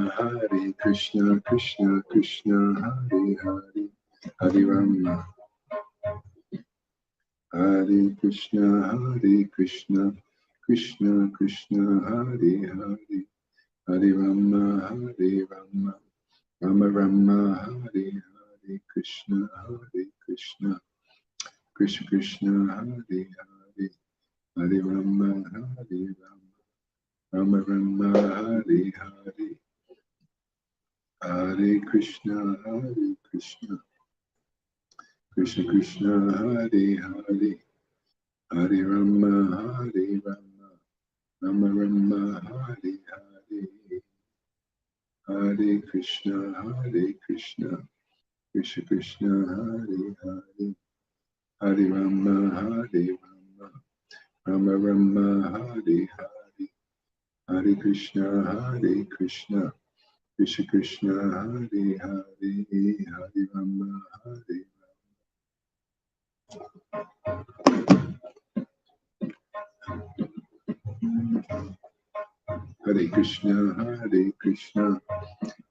Hare Krishna, Krishna Krishna, Hare Hare, Hare Rama. Hare Krishna, Krishna Krishna, Hare Hare, Hare Rama, Rama Rama, Hare Hare, Krishna, Krishna Krishna, Hare Hare, Hare Rama, Rama Rama, Hare Hare, Hare Krishna, Krishna Krishna, Hare Hare, Hare Rama, Rama Rama, Hare Hare, Hare Krishna, Krishna Krishna, Hare Hare, Hare Rama, Rama Rama, Hare Hare, Hare Krishna, Krishna Krishna, Hare Hare, Hare Rama, Hare Hare Krishna,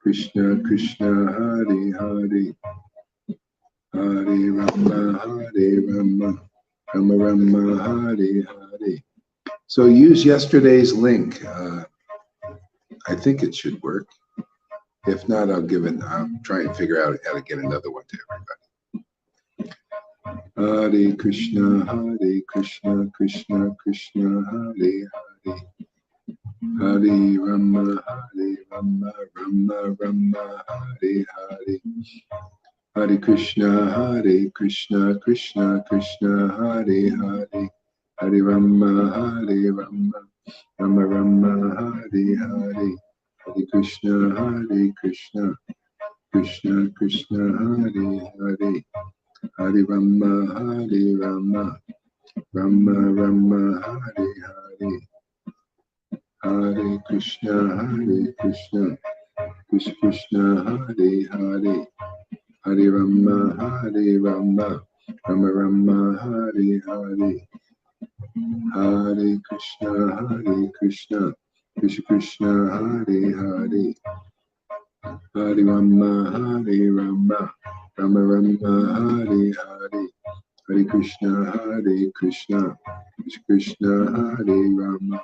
Krishna Krishna, Hare Hare, Hare Rama, Rama Rama, Hare Hare. So use yesterday's link. I think it should work. If not, I'll try and figure out how to get another one to everybody. Hare Krishna, Krishna Krishna, Hare Hare, Hare Rama, Rama Rama, Hare Hare, Hare Krishna, Krishna Krishna, Hare Hare, Hare Rama, Rama Rama, Hare Hare, Hare Krishna, Krishna Krishna, Hare Hare, Hare Rama, Rama Rama, Hare Hare, Hare Krishna, Krishna Krishna, Hare Hare, Hare Rama, Rama Rama, Hare Hare, Hare Krishna, Krishna Krishna, Hare Hare, Hare Rama, Rama Rama, Hare Hare, Hare Krishna, Krishna Hare Rama.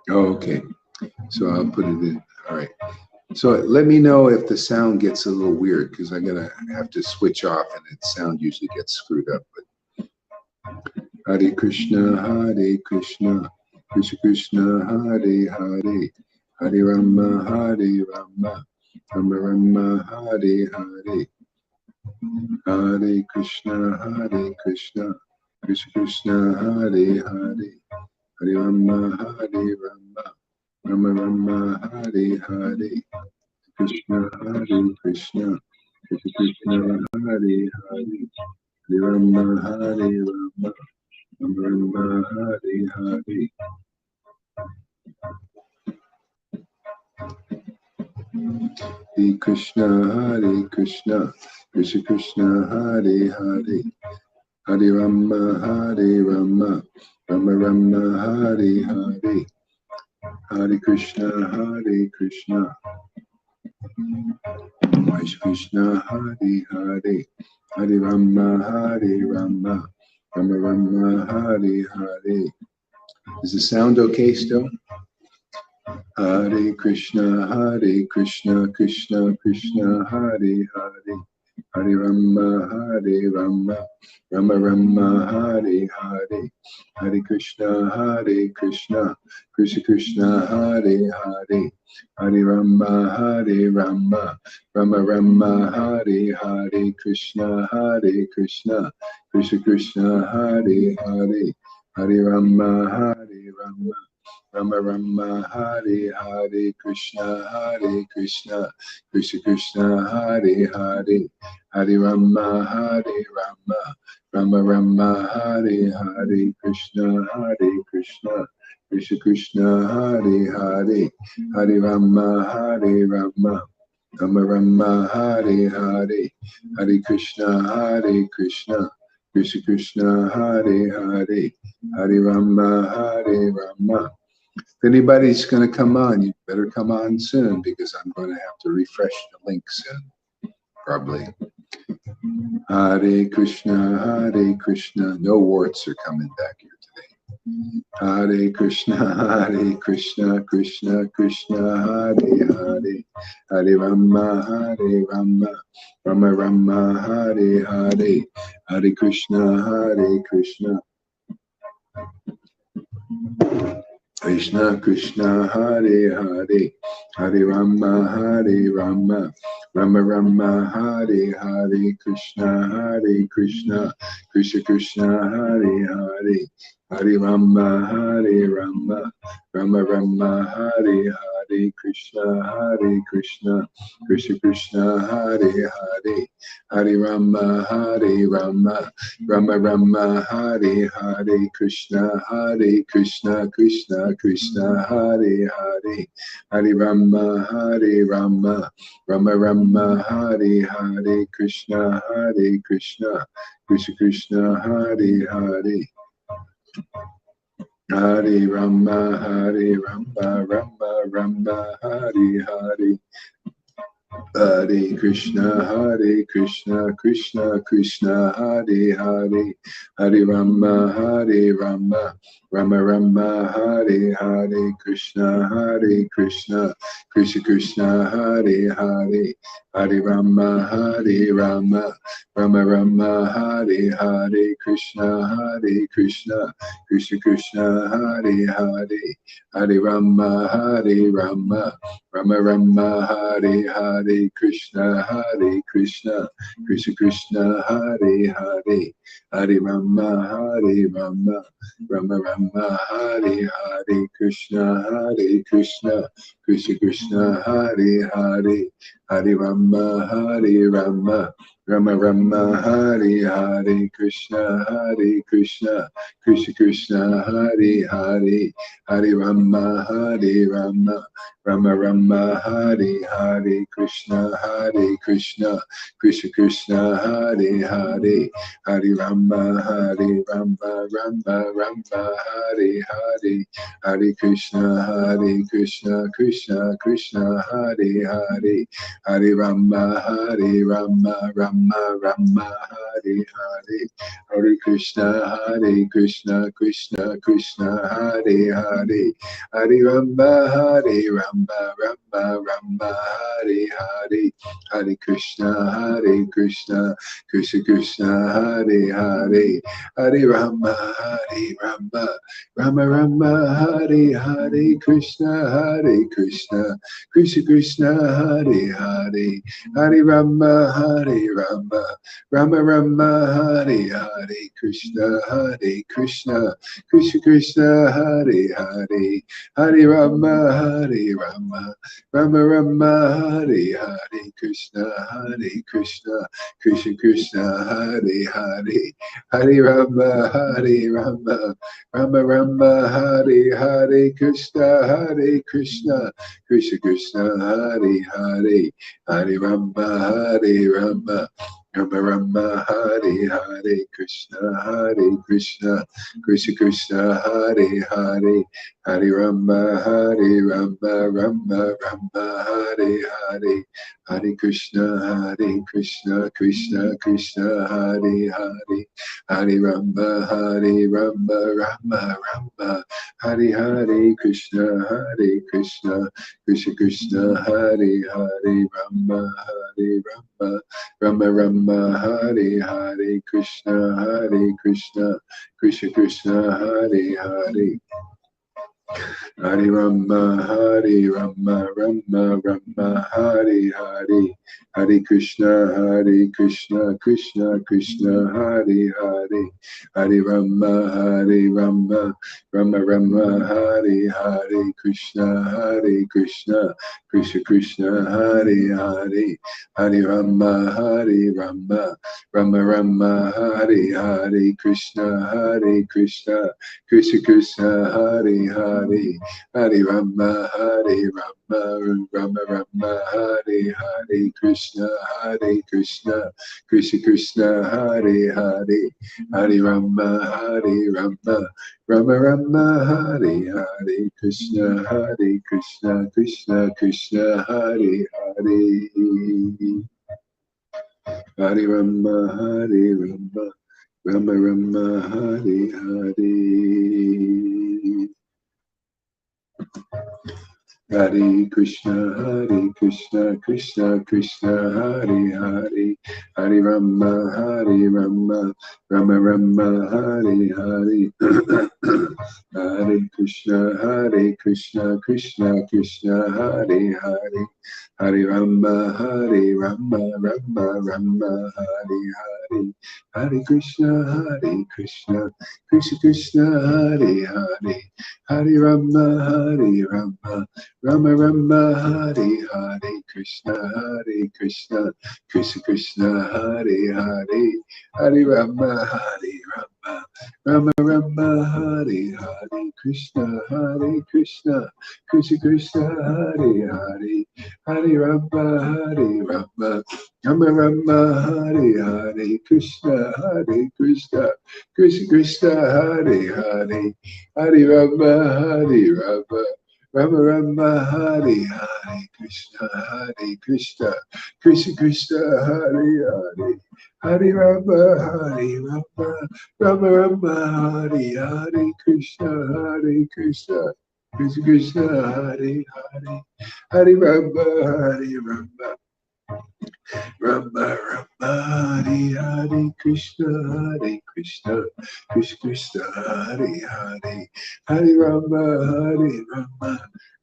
Okay, so I'll put it in. All right. So let me know if the sound gets a little weird, because I'm gonna have to switch off, and the sound usually gets screwed up. But Hare Krishna, Krishna Hare Hare, Hare Rama, Rama Rama, Hare Hare, Hare Krishna, Krishna Hare Hare, Hare Rama, Rama Rama, Hare Hare, Krishna, Krishna Hare Hare, Hare Rama, Rama Rama, Hare Hare. Hare Krishna, Krishna Hare Hare, Hare Rama, Rama Rama, Hare Hare, Hare Krishna, Krishna Hare Hare, Hare Rama, Rama Rama, Hare Hare. Is the sound okay still? Hare Krishna, Krishna Hare Hare, Hare Rama, Rama Rama, Hare Hare, Hare Krishna, Krishna Hare Hare, Hare Rama, Rama Rama, Hare Hare, Krishna, Krishna Hare Hare, Hare Rama, Rama Rama, Hare Hare, Krishna, Krishna Hare Hare, Hare Rama, Rama Rama, Hare Hare, Krishna, Krishna Hare Hare, Hare Rama, Rama Rama, Hare Hare, Hare Krishna, Krishna Hare Hare, Hare Rama, If anybody's going to come on, you better come on soon because I'm going to have to refresh the link soon, probably. Hare Krishna, Hare Krishna. No warts are coming back here today. Hare Krishna, Krishna Krishna, Hare Hare. Hare Rama, Rama Rama, Hare Hare. Hare Krishna, Krishna. Krishna Krishna, Hare Hare. Hare Rama, Rama Rama, Hare Hare. Krishna Krishna, Krishna Krishna, Hare Hare. Hare Rama, Rama Rama, Hare Hare. Krishna Krishna, Krishna Krishna, Hare Hare. Hare Rama, Rama Rama, Hare Hare. Krishna Krishna, Krishna Krishna, Hare Hare. Hare Rama, Rama Rama, Hare Hare. Krishna Krishna, Krishna Krishna, Hare Hare. Hare Rama, Rama Rama, Hare Hare. Hare Krishna, Krishna Krishna, Hare Hare. Hare Rama, Rama Rama, Hare Hare. Krishna Krishna, Krishna Krishna, Hare Hare. Hare Rama, Rama Rama, Hare Hare. Krishna Krishna, Krishna Krishna, Hare Hare. Hare Rama, Rama Rama, Hare Hare. Krishna Krishna, Krishna Krishna, Hare Hare. Hare Rama, Rama Rama, Hare Hare. Krishna Krishna, Krishna Krishna, Hare Hare. Hare Rama, Rama Rama, Hare Hare. Krishna Krishna, Krishna Krishna, Hare Hare. Hare Rama, Rama Rama, Hare Hare. Krishna Krishna, Krishna Krishna, Hare Hare. Hare Rama, Rama Rama, Hare Hare. Hare Krishna Krishna Krishna, Hare Hare. Hare Rama, Rama Rama, Hare Hare. Hare Krishna Krishna Krishna, Hare Hare. Hare Rama, Rama Rama, Hare Hare. Hare Krishna Krishna Krishna, Hare Hare. Hare Rama, Rama Rama, Hare Hare. Krishna Krishna, Krishna Krishna, Hare Hare. Hare Rama, Rama Rama, Hare Hare. Krishna Krishna, Krishna Krishna, Hare Hare. Hare Rama, Rama Rama, Hare Hare. Krishna Krishna, Krishna Krishna, Hare Hare. Hare Rama, Rama Rama, Hare Hare. Krishna Krishna, Krishna Krishna, Hare Hare. Hare Rama, Rama Rama Rama, Hare Hare. Krishna Krishna, Krishna Krishna, Hare Hare. Hare Rama, Rama Rama, Hare Hare. Hare Krishna Krishna Krishna, Hare Hare. Hare Rama, Rama Rama, Hare Hare. Krishna Krishna, Krishna Krishna, Hare Hare. Rama, Rama Rama, Hare Hare. Krishna Krishna, Krishna Krishna, Hare Hare. Hare Rama, Rama Rama, Hare Hare. Hare Krishna Krishna Krishna, Hare Hare. Hare Rama, Rama Rama, Hare Hare. Krishna Krishna, Krishna Krishna, Hare Hare. Hare Rama, Rama Rama, Hare Hare. Krishna Krishna, Krishna Krishna, Hare Hare. Hare, Hare Rama, Hare Rama, Rama Rama, Hare Hare, Krishna, Hare Krishna, Krishna Krishna, Hare Hare, Hare Rama, Hare Rama, Rama Rama, Hare Hare, Krishna, Hare Krishna, Krishna Krishna, Hare Hare. Hare Rama, Hare Rama, Rama Rama, Hare Hare. Hare Krishna, Krishna Krishna, Hare Hare, Hare Rama, Rama Rama, Hare Hare. Hare Krishna, Krishna Krishna, Hare Hare, Hare Rama, Rama Rama, Hare Hare. Hare Krishna, Krishna Krishna, Hare Hare, Hare Rama, Rama Rama, Hare Hare, Krishna, Krishna Krishna, Hare Hare, Hare Rama, Rama Rama, Hare Hare, Krishna, Krishna Krishna, Hare Hare, Hare Rama, Rama Rama, Hare Hare, Krishna, Krishna Krishna, Hare Hare, Hare Rama, Rama Rama, Hare Hare, Krishna, Krishna Krishna, Hare Hare, Hare Rama, Rama Rama, Hare Hare, Krishna, Krishna Krishna, Hare Hare, Hare Rama, Rama Rama, Hare Hare, Krishna, Krishna Krishna, Hare Hare, Hare Rama,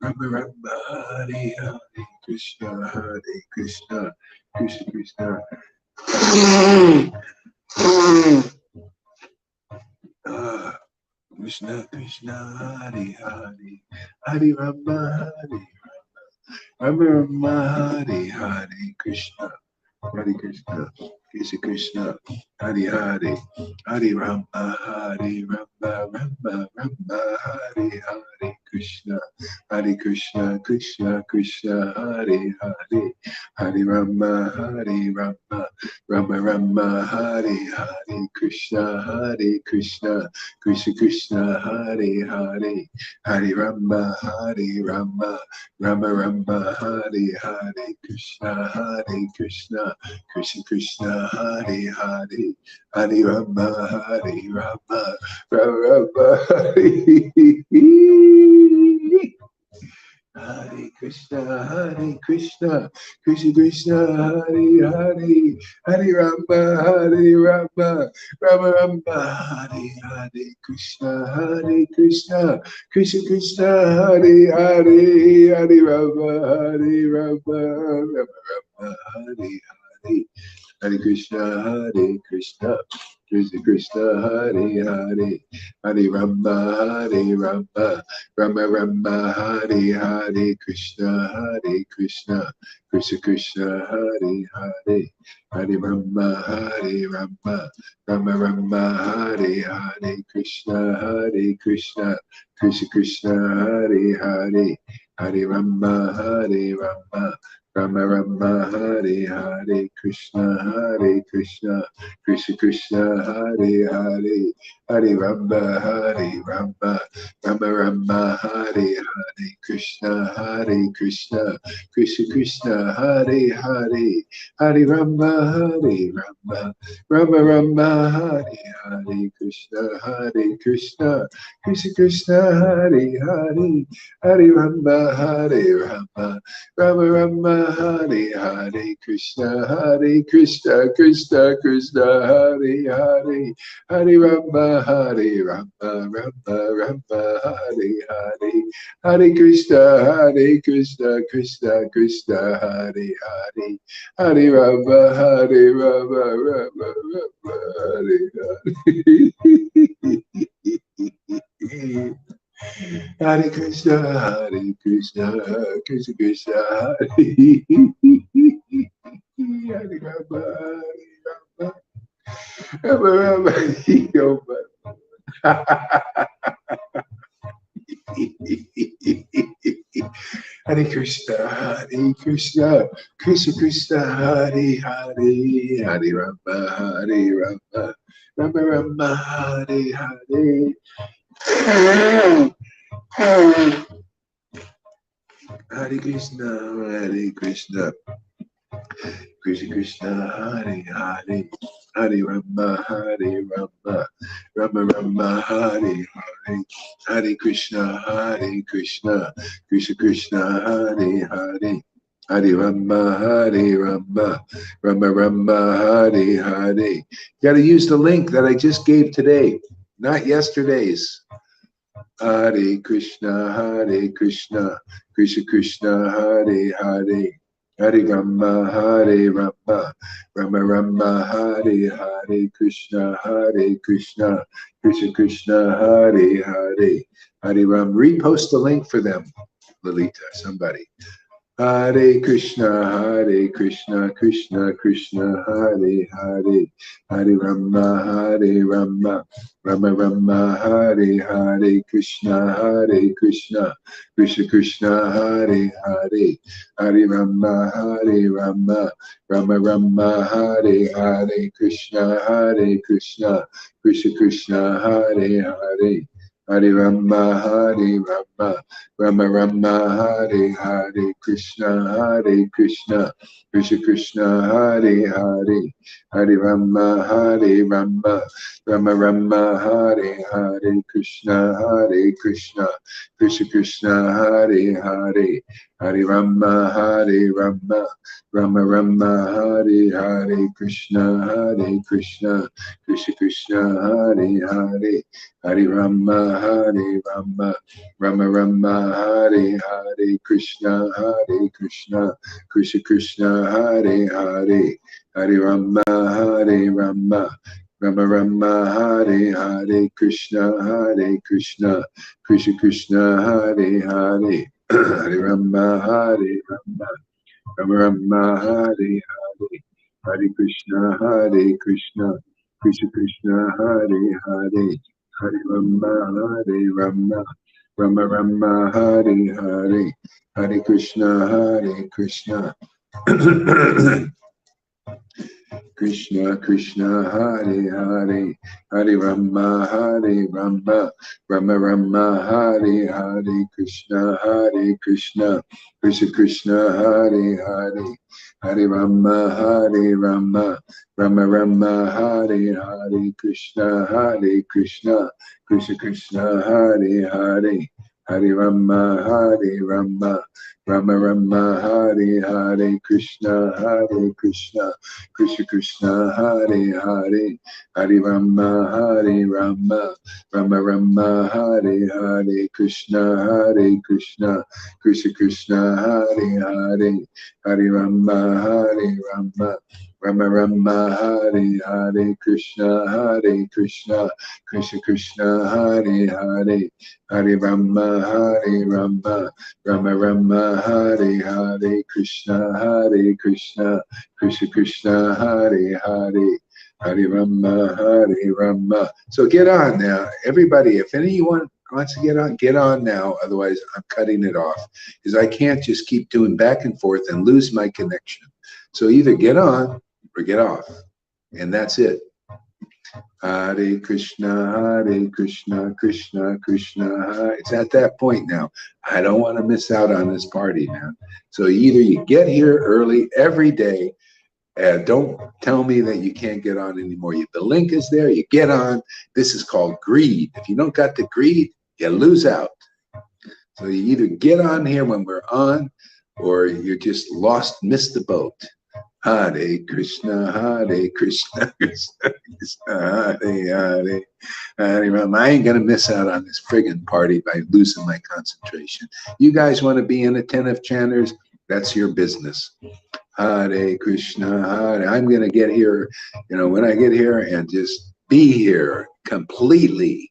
Rama Rama, Hare Hare, Krishna, Krishna Krishna. Krishna Krishna, Hare Hare, Hare Rama, Rama Rama, Hare Hare, Krishna, Hare Krishna, Krishna Krishna, Hare Hare, Hare Rama, Rama Rama, Hare Hare, Krishna, Krishna Krishna, Hare Hare, Hare Rama, Rama Rama, Hare Hare, Krishna, Krishna Krishna, Hare Hare, Hare Rama, Rama Rama, Hare Hare, Krishna, Krishna Krishna, Hare Hare, Hare Rama, Rama Hare. Hare Krishna, Krishna Krishna, Hare Hare, Hare Rama, Rama Rama, Hare Hare, Krishna, Krishna Krishna, Hare Hare, Hare Rama, Rama Rama, Hare Hare. Hare Krishna, Krishna Krishna, Hare Hare, Hare Rama, Rama Rama, Hare Hare, Krishna, Krishna Krishna, Hare Hare, Hare Rama, Rama Rama, Hare Hare, Krishna, Krishna Krishna, Hare Hare, Hare Rama, Rama Rama, Hare Hare, Krishna, Krishna Krishna, Hare Hare, Hare Rama, Rama Rama, Hare Hare, Krishna, Krishna Krishna, Hare Hare, Hare Rama, Rama Rama, Hare Hare, Krishna, Krishna Krishna, Hare Hare, Hare Rama, Rama Rama, Hare Hare, Krishna, Krishna Hare Hare, Hare Rama, Rama Hare Hare, Hare Krishna, Krishna Hare Hare, Hare Rama, Rama Hare Hare. Hare Krishna, Krishna Krishna, Hare Hare Rama, Rama Rama, Hare Krishna, Krishna Krishna, Hare Hare, Hare Rama, Rama Rama, Hare Hare. Hare Krishna, Krishna Krishna, Hare Hare, Hare Rama, Rama Rama, Hare Hare, Hare Krishna, Krishna Krishna, Hare Hare, Hare Rama, Rama Rama, Hare Hare. You got to use the link that I just gave today, not yesterday's. Hare Krishna, Krishna Krishna, Hare Hare, Hare Rama, Rama Rama, Hare Hare, Krishna Krishna Krishna, Hare Hare, Hare Ram. Repost the link for them, Lalita, somebody. Hare Krishna, Krishna Krishna, Hare Hare, Hare Rama, Rama Rama, Hare Hare, Krishna Krishna Krishna, Hare Hare, Hare Rama, Rama Rama, Hare Hare, Krishna Krishna Krishna, Hare Hare, Hare Rama, Rama Rama, Hare Hare, Krishna Krishna Krishna, Hare Hare, Hare Rama, Rama Rama, Hare Hare, Krishna Krishna Krishna, Hare Hare, Hare Rama, Rama Rama, Hare Hare, Krishna Krishna Krishna, Hare Hare, Hare Rama, Rama Rama, Hare Hare, Krishna Krishna Krishna, Hare Hare, Hare Rama, Rama Rama, Hare Hare, Krishna Krishna Krishna, Hare Hare, Hare Rama, Rama Rama, Hare Hare, Hare Krishna Krishna Krishna, Hare Hare, Hare Rama, Rama Rama, Hare Hare, Hare Krishna Krishna Krishna, Hare Hare, Hare Rama, Rama Rama, Hare Hare, Krishna Krishna Krishna, Hare Hare, Hare Rama, Rama Rama, Hare Hare, Krishna Krishna Krishna, Hare Hare, Hare Rama, Rama Rama, Hare Hare, Krishna Krishna Krishna, Hare Hare, Hare Rama, Rama Rama, Hare Hare, Krishna Krishna Krishna, Hare Hare, Hare Rama, Rama Rama, Hare Hare, Krishna Krishna Krishna, Hare Hare, Hare Rama, Rama Rama, Hare Hare, Krishna Krishna Krishna, Hare Hare, Hare Rama. So get on now, everybody. If anyone wants to get on now. Otherwise, I'm cutting it off because I can't just keep doing back and forth and lose my connection. So either get on or get off, and that's it. Hare Krishna, Krishna Krishna, Hare. It's at that point now. I don't want to miss out on this party, man. So either you get here early every day, and don't tell me that you can't get on anymore. The link is there. You get on. This is called greed. If you don't got the greed, you lose out. So you either get on here when we're on, or you're just lost, missed the boat. Hare Krishna, Krishna Krishna, Hare Rama. I ain't gonna miss out on this friggin' party by losing my concentration. You guys want to be inattentive chanters? That's your business. Hare Krishna, Hare. I'm gonna get here, when I get here and just be here completely.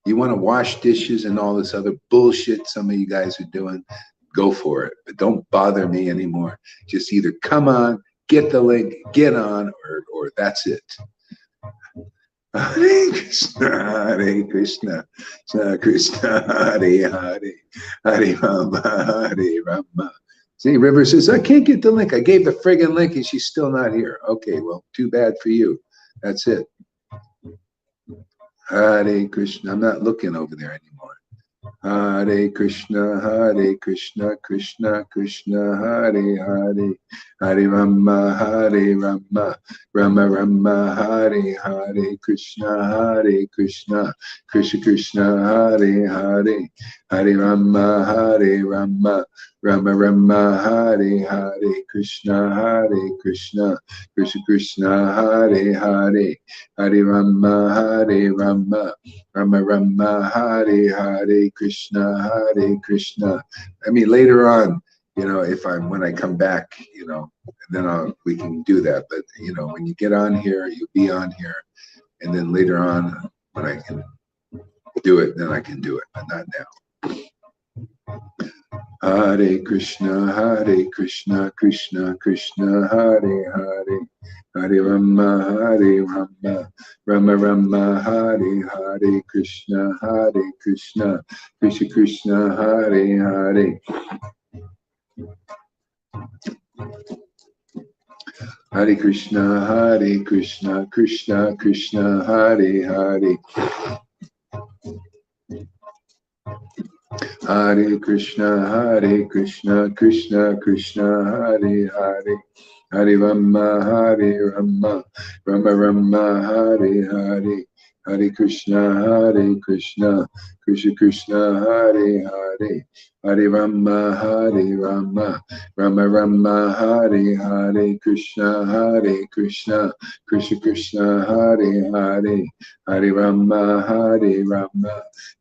You want to wash dishes and all this other bullshit some of you guys are doing? Go for it, but don't bother me anymore. Just either come on, get the link, get on, or that's it. Hare Krishna, Krishna Krishna, Hare Hare, Hare Rama, Hare Rama. See, River says, I can't get the link. I gave the friggin' link and she's still not here. Okay, well, too bad for you. That's it. Hare Krishna. I'm not looking over there anymore. Hare Krishna, Krishna Krishna, Hare Hare, Hare Rama, Rama Rama, Hare Hare, Krishna, Krishna Krishna, Hare Hare, Hare Rama, Rama Rama, Hare Hare, Krishna, Krishna Krishna, Hare Hare, Hare Rama, Rama Rama, Hare Hare, Krishna, Krishna. I mean, later on, you know, when I come back, you know, then we can do that. But you know, when you get on here, you'll be on here, and then later on, when I can do it, then I can do it, but not now. Hare Krishna, Krishna Krishna, Hare Hare, Hare Rama, Rama Rama, Hare Hare, Krishna, Krishna Krishna, Hare Hare. Hare Krishna, Krishna Krishna, Hare Hare. Hare Krishna, Krishna Krishna, Hare Hare, Hare Rama, Rama Rama, Hare Hare, Hare Krishna, Krishna Krishna, Hare Hare, Hare Rama, Rama Rama, Hare Hare, Krishna, Krishna Krishna, Hare Hare, Hare Rama,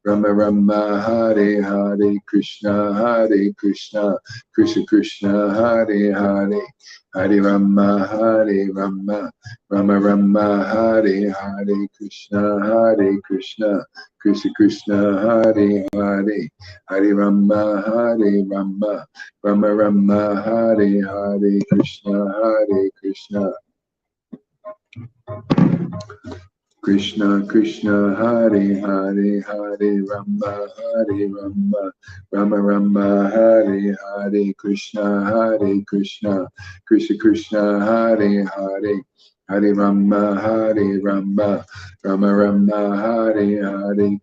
Rama Rama, Hare Hare, Krishna, Krishna Krishna, Hare Hare, Hare Rama, Rama Rama, Hare Hare, Krishna, Krishna Krishna, Hare Hare, Hare Rama, Rama Rama, Hare Hare, Krishna, Krishna Krishna Krishna, Hare Hare, Hare Rama, Rama Rama, Hare Hare, Krishna, Krishna Krishna, Hare Hare, Hare Rama, Rama Rama, Hare Hare,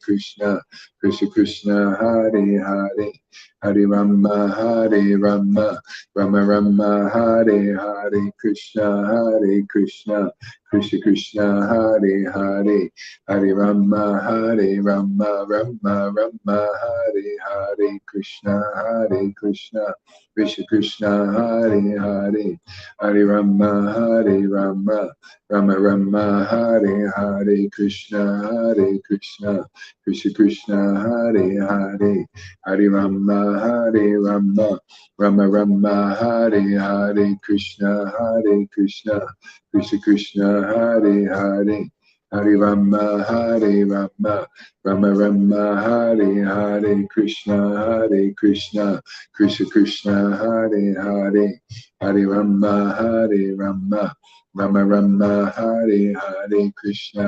Krishna, Krishna Krishna, Hare Hare, Hare Rama, Rama Rama, Hare Hare, Krishna, Krishna Krishna, Hare Hare, Hare Rama, Rama Rama, Hare Hare, Krishna, Krishna Krishna, Hare Hare, Hare Rama, Rama Rama, Hare Hare, Krishna, Krishna Krishna, Hare Hare, Hare Rama, Rama Rama, Hare Hare, Krishna, Krishna Krishna, Hare Hare, Hare Rama, Rama Rama, Hare Hare, Krishna, Krishna Krishna, Hare Hare, Hare Rama, Rama Rama, Hare Hare, Krishna,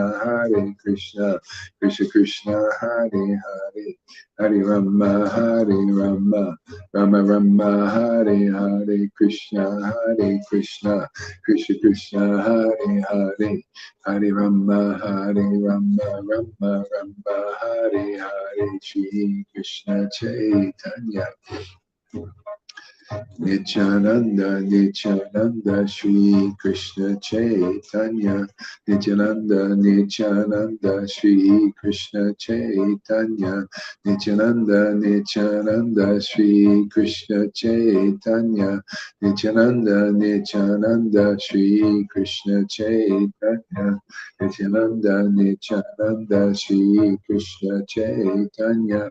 Krishna Krishna, Hare Hare, Hare Rama, Rama Rama, Hare Hare, Krishna, Krishna Krishna, Hare Hare, Hare Rama, Rama Rama, Hare Hare, Shri Krishna Chaitanya Nityananda, Nityananda, Shri Krishna Chaitanya, Nityananda, Nityananda, Shri Krishna Chaitanya, Nityananda, Nityananda, Shri Krishna Chaitanya, Nityananda, Nityananda, Shri Krishna Chaitanya, Nityananda, Nityananda, Shri Krishna Chaitanya,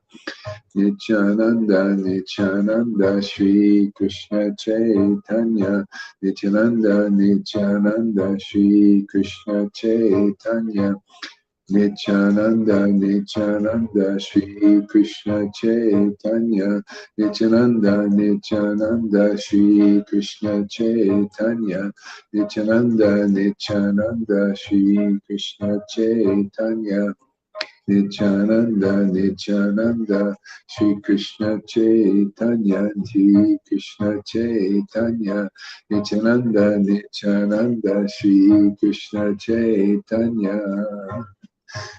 Nityananda, Nityananda, Shri Krishna Chaitanya, Nityananda, Nityananda, Shri Krishna Chaitanya, Nityananda, Nityananda, Shri Krishna Chaitanya. Nityananda, Nityananda, Shri Krishna Chaitanya. Nityananda, Nityananda, Shri Krishna Chaitanya. Nityananda, Nityananda, Shri Krishna Chaitanya, Shri Krishna Chaitanya, Nityananda, Nityananda, Shri Krishna Chaitanya.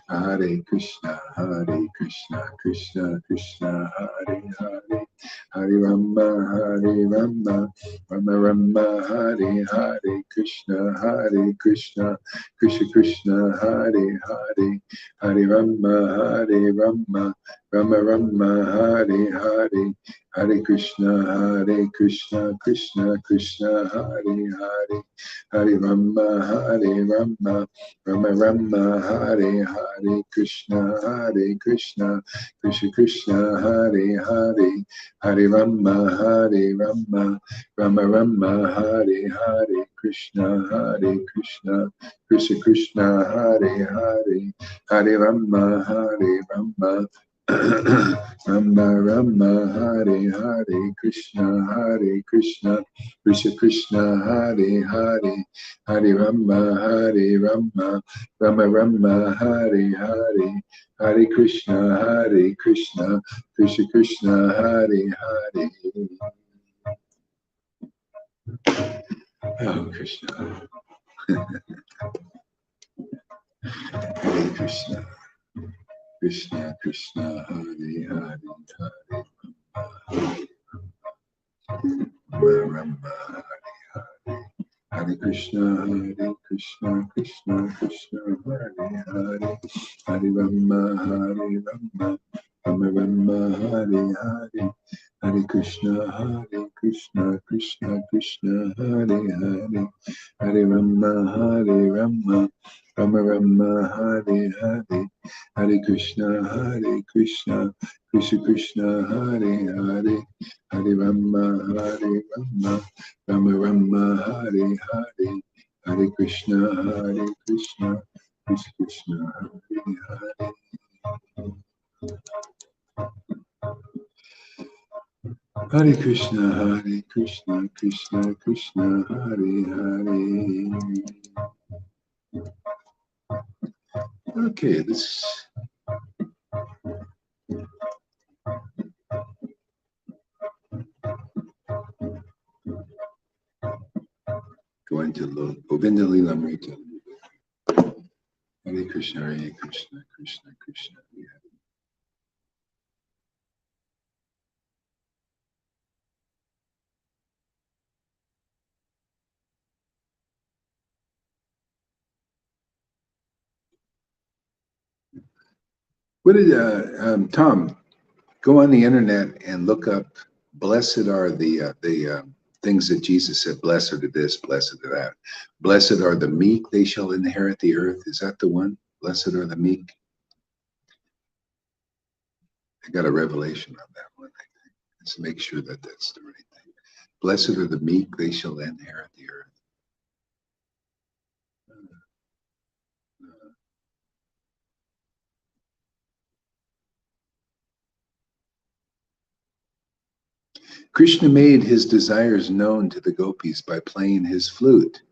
Hare Krishna, Hare Krishna, Krishna Krishna, Hare Hare, Hare Rama, Hare Rama, Rama Rama, Hare Hare, Krishna, Hare Krishna, Krishna Krishna, Hare Hare, Hare Rama, Hare Rama, Rama Rama, Hare Hare, Hare Krishna, Krishna Krishna, Hare Hare, Hare Rama, Hare Rama, Rama Rama, Hare Hare, Krishna, Krishna Krishna, Hare Hare, Hare Rama, Rama Rama, Hare Hare, Krishna, Krishna Krishna, Hare Hare, Hare Rama, Rama. Rama Rama, Hare Hare, Krishna, Krishna Krishna, Hare Hare, Hare Rama, Rama Rama, Hare Hare, Hare Krishna, Krishna Krishna, Hare Hare. Oh, Krishna. Hare Krishna, Krishna Krishna, Hare Hare, Hare Rama, Hare Hare Krishna, Krishna Krishna, Hare Hare, Hare Rama, Rama Rama, Hare Hare, Hare Krishna, Krishna Krishna, Hare Hare, Hare Rama, Rama Rama, Hare Hare, Hare Krishna, Krishna Krishna, Hare Hare, Hare Rama, Rama Rama Rama, Hare Hare, Hare Krishna, Krishna Krishna, Hare Hare. Hare Krishna, Krishna Krishna, Hare Hare. Okay, this. Going to Govinda Lilamrita. Hare Krishna, Krishna Krishna, Hare Hare. What did Tom go on the internet and look up? Blessed are the things that Jesus said. Blessed are this, blessed are that. Blessed are the meek; they shall inherit the earth. Is that the one? Blessed are the meek. I got a revelation on that one. I think. Let's make sure that that's the right thing. Blessed are the meek; they shall inherit the earth. Krishna made his desires known to the gopis by playing his flute,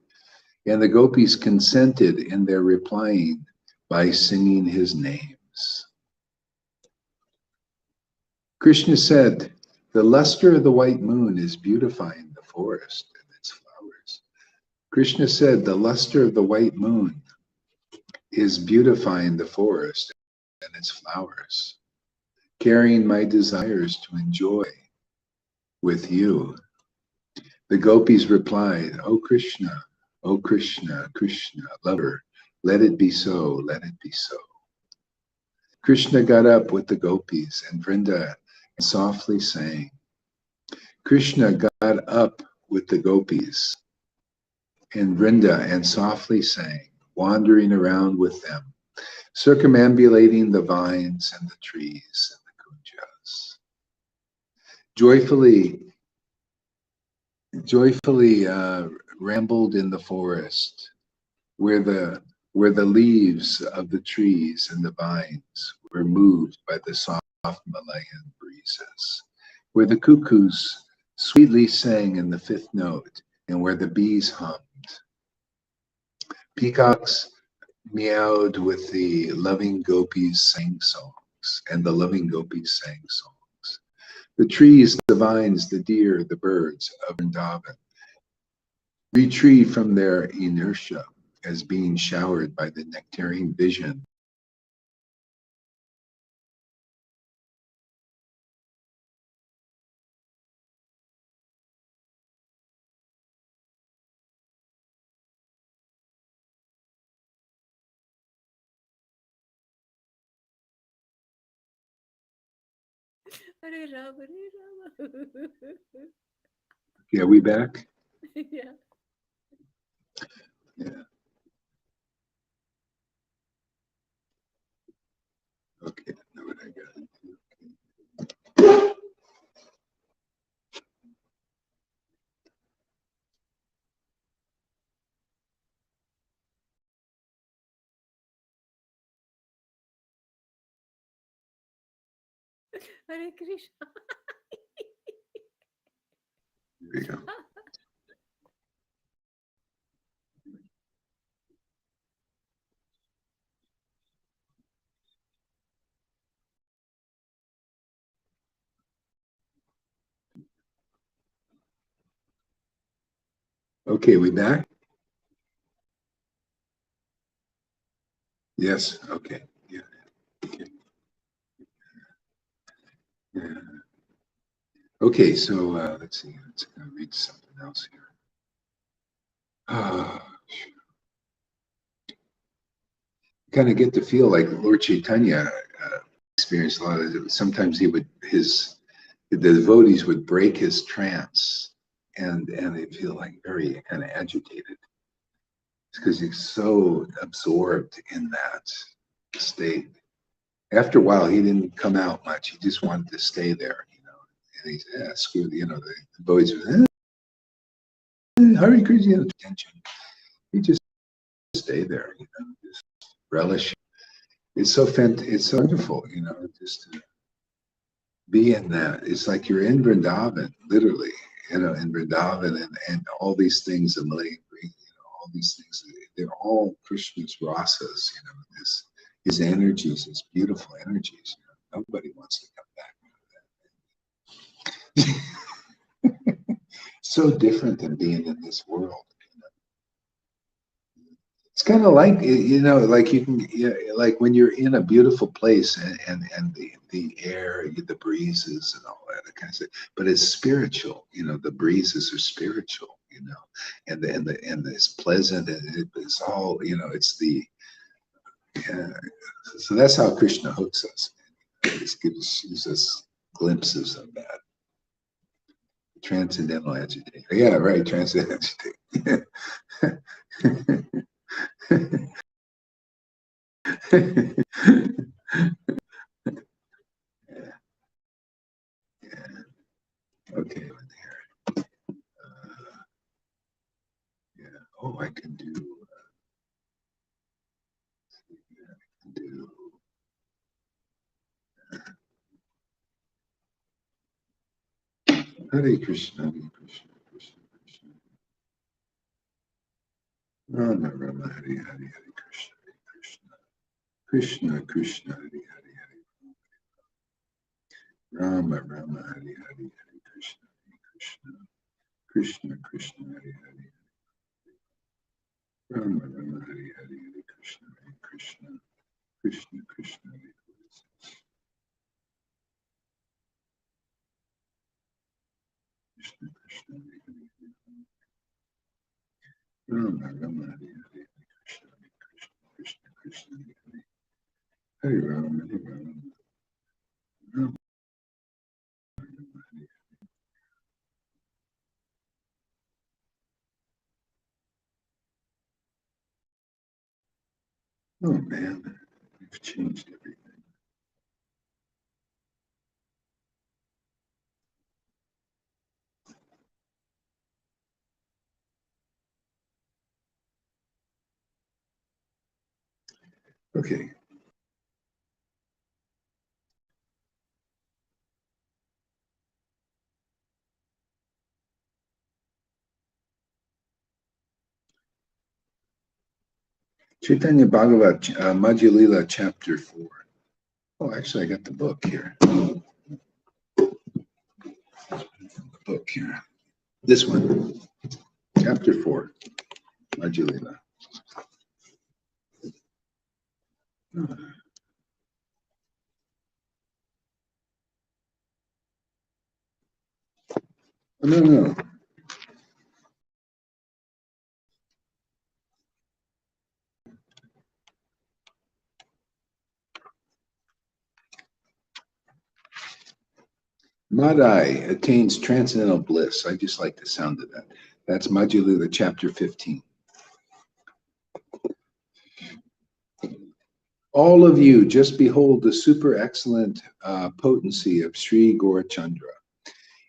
and the gopis consented in their replying by singing his names. Krishna said, "The luster of the white moon is beautifying the forest and its flowers." Krishna said, "The luster of the white moon is beautifying the forest and its flowers, carrying my desires to enjoy with you." The gopis replied, "O Krishna, Krishna, lover, let it be so, let it be so." Krishna got up with the gopis and Vrinda and softly sang. Krishna got up with the gopis and Vrinda and softly sang, wandering around with them, circumambulating the vines and the trees and the kunjas. Joyfully rambled in the forest where the where the leaves of the trees and the vines were moved by the soft Malayan breezes, where the cuckoos sweetly sang in the fifth note, and where the bees hummed. Peacocks meowed with the loving gopis sang songs, and the loving gopis sang songs. The trees, the vines, the deer, the birds of Vrindavan retrieve from their inertia as being showered by the nectarine vision. Hare Rama, Hare Rama. Yeah, we back? Yeah. Yeah. Okay, I know what I got. Hare Krishna. Here we go. Okay, we back? Yes, okay. Yeah. Okay. Yeah. Okay, so let's see. Let's read something else here. Kind of get to feel like Lord Caitanya experienced a lot of it. Sometimes the devotees would break his trance, and they'd feel like very kind of agitated because he's so absorbed in that state. After a while, he didn't come out much. He just wanted to stay there, you know. And he said, screw, the devotees would, Hare Krishna, attention. He just stay there, just relish. It's so wonderful, just to be in that. It's like you're in Vrindavan, literally, in Vrindavan and all these things, the Malayan Green, all these things, they're all Krishna's rasas, his energies, his beautiful energies. Nobody wants to come back. So different than being in this world. It's kind of like like you can, like when you're in a beautiful place and the air, the breezes and all that kind of stuff. But it's spiritual, the breezes are spiritual, and it's pleasant and it's all, it's the so that's how Krishna hooks us. It gives us glimpses of that transcendental agitation. Yeah, right, transcendental agitation. Yeah, yeah. Okay. Yeah. Oh, I can do. Hare Krishna, Hare Krishna, Krishna Krishna. Rama Rama, Hare Hare, Hare Krishna, Hare Krishna. Krishna Krishna, Hare Hare, Hare Rama Rama, Hare Hare, Hare Krishna, Hare Krishna. Krishna Krishna, Hare Hare. Rama Rama, Hare Hare, Hare Krishna, Hare Krishna. Krishna Krishna, Hare Krishna, Krishna Hare Hare. Rama Rama, Hare Hare, Hare Krishna, Hare Krishna. Krishna Krishna, Hare Hare. Hare Rama, Hare Rama. Rama Rama, Hare. Oh man, we've changed everything. Okay. Chaitanya Bhagavat, Madhya Lila, chapter 4. Oh, actually, I got the book here. Book here. This one, chapter 4, Madhya Lila. Oh, no. Madai attains transcendental bliss. I just like the sound of that. That's Madhya Lila, chapter 15. All of you, just behold the super excellent potency of Sri Gaurachandra.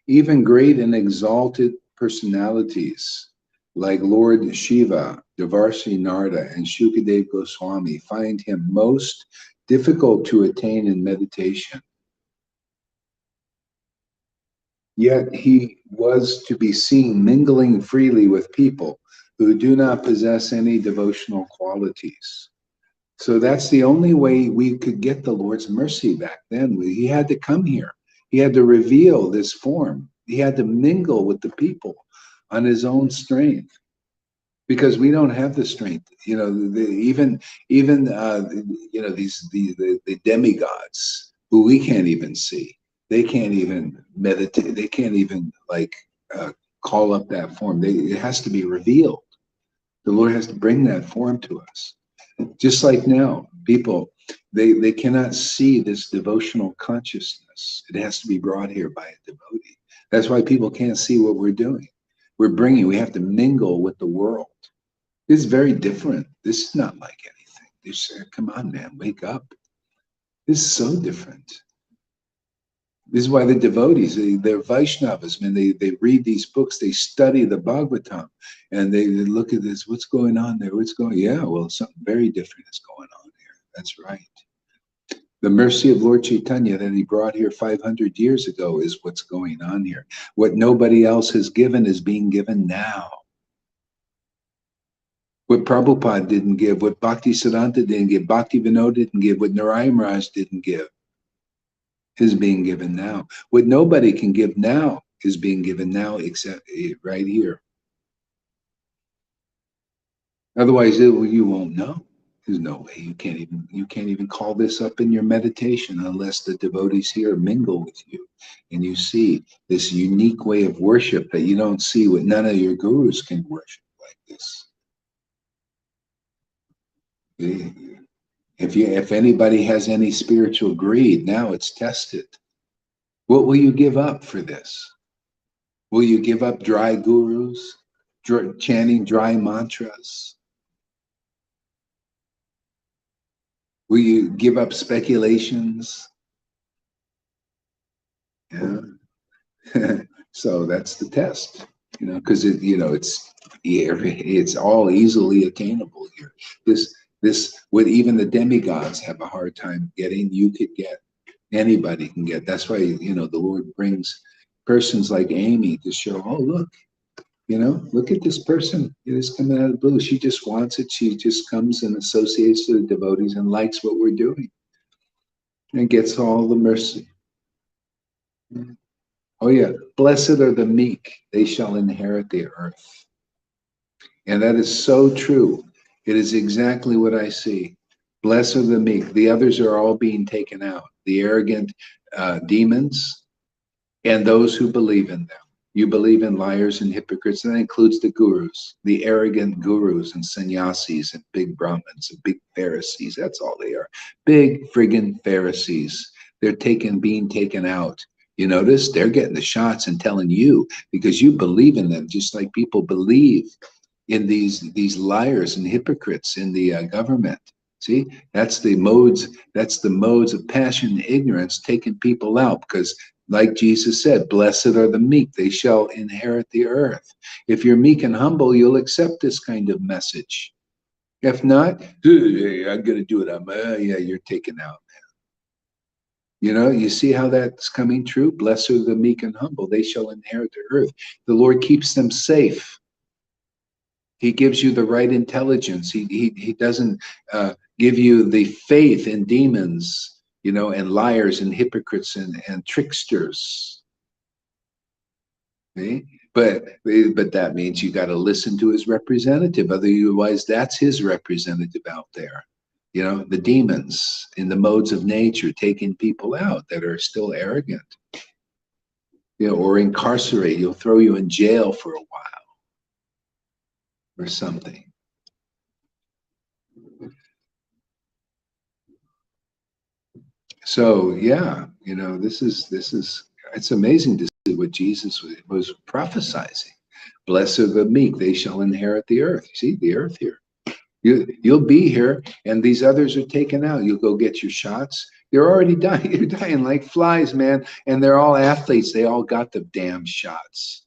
Even great and exalted personalities like Lord Shiva, Devarsi Narada, and Shukadev Goswami find him most difficult to attain in meditation. Yet he was to be seen mingling freely with people who do not possess any devotional qualities. So that's the only way we could get the Lord's mercy back then. He had to come here. He had to reveal this form. He had to mingle with the people on his own strength, because we don't have the strength. You know, even you know, the demigods who we can't even see. They can't even meditate. They can't even like call up that form. It has to be revealed. The Lord has to bring that form to us. Just like now, people, they cannot see this devotional consciousness. It has to be brought here by a devotee. That's why people can't see what we're doing. We have to mingle with the world. This is very different. This is not like anything. Come on, man, wake up. This is so different. This is why the devotees, they're Vaishnavas, man. They read these books, they study the Bhagavatam, and they look at this. What's going on there? Yeah, well, something very different is going on here. That's right. The mercy of Lord Caitanya that he brought here 500 years ago is what's going on here. What nobody else has given is being given now. What Prabhupada didn't give, what Bhakti Siddhanta didn't give, Bhakti Vinod didn't give, what Narayan Maharaj didn't give, is being given now. What nobody can give now is being given now, except right here. Otherwise, you won't know. There's no way you can't even call this up in your meditation unless the devotees here mingle with you, and you see this unique way of worship that you don't see what none of your gurus can worship like this. If anybody has any spiritual greed, now it's tested. What will you give up for this? Will you give up dry gurus, chanting dry mantras? Will you give up speculations? Yeah. So that's the test, because it's all easily attainable here. This what even the demigods have a hard time getting, you could get. Anybody can get. That's why the Lord brings persons like Amy to show. Oh, look at this person. It is coming out of the blue. She just wants it. She just comes and associates with the devotees and likes what we're doing, and gets all the mercy. Oh yeah, blessed are the meek, they shall inherit the earth. And that is so true. It is exactly what I see. Blessed are the meek. The others are all being taken out. The arrogant demons and those who believe in them. You believe in liars and hypocrites, and that includes the gurus, the arrogant gurus and sannyasis and big Brahmins and big Pharisees. That's all they are. Big friggin' Pharisees. They're being taken out. You notice they're getting the shots and telling you because you believe in them, just like people believe in these liars and hypocrites in the government. See, that's the modes of passion and ignorance taking people out, because like Jesus said, blessed are the meek, they shall inherit the earth. If you're meek and humble, you'll accept this kind of message. If not, I'm going to do it. Yeah, you're taken out. You know, you see how that's coming true? Blessed are the meek and humble. They shall inherit the earth. The Lord keeps them safe. He gives you the right intelligence. He doesn't give you the faith in demons, you know, and liars and hypocrites and tricksters. See? But that means you got to listen to his representative. Otherwise, that's his representative out there. You know, the demons in the modes of nature taking people out that are still arrogant. You know, or incarcerate. He'll throw you in jail for a while or something. So yeah, you know, this is it's amazing to see what Jesus was prophesizing. Blessed are the meek; they shall inherit the earth. You see the earth here. You'll be here, and these others are taken out. You'll go get your shots. You're already dying. You're dying like flies, man. And they're all athletes. They all got the damn shots.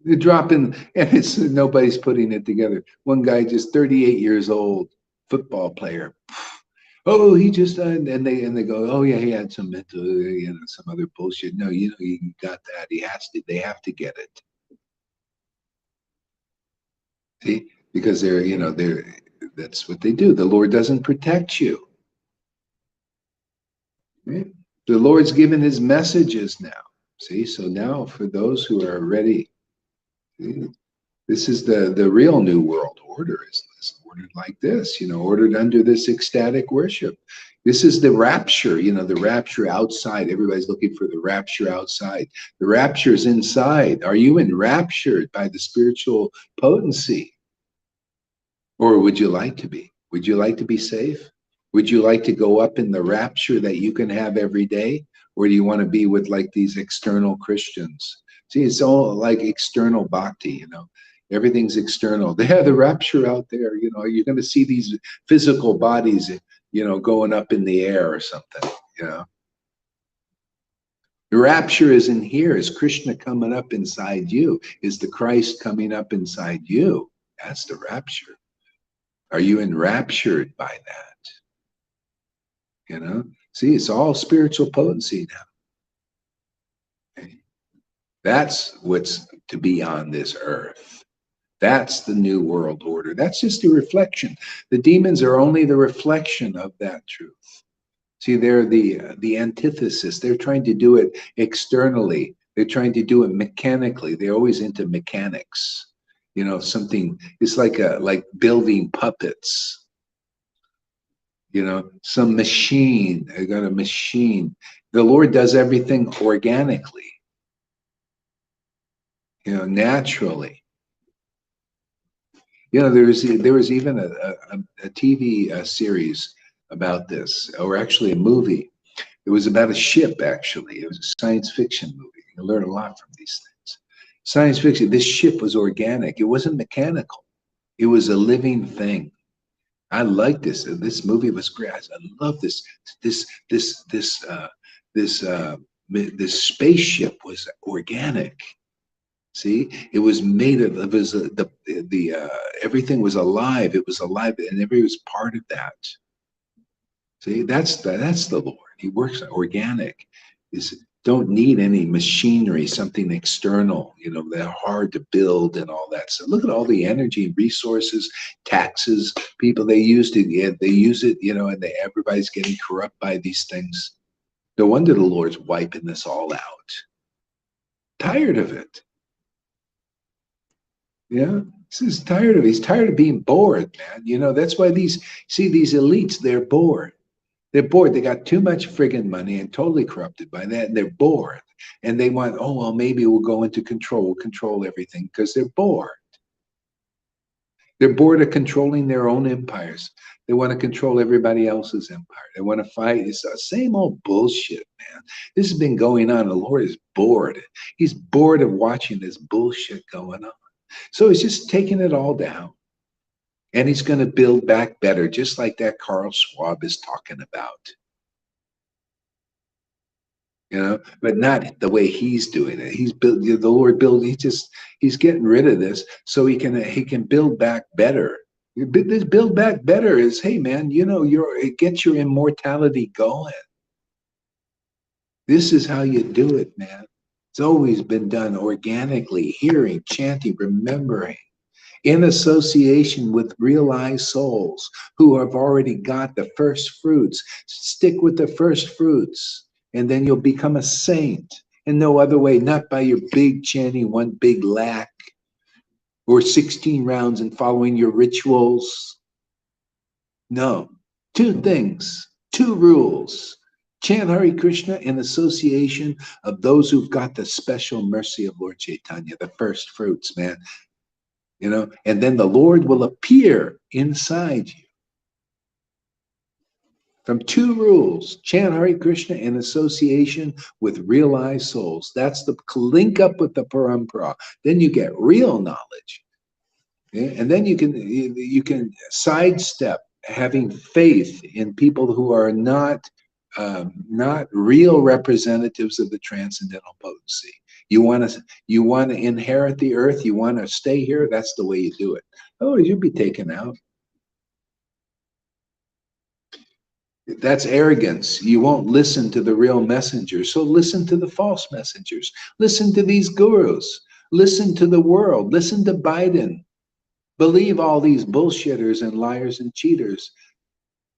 They're dropping, and it's nobody's putting it together. One guy, just 38 years old, football player. Oh, he just and they go, oh yeah, he had some mental, you know, some other bullshit. No, you know, he got that. He has to. They have to get it. See, because they're, you know, they're. That's what they do. The Lord doesn't protect you. Right? The Lord's given His messages now. See, so now for those who are ready, see, this is the real new world order. Is ordered like this, you know, ordered under this ecstatic worship. This is the rapture, you know, the rapture outside. Everybody's looking for the rapture outside. The rapture is inside. Are you enraptured by the spiritual potency? Or would you like to be? Would you like to be safe? Would you like to go up in the rapture that you can have every day? Or do you want to be with like these external Christians? See, it's all like external bhakti, you know. Everything's external. They have the rapture out there, you know. You're going to see these physical bodies, you know, going up in the air or something, you know. The rapture isn't here. Is Krishna coming up inside you? Is the Christ coming up inside you? That's the rapture. Are you enraptured by that? You know, see, it's all spiritual potency now. Okay? That's what's to be on this earth. That's the new world order. That's just a reflection. The demons are only the reflection of that truth. See, they're the antithesis. They're trying to do it externally. They're trying to do it mechanically. They're always into mechanics. You know, something. It's like building puppets. You know, some machine. I got a machine. The Lord does everything organically, you know, naturally. You know, there was even a TV series about this, or actually a movie. It was about a ship, actually. It was a science fiction movie. You learn a lot from these things. Science fiction, this ship was organic. It wasn't mechanical. It was a living thing. I like this. This movie was great. I love this. This this this this this spaceship was organic. See, it was made of. It was the everything was alive. It was alive, and everybody was part of that. See, that's the Lord. He works organic. Is don't need any machinery, something external, you know, they're hard to build and all that. So look at all the energy, resources, taxes, people they use to, yeah, they use it, you know, and everybody's getting corrupt by these things. No wonder the Lord's wiping this all out. Tired of it. Yeah. He's tired of it. He's tired of being bored, man. You know, that's why these elites, they're bored. They're bored. They got too much friggin' money and totally corrupted by that. And they're bored. And they want, oh, well, maybe we'll go into control, we'll control everything because they're bored. They're bored of controlling their own empires. They want to control everybody else's empire. They want to fight. It's the same old bullshit, man. This has been going on. The Lord is bored. He's bored of watching this bullshit going on. So he's just taking it all down. And he's going to build back better, just like that Carl Schwab is talking about. You know, but not the way he's doing it. He's built the Lord build. He's getting rid of this so he can build back better. Build back better is, hey man, you know, it gets your immortality going. This is how you do it, man. It's always been done organically, hearing, chanting, remembering, in association with realized souls who have already got the first fruits. Stick with the first fruits, and then you'll become a saint. And no other way, not by your big chanting, one big lack, or 16 rounds and following your rituals. No, two things, two rules. Chant Hare Krishna in association of those who've got the special mercy of Lord Caitanya, the first fruits, man. You know, and then the Lord will appear inside you. From two rules, chant Hare Krishna in association with realized souls. That's the link up with the parampara. Then you get real knowledge. Yeah? And then you can sidestep having faith in people who are not real representatives of the transcendental potency. You want to inherit the earth. You want to stay here. That's the way you do it. Oh, you'll be taken out. That's arrogance. You won't listen to the real messengers. So listen to the false messengers. Listen to these gurus. Listen to the world. Listen to Biden. Believe all these bullshitters and liars and cheaters.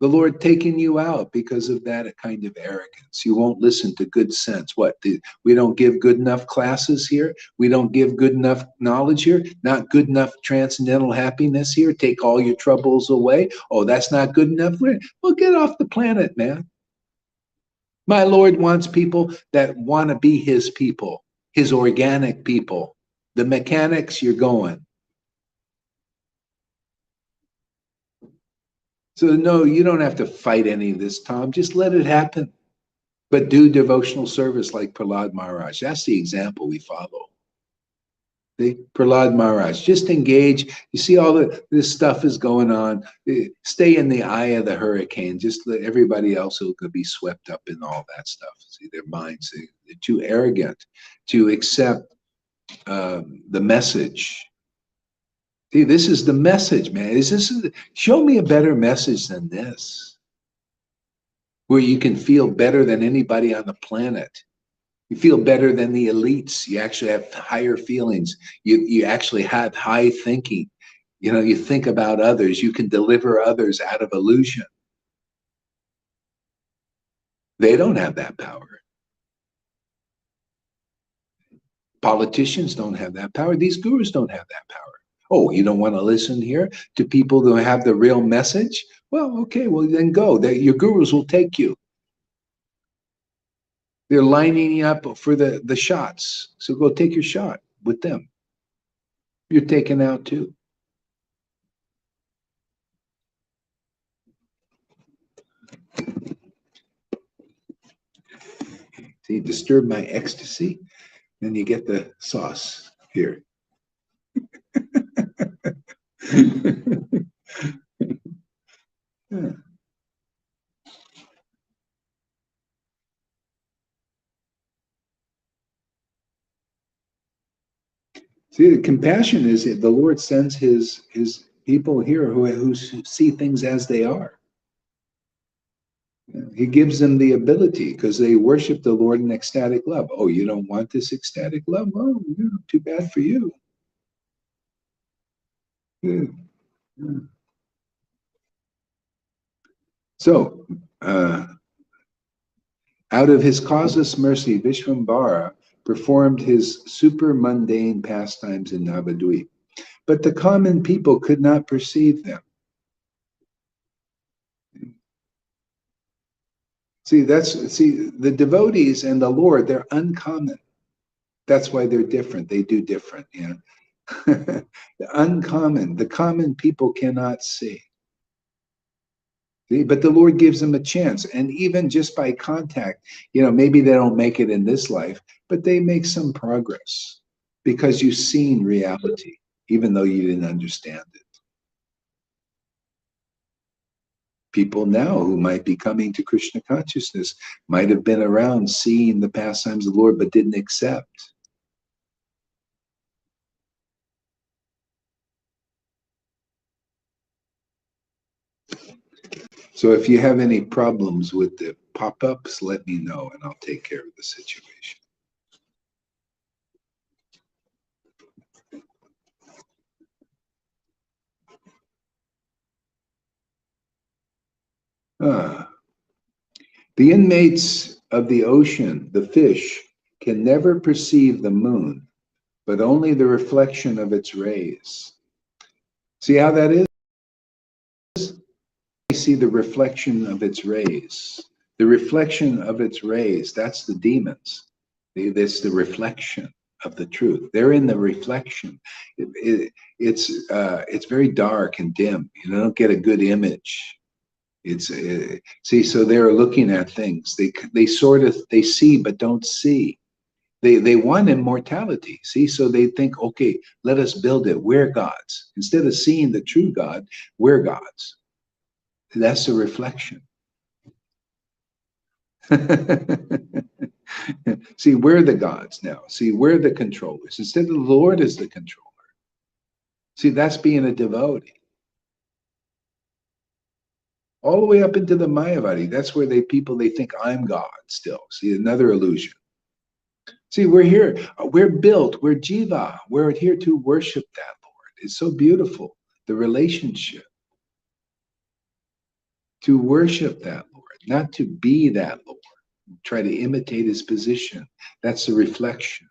The Lord taking you out because of that kind of arrogance. You won't listen to good sense. What? We don't give good enough classes here? We don't give good enough knowledge here? Not good enough transcendental happiness here? Take all your troubles away? Oh, that's not good enough? Well, get off the planet, man. My Lord wants people that want to be his people, his organic people. The mechanics, you're going. So no, you don't have to fight any of this, Tom. Just let it happen. But do devotional service like Prahlad Maharaj. That's the example we follow. See? Prahlad Maharaj. Just engage. You see all this stuff is going on. Stay in the eye of the hurricane. Just let everybody else who could be swept up in all that stuff. See, their minds, they're too arrogant to accept the message. See, this is the message, man. Show me a better message than this, where you can feel better than anybody on the planet. You feel better than the elites. You actually have higher feelings. You actually have high thinking. You know, you think about others. You can deliver others out of illusion. They don't have that power. Politicians don't have that power. These gurus don't have that power. Oh, you don't want to listen here to people who have the real message? Well, okay, well then go. Your gurus will take you. They're lining you up for the shots. So go take your shot with them. You're taken out too. See, disturb my ecstasy, then you get the sauce here. Yeah. See, the compassion is the Lord sends his people here who see things as they are. He gives them the ability because they worship the Lord in ecstatic love. Oh, you don't want this ecstatic love? Oh, yeah, too bad for you. Yeah. Yeah. So, out of his causeless mercy, Vishvambara performed his super mundane pastimes in Navadvip, but the common people could not perceive them. See, the devotees and the Lord, they're uncommon. That's why they're different. They do different, you know. The uncommon, the common people cannot see. See. But the Lord gives them a chance. And even just by contact, you know, maybe they don't make it in this life, but they make some progress because you've seen reality, even though you didn't understand it. People now who might be coming to Krishna consciousness might have been around seeing the pastimes of the Lord, but didn't accept. So if you have any problems with the pop-ups, let me know and I'll take care of the situation. Ah. The inmates of the ocean, the fish, can never perceive the moon, but only the reflection of its rays. See how that is? They see the reflection of its rays. The reflection of its rays, that's the demons. That's the reflection of the truth. They're in the reflection. It's very dark and dim. You don't get a good image. It's see, so they're looking at things. They sort of they see but don't see. They want immortality. See, so they think, okay, let us build it. We're gods. Instead of seeing the true God, we're gods. That's a reflection. See, we're the gods now. See, we're the controllers. Instead of the Lord is the controller. See, that's being a devotee. All the way up into the Mayavadi. That's where they think I'm God still. See, another illusion. See, we're here. We're built. We're jiva. We're here to worship that Lord. It's so beautiful. The relationship. To worship that Lord, not to be that Lord. Try to imitate his position. That's the reflection.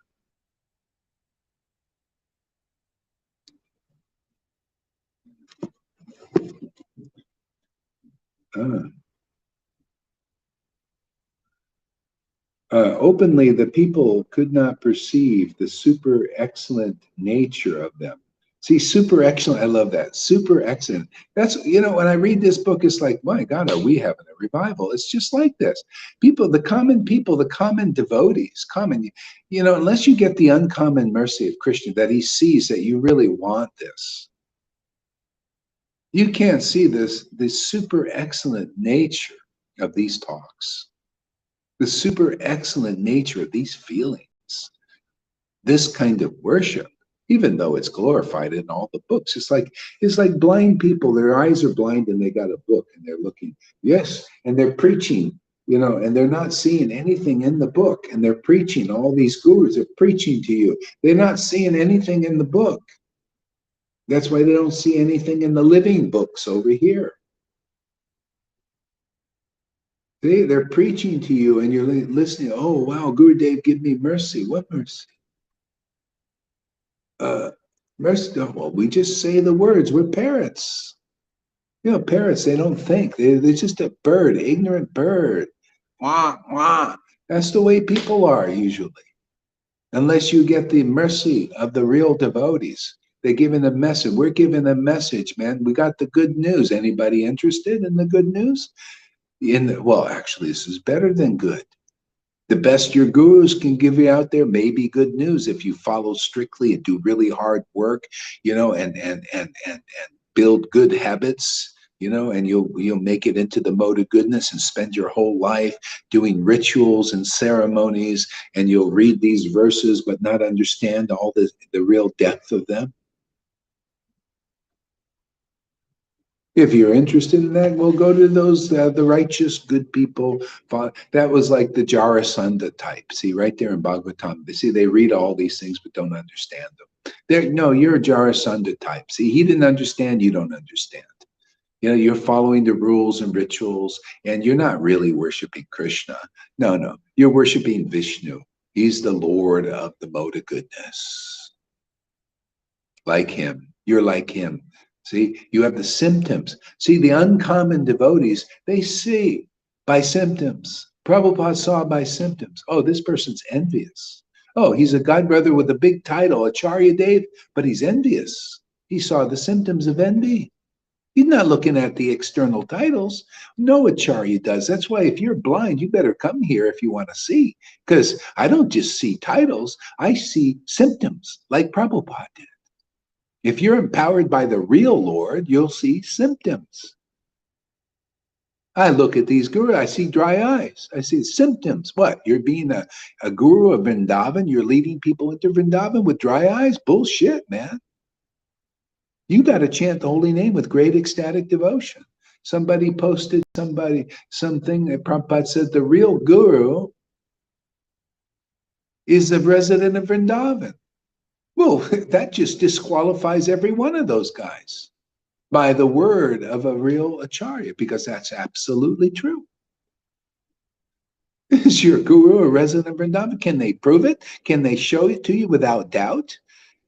Openly, the people could not perceive the super excellent nature of them. See, super excellent. I love that. Super excellent. That's, when I read this book, it's like, my God, are we having a revival? It's just like this. People, the common devotees, unless you get the uncommon mercy of Krishna, that he sees that you really want this. You can't see this super excellent nature of these talks. The super excellent nature of these feelings, this kind of worship, even though it's glorified in all the books. It's like blind people, their eyes are blind and they got a book and they're looking, yes, and they're preaching, and they're not seeing anything in the book, and they're preaching, all these gurus are preaching to you. They're not seeing anything in the book. That's why they don't see anything in the living books over here. They're preaching to you and you're listening. Oh, wow, Gurudev, give me mercy. What mercy? Mercy. Well, we just say the words. We're parrots. Parrots, they don't think. They're just a bird, ignorant bird. Wah, wah. That's the way people are usually. Unless you get the mercy of the real devotees. They're giving a message. We're giving a message, man. We got the good news. Anybody interested in the good news? Well, actually, this is better than good. The best your gurus can give you out there may be good news if you follow strictly and do really hard work, and build good habits, and you'll make it into the mode of goodness and spend your whole life doing rituals and ceremonies, and you'll read these verses but not understand all the real depth of them. If you're interested in that, we'll go to those, the righteous, good people. That was like the Jarasandha type. See, right there in Bhagavatam. See, they read all these things but don't understand them. No, you're a Jarasandha type. See, he didn't understand, you don't understand. You're following the rules and rituals, and you're not really worshiping Krishna. No, you're worshiping Vishnu. He's the Lord of the mode of goodness. Like him. You're like him. See, you have the symptoms. See, the uncommon devotees, they see by symptoms. Prabhupada saw by symptoms. Oh, this person's envious. Oh, he's a god brother with a big title, Acharya Dev, but he's envious. He saw the symptoms of envy. He's not looking at the external titles. No Acharya does. That's why if you're blind, you better come here if you want to see. Because I don't just see titles, I see symptoms like Prabhupada did. If you're empowered by the real Lord, you'll see symptoms. I look at these gurus, I see dry eyes. I see symptoms. What? You're being a guru of Vrindavan? You're leading people into Vrindavan with dry eyes? Bullshit, man. You got to chant the holy name with great ecstatic devotion. Somebody posted something that Prabhupada said the real guru is the resident of Vrindavan. Well, that just disqualifies every one of those guys by the word of a real acharya, because that's absolutely true. Is your guru a resident of Vrindavan? Can they prove it? Can they show it to you without doubt?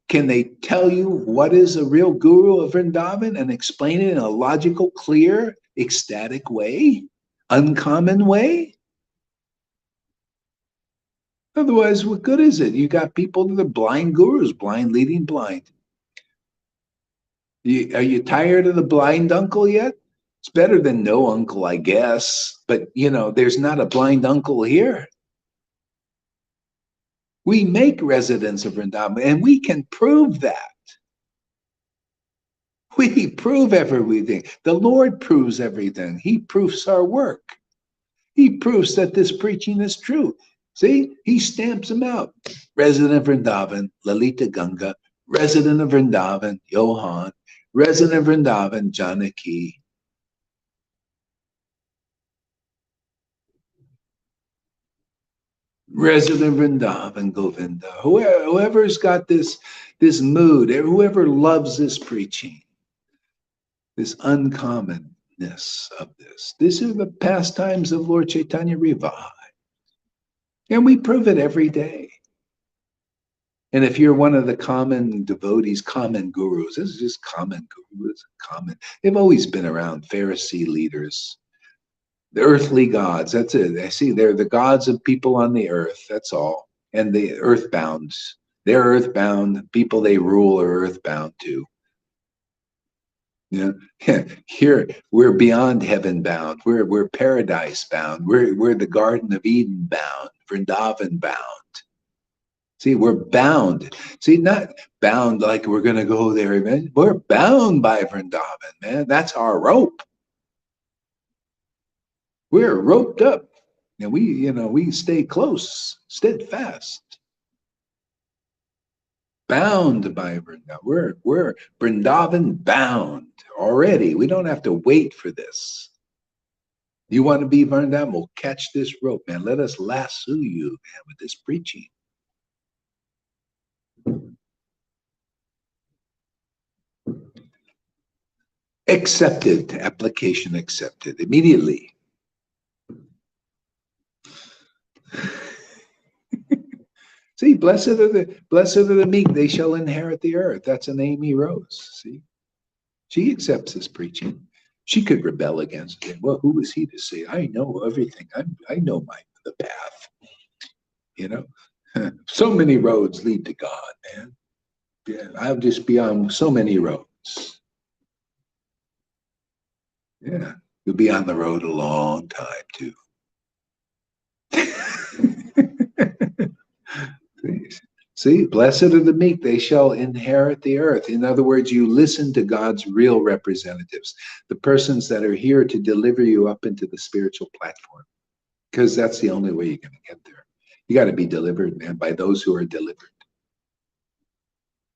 Can they tell you what is a real guru of Vrindavan and explain it in a logical, clear, ecstatic way? Uncommon way? Otherwise, what good is it? You got people that are blind gurus, blind leading blind. Are you tired of the blind uncle yet? It's better than no uncle, I guess. But, there's not a blind uncle here. We make residents of Vrindavan, and we can prove that. We prove everything. The Lord proves everything. He proves our work. He proves that this preaching is true. See, he stamps them out. Resident of Vrindavan, Lalita Ganga. Resident of Vrindavan, Johan. Resident of Vrindavan, Janaki. Resident Vrindavan, Govinda. Whoever's got this mood, whoever loves this preaching, this uncommonness of this. These are the pastimes of Lord Caitanya revived. And we prove it every day. And if you're one of the common devotees, common gurus, this is just common gurus, common. They've always been around, Pharisee leaders. The earthly gods, that's it. I see they're the gods of people on the earth, that's all. And the earthbounds. They're earthbound. People they rule are earthbound too. Here we're beyond heaven bound. We're paradise bound. We're the Garden of Eden bound, Vrindavan bound. See, we're bound. See, not bound like we're gonna go there, man. We're bound by Vrindavan, man. That's our rope. We're roped up, and we stay close, steadfast, bound by Vrindavan. We're Vrindavan bound already. We don't have to wait for this. You want to be Vrindavan? Well, catch this rope, man. Let us lasso you, man, with this preaching. Accepted, application accepted immediately. See, blessed are the meek, they shall inherit the earth. That's an Amy Rose. See, she accepts this preaching. She could rebel against it. Well, who is he to say, I know everything. I know the path. So many roads lead to God, man. Yeah, I'll just be on so many roads. Yeah, you'll be on the road a long time too. See, blessed are the meek, they shall inherit the earth. In other words, you listen to God's real representatives, the persons that are here to deliver you up into the spiritual platform, because that's the only way you're going to get there. You got to be delivered, man, by those who are delivered.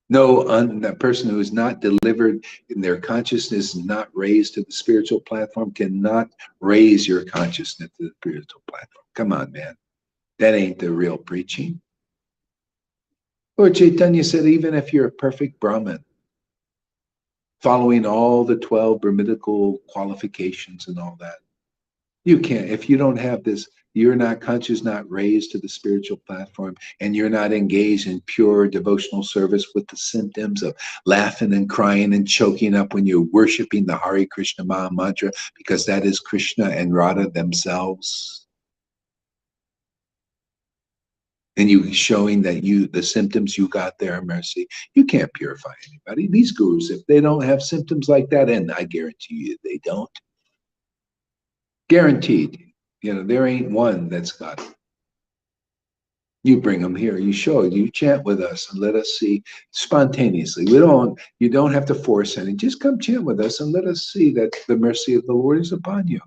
No, a person who is not delivered in their consciousness, not raised to the spiritual platform, cannot raise your consciousness to the spiritual platform. Come on, man. That ain't the real preaching. Lord Caitanya said, even if you're a perfect Brahmin, following all the 12 Brahminical qualifications and all that, you can't. If you don't have this, you're not conscious, not raised to the spiritual platform, and you're not engaged in pure devotional service with the symptoms of laughing and crying and choking up when you're worshiping the Hare Krishna Maha Mantra, because that is Krishna and Radha themselves. And you showing that the symptoms you got there are mercy. You can't purify anybody. These gurus, if they don't have symptoms like that, and I guarantee you they don't. Guaranteed. There ain't one that's got it. You bring them here, you show it, you chant with us and let us see spontaneously. You don't have to force any. Just come chant with us and let us see that the mercy of the Lord is upon you.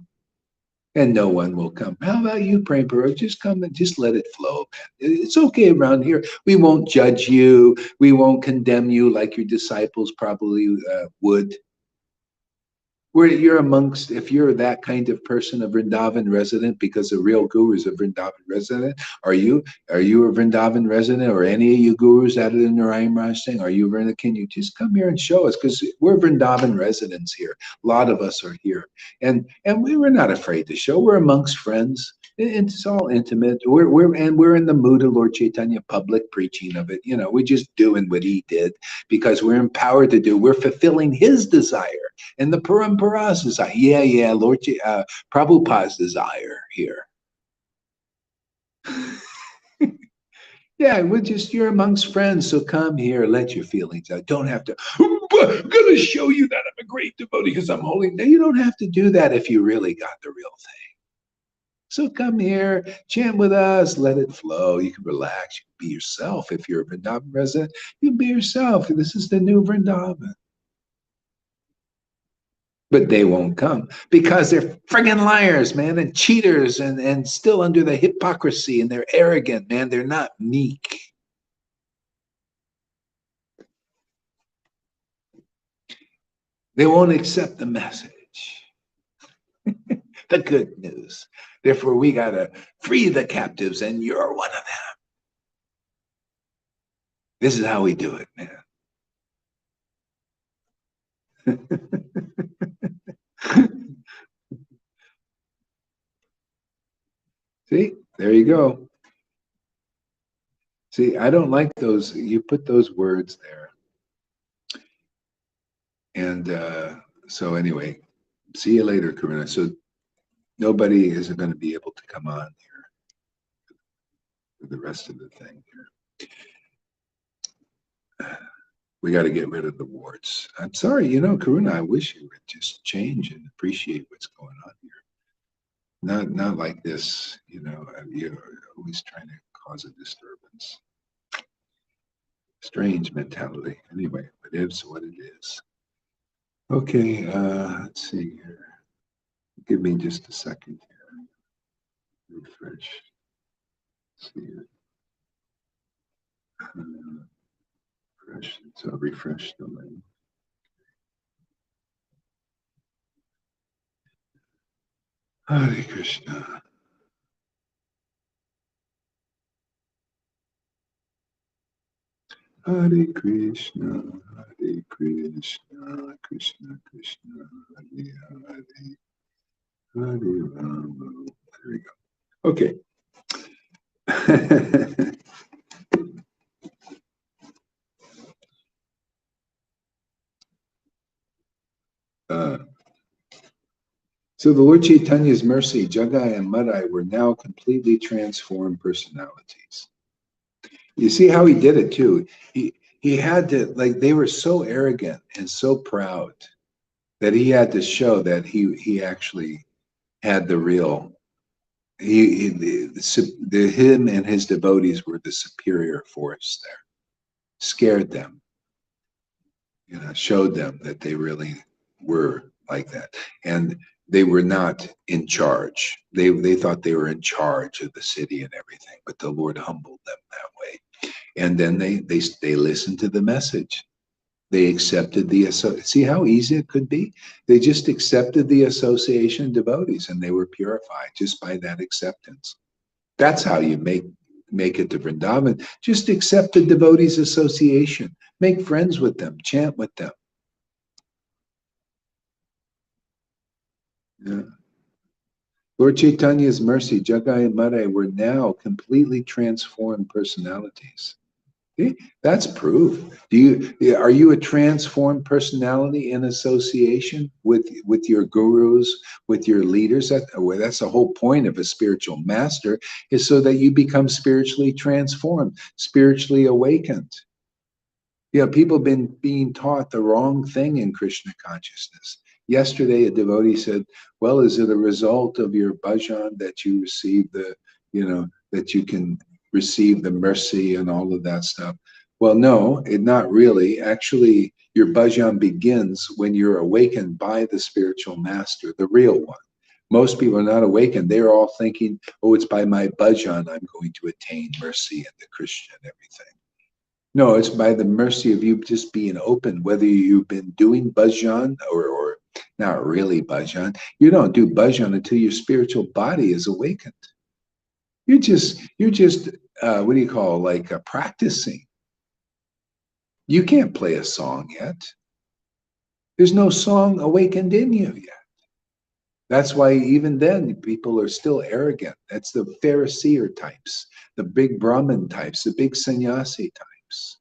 And no one will come. How about you, Prabhupada? Just come and just let it flow, man. It's okay around here. We won't judge you. We won't condemn you like your disciples probably would. Where you're amongst, if you're that kind of person, a Vrindavan resident, because the real guru is a Vrindavan resident. Are you? Are you a Vrindavan resident, or any of you gurus out of the Narayan Raj thing? Are you Vrindavan? Can you just come here and show us? Because we're Vrindavan residents here. A lot of us are here, and we were not afraid to show. We're amongst friends. It's all intimate. We're in the mood of Lord Caitanya public preaching of it. You know, we're just doing what he did because we're empowered to do. We're fulfilling his desire and the Parampara's desire. Yeah, Lord Prabhupada's desire here. Yeah, you're amongst friends, so come here, let your feelings out. Don't have to, I'm gonna show you that I'm a great devotee because I'm holy. No, you don't have to do that if you really got the real thing. So come here, chant with us, let it flow. You can relax, you can be yourself. If you're a Vrindavan resident, you can be yourself. This is the new Vrindavan. But they won't come because they're friggin' liars, man, and cheaters and still under the hypocrisy, and they're arrogant, man. They're not meek. They won't accept the message, the good news. Therefore, we got to free the captives, and you're one of them. This is how we do it, man. See, there you go. See, I don't like those. You put those words there. And so anyway, see you later, Karuna. So nobody is going to be able to come on here for the rest of the thing here. We got to get rid of the warts. I'm sorry, Karuna, I wish you would just change and appreciate what's going on here. Not like this, you're always trying to cause a disturbance. Strange mentality. Anyway, it is what it is. Okay, let's see here. Give me just a second here. Refresh. Let's see here. Refresh. So refresh the link. Hare Krishna. Hare Krishna, Hare Krishna, Krishna Krishna, Hare Hare, Hare Rama. There we go. Okay. So the Lord Chaitanya's mercy, Jagai and Madai were now completely transformed personalities. You see how he did it too. He had to, like, they were so arrogant and so proud that he had to show that he actually had the real. Him and his devotees were the superior force there. Scared them, showed them that they really were like that, and they were not in charge. They thought they were in charge of the city and everything, but the Lord humbled them that way. And then they listened to the message. They accepted see how easy it could be? They just accepted the association of devotees, and they were purified just by that acceptance. That's how you make it to Vrindavan. Just accept the devotees association. Make friends with them. Chant with them. Yeah. Lord Chaitanya's mercy, Jagai and Madai were now completely transformed personalities. See? That's proof. Are you a transformed personality in association with your gurus, with your leaders? That's the whole point of a spiritual master, is so that you become spiritually transformed, spiritually awakened. People have been being taught the wrong thing in Krishna consciousness. Yesterday, a devotee said, well, is it a result of your bhajan that you receive that you can receive the mercy and all of that stuff? Well, no, not really. Actually, your bhajan begins when you're awakened by the spiritual master, the real one. Most people are not awakened. They're all thinking, oh, it's by my bhajan I'm going to attain mercy and the Krishna and everything. No, it's by the mercy of you just being open, whether you've been doing bhajan or Not really bhajan. You don't do bhajan until your spiritual body is awakened. You're just what do you call, like practicing. You can't play a song yet. There's no song awakened in you yet. That's why even then people are still arrogant. That's the Pharisee types, the big Brahmin types, the big sannyasi types.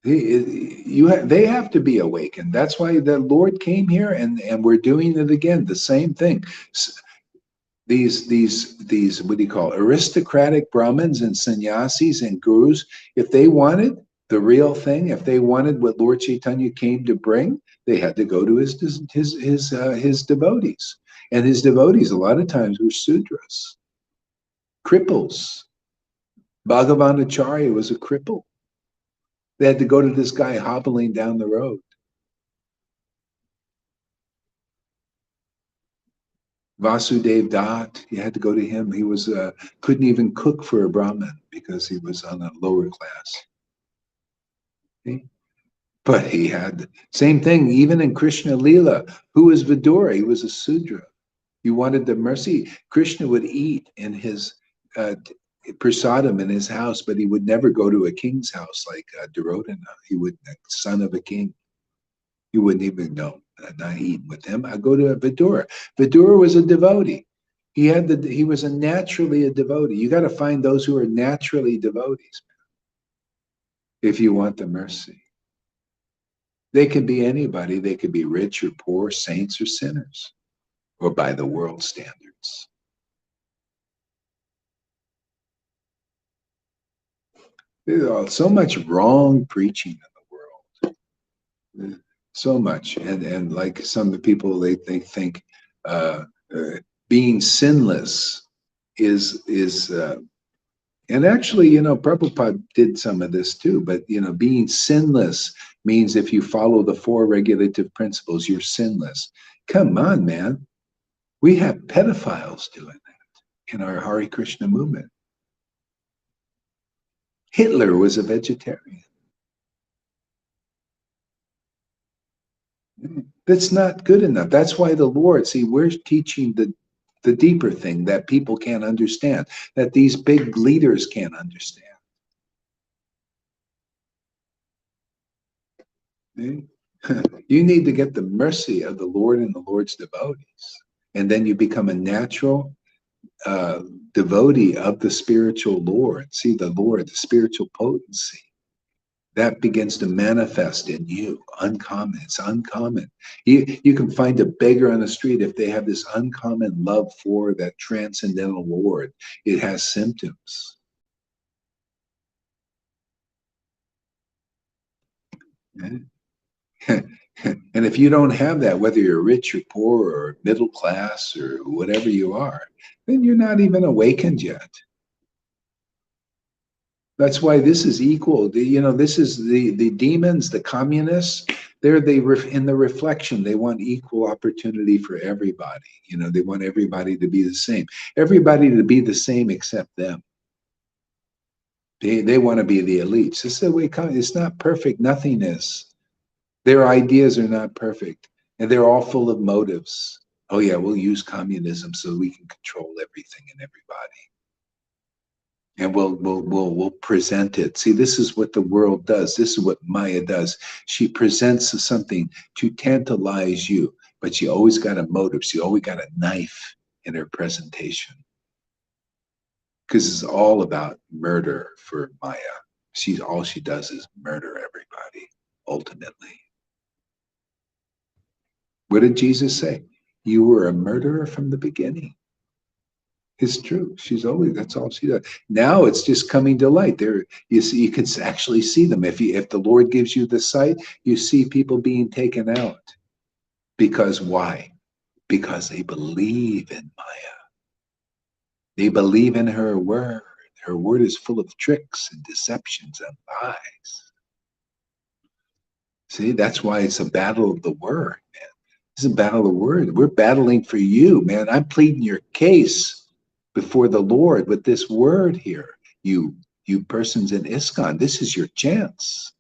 They have to be awakened. That's why the Lord came here, and we're doing it again. The same thing. These what do you call, aristocratic Brahmins and sannyasis and gurus, if they wanted the real thing, if they wanted what Lord Caitanya came to bring, they had to go to his devotees. And his devotees a lot of times were sudras, cripples. Bhagavanacharya was a cripple. They had to go to this guy hobbling down the road. Vasudev Dutt, you had to go to him. He was couldn't even cook for a Brahmin because he was on a lower class. See? But he had same thing even in Krishna Lila. Who was Vidura? He was a Sudra. You wanted the mercy. Krishna would eat in his prasadam in his house, but he would never go to a king's house like Duryodhana. He would, son of a king. He wouldn't even know. Not eat with him. I go to Vidura. Vidura was a devotee. He was naturally a devotee. You got to find those who are naturally devotees, if you want the mercy. They could be anybody. They could be rich or poor, saints or sinners, or by the world standards. There's so much wrong preaching in the world. So much. And like some people, they think being sinless is and actually, Prabhupada did some of this too, but being sinless means if you follow the 4 regulative principles, you're sinless. Come on, man. We have pedophiles doing that in our Hare Krishna movement. Hitler was a vegetarian. That's not good enough. That's why the Lord, see, we're teaching the deeper thing that people can't understand, that these big leaders can't understand. You need to get the mercy of the Lord and the Lord's devotees. And then you become a natural devotee of the spiritual Lord. See, the Lord, the spiritual potency. That begins to manifest in you. Uncommon. It's uncommon. You can find a beggar on the street if they have this uncommon love for that transcendental Lord. It has symptoms. And if you don't have that, whether you're rich or poor or middle class or whatever you are, then you're not even awakened yet. That's why this is equal. This is the demons, the communists. They're in the reflection. They want equal opportunity for everybody. They want everybody to be the same. Everybody to be the same except them. They want to be the elites. This is the way it's not perfect. Nothing is. Their ideas are not perfect, and they're all full of motives. Oh yeah, we'll use communism so we can control everything and everybody. And we'll present it. See, this is what the world does. This is what Maya does. She presents something to tantalize you, but she always got a motive. She always got a knife in her presentation. Because it's all about murder for Maya. All she does is murder everybody, ultimately. What did Jesus say? You were a murderer from the beginning. It's true. That's all she does. Now it's just coming to light. There, you can actually see them. If the Lord gives you the sight, you see people being taken out. Because why? Because they believe in Maya. They believe in her word. Her word is full of tricks and deceptions and lies. See, that's why it's a battle of the word, man. It's a battle of the word. We're battling for you, man. I'm pleading your case before the Lord with this word here. You persons in ISKCON, this is your chance.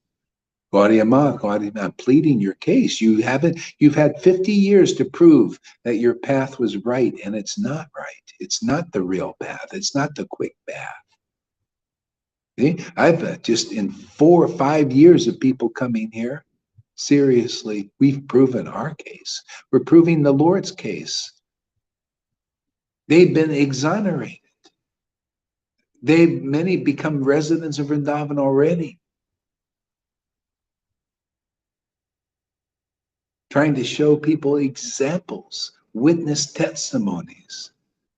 Gautama, Gautama, I'm pleading your case. You've had 50 years to prove that your path was right, and it's not right. It's not the real path. It's not the quick path. See? I've just in 4 or 5 years of people coming here, seriously, we've proven our case. We're proving the Lord's case. They've been exonerated. Many become residents of Vrindavan already. Trying to show people examples, witness testimonies,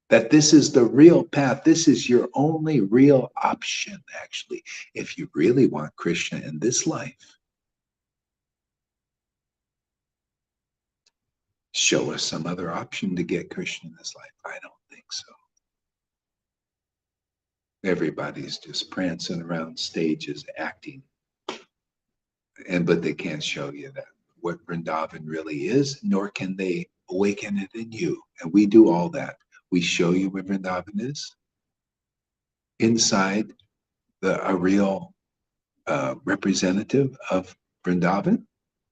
that this is the real path. This is your only real option, actually, if you really want Krishna in this life. Show us some other option to get Krishna in this life. I don't think so. Everybody's just prancing around stages, acting, but they can't show you that what Vrindavan really is, nor can they awaken it in you. And we do all that. We show you what Vrindavan is inside a real representative of Vrindavan,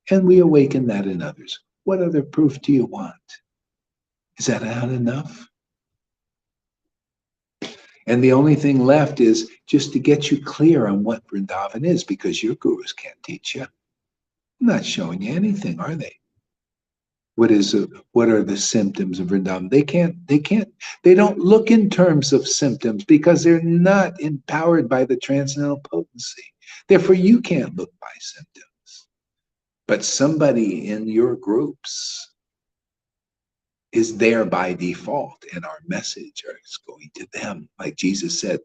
and we awaken that in others. What other proof do you want? Is that not enough? And the only thing left is just to get you clear on what Vrindavan is, because your gurus can't teach you. I'm not showing you anything, are they? What are the symptoms of Vrindavan? They don't look in terms of symptoms because they're not empowered by the transcendental potency. Therefore, you can't look by symptoms. But somebody in your groups is there by default, and our message is going to them. Like Jesus said,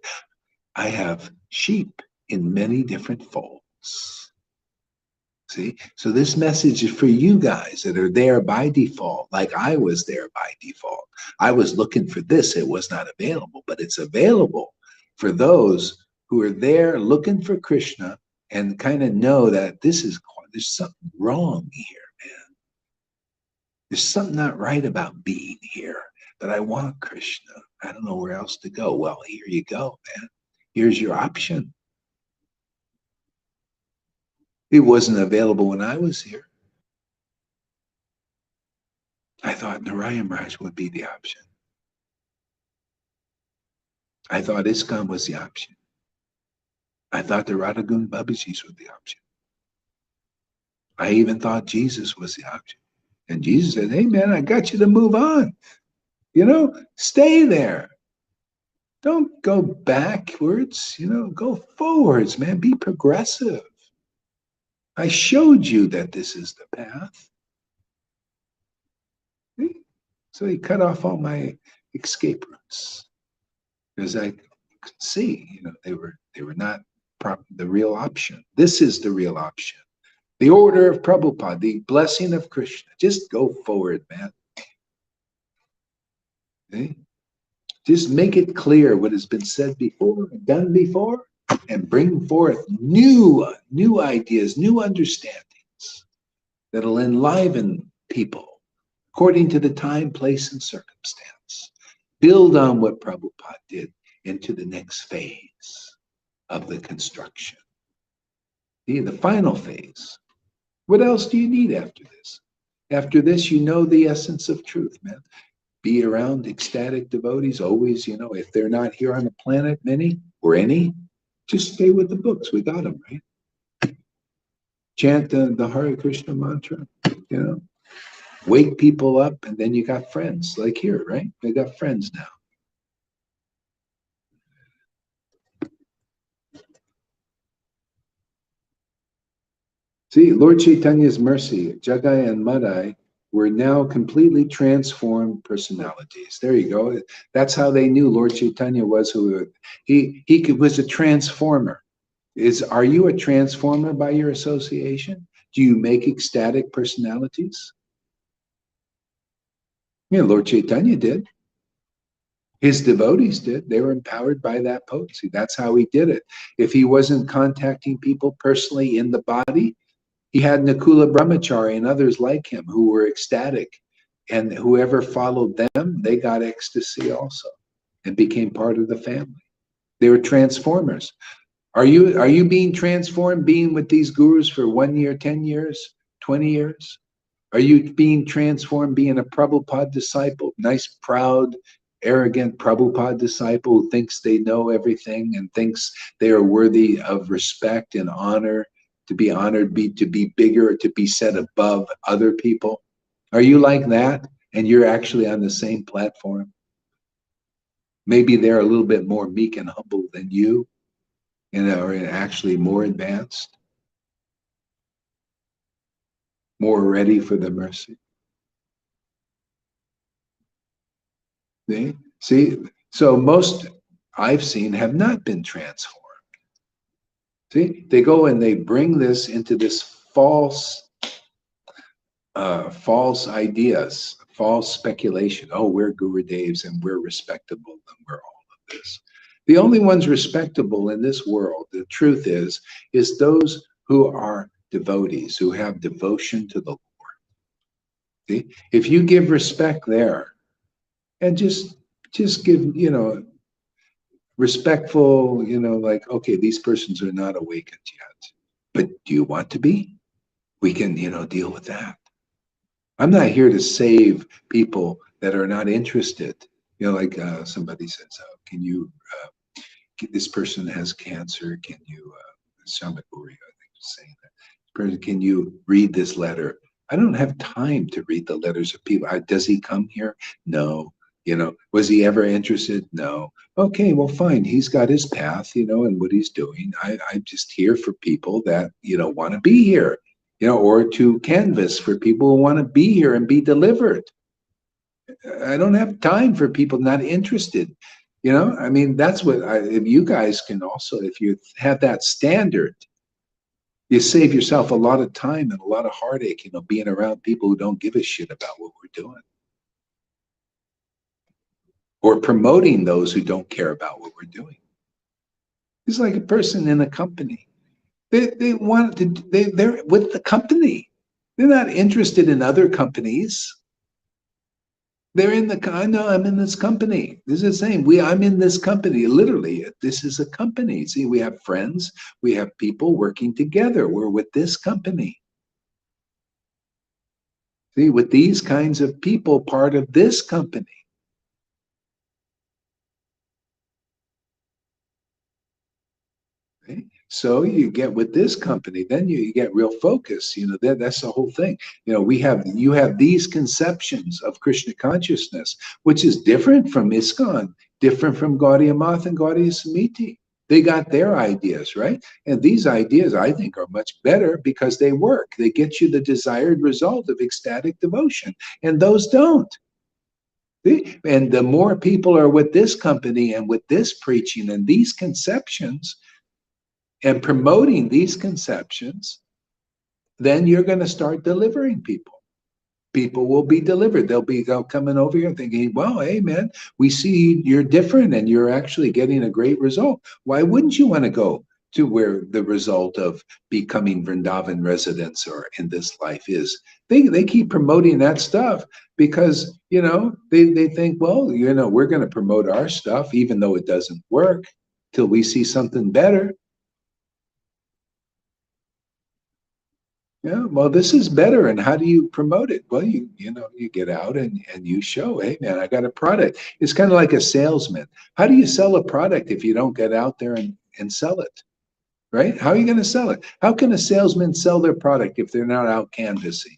I have sheep in many different folds. See? So this message is for you guys that are there by default, like I was there by default. I was looking for this. It was not available, but it's available for those who are there looking for Krishna and kind of know that there's something wrong here, man. There's something not right about being here, but I want Krishna. I don't know where else to go. Well, here you go, man. Here's your option. It wasn't available when I was here. I thought Narayan Raj would be the option. I thought ISKCON was the option. I thought the Radhagun Babajis were the option. I even thought Jesus was the option. And Jesus said, hey, man, I got you to move on. Stay there. Don't go backwards, go forwards, man. Be progressive. I showed you that this is the path. See? So he cut off all my escape routes. Because I could see, they were not the real option. This is the real option. The order of Prabhupada, the blessing of Krishna. Just go forward, man. Okay? Just make it clear what has been said before, done before, and bring forth new ideas, new understandings that'll enliven people according to the time, place, and circumstance. Build on what Prabhupada did into the next phase of the construction. The final phase. What else do you need after this? After this, you know the essence of truth, man. Be around ecstatic devotees always, if they're not here on the planet, many or any, just stay with the books. We got them, right? Chant the Hare Krishna mantra, wake people up, and then you got friends, like here, right? They got friends now. See, Lord Chaitanya's mercy, Jagai and Madai were now completely transformed personalities. There you go. That's how they knew Lord Caitanya was who he was a transformer. Are you a transformer by your association? Do you make ecstatic personalities? Yeah, Lord Caitanya did. His devotees did. They were empowered by that potency. That's how he did it. If he wasn't contacting people personally in the body, he had Nakula Brahmachari and others like him who were ecstatic. And whoever followed them, they got ecstasy also and became part of the family. They were transformers. Are you being transformed being with these gurus for 1 year, 10 years, 20 years? Are you being transformed being a Prabhupada disciple? Nice, proud, arrogant Prabhupada disciple who thinks they know everything and thinks they are worthy of respect and honor, to be honored, to be bigger, to be set above other people? Are you like that? And you're actually on the same platform? Maybe they're a little bit more meek and humble than you, and are actually more advanced, more ready for the mercy. See, so most I've seen have not been transformed. See, they go and they bring this into this false ideas, false speculation. Oh, we're Guru Devs and we're respectable and we're all of this. The only ones respectable in this world, the truth is those who are devotees, who have devotion to the Lord. See, if you give respect there, and just give, respectful, like, okay, these persons are not awakened yet, but do you want to be? We can, deal with that. I'm not here to save people that are not interested. Like somebody says, can you, this person has cancer, can you, Shamakuri, I think is saying that, person, can you read this letter? I don't have time to read the letters of people. Does he come here? No. Was he ever interested? No. Okay, well, fine. He's got his path, and what he's doing. I'm just here for people that, want to be here, or to canvas for people who want to be here and be delivered. I don't have time for people not interested. I mean, that's what if you guys can also, if you have that standard, you save yourself a lot of time and a lot of heartache, being around people who don't give a shit about what we're doing. Or promoting those who don't care about what we're doing. It's like a person in a company. They're with the company. They're not interested in other companies. They're in I know I'm in this company. This is the same. I'm in this company. Literally, this is a company. See, we have friends, we have people working together. We're with this company. See, with these kinds of people, part of this company. Okay? So you get with this company, then you get real focus. That's the whole thing. You have these conceptions of Krishna consciousness, which is different from ISKCON, different from Gaudiya Math and Gaudiya Samiti. They got their ideas, right? And these ideas, I think, are much better because they work. They get you the desired result of ecstatic devotion, and those don't. See? And the more people are with this company and with this preaching and these conceptions, and promoting these conceptions, then you're going to start delivering people. People will be delivered. They'll coming over here thinking, well, hey, man, we see you're different and you're actually getting a great result. Why wouldn't you want to go to where the result of becoming Vrindavan residents or in this life is? They keep promoting that stuff because, they think, well, we're going to promote our stuff even though it doesn't work till we see something better. Yeah, well, this is better. And how do you promote it? Well, you get out and you show, hey, man, I got a product. It's kind of like a salesman. How do you sell a product if you don't get out there and sell it? Right? How are you going to sell it? How can a salesman sell their product if they're not out canvassing?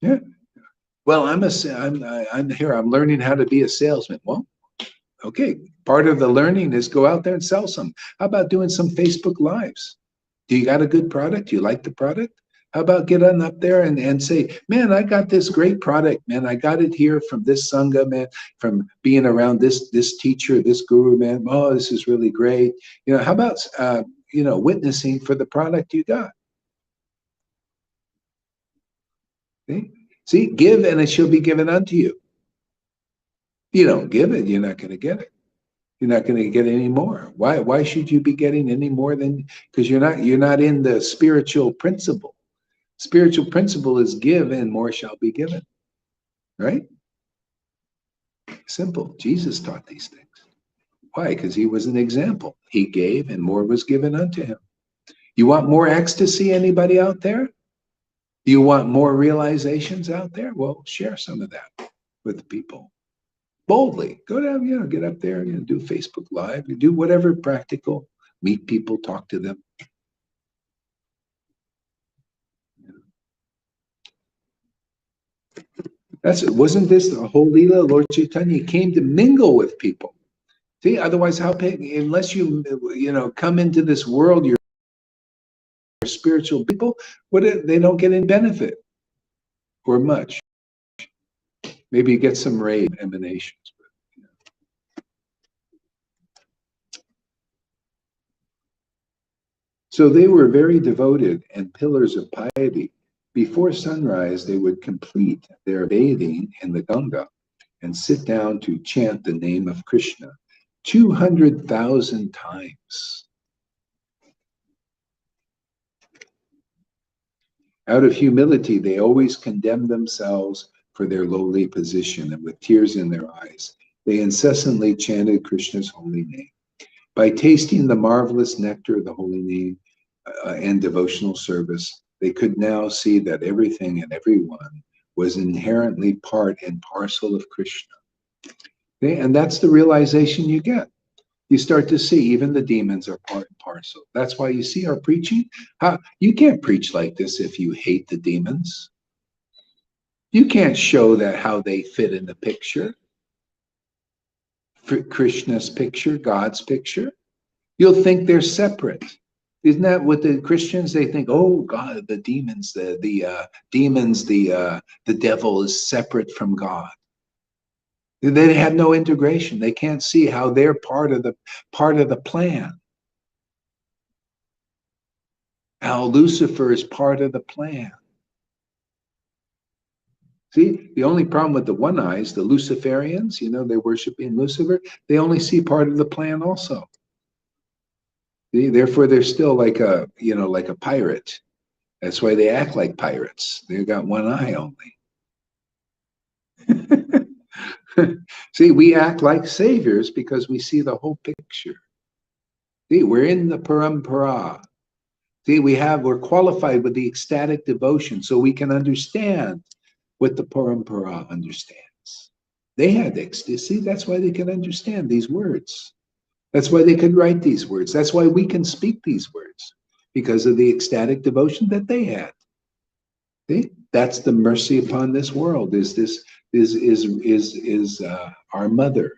Yeah. Well, I'm here. I'm learning how to be a salesman. Well, okay. Part of the learning is go out there and sell some. How about doing some Facebook Lives? Do you got a good product? Do you like the product? How about get on up there and say, man, I got this great product, man. I got it here from this Sangha, man, from being around this teacher, this guru, man. Oh, this is really great. How about, witnessing for the product you got? See, give and it shall be given unto you. If you don't give it, you're not going to get it. You're not going to get any more. Why should you be getting any more than, because you're not in the spiritual principle. Spiritual principle is give and more shall be given. Right? Simple. Jesus taught these things. Why? Because he was an example. He gave and more was given unto him. You want more ecstasy, anybody out there? You want more realizations out there? Well, share some of that with people. Boldly. Go down, get up there, do Facebook Live, you do whatever practical, meet people, talk to them. Wasn't this the whole Leela? Lord Caitanya came to mingle with people. See, otherwise, unless you come into this world, you're spiritual people, they don't get any benefit or much. Maybe you get some ray emanations. So they were very devoted and pillars of piety. Before sunrise, they would complete their bathing in the Ganga and sit down to chant the name of Krishna 200,000 times. Out of humility, they always condemned themselves for their lowly position, and with tears in their eyes, they incessantly chanted Krishna's holy name. By tasting the marvelous nectar of the holy name and devotional service, they could now see that everything and everyone was inherently part and parcel of Krishna. Okay? And that's the realization you get. You start to see even the demons are part and parcel. That's why you see our preaching. You can't preach like this if you hate the demons. You can't show that how they fit in the picture. Krishna's picture, God's picture. You'll think they're separate. Isn't that what the Christians, they think, oh God, the demons, the devil is separate from God. They have no integration. They can't see how they're part of the plan. How Lucifer is part of the plan. See, the only problem with the one eyes, the Luciferians, they're worshiping Lucifer, they only see part of the plan also. See, therefore they're still like a pirate. That's why they act like pirates. They've got one eye only. See, we act like saviors because we see the whole picture. See, we're in the parampara. See, we're qualified with the ecstatic devotion so we can understand what the parampara understands. They had ecstasy. That's why they can understand these words. That's why they could write these words. That's why we can speak these words, because of the ecstatic devotion that they had. See? That's the mercy upon this world. Is our mother.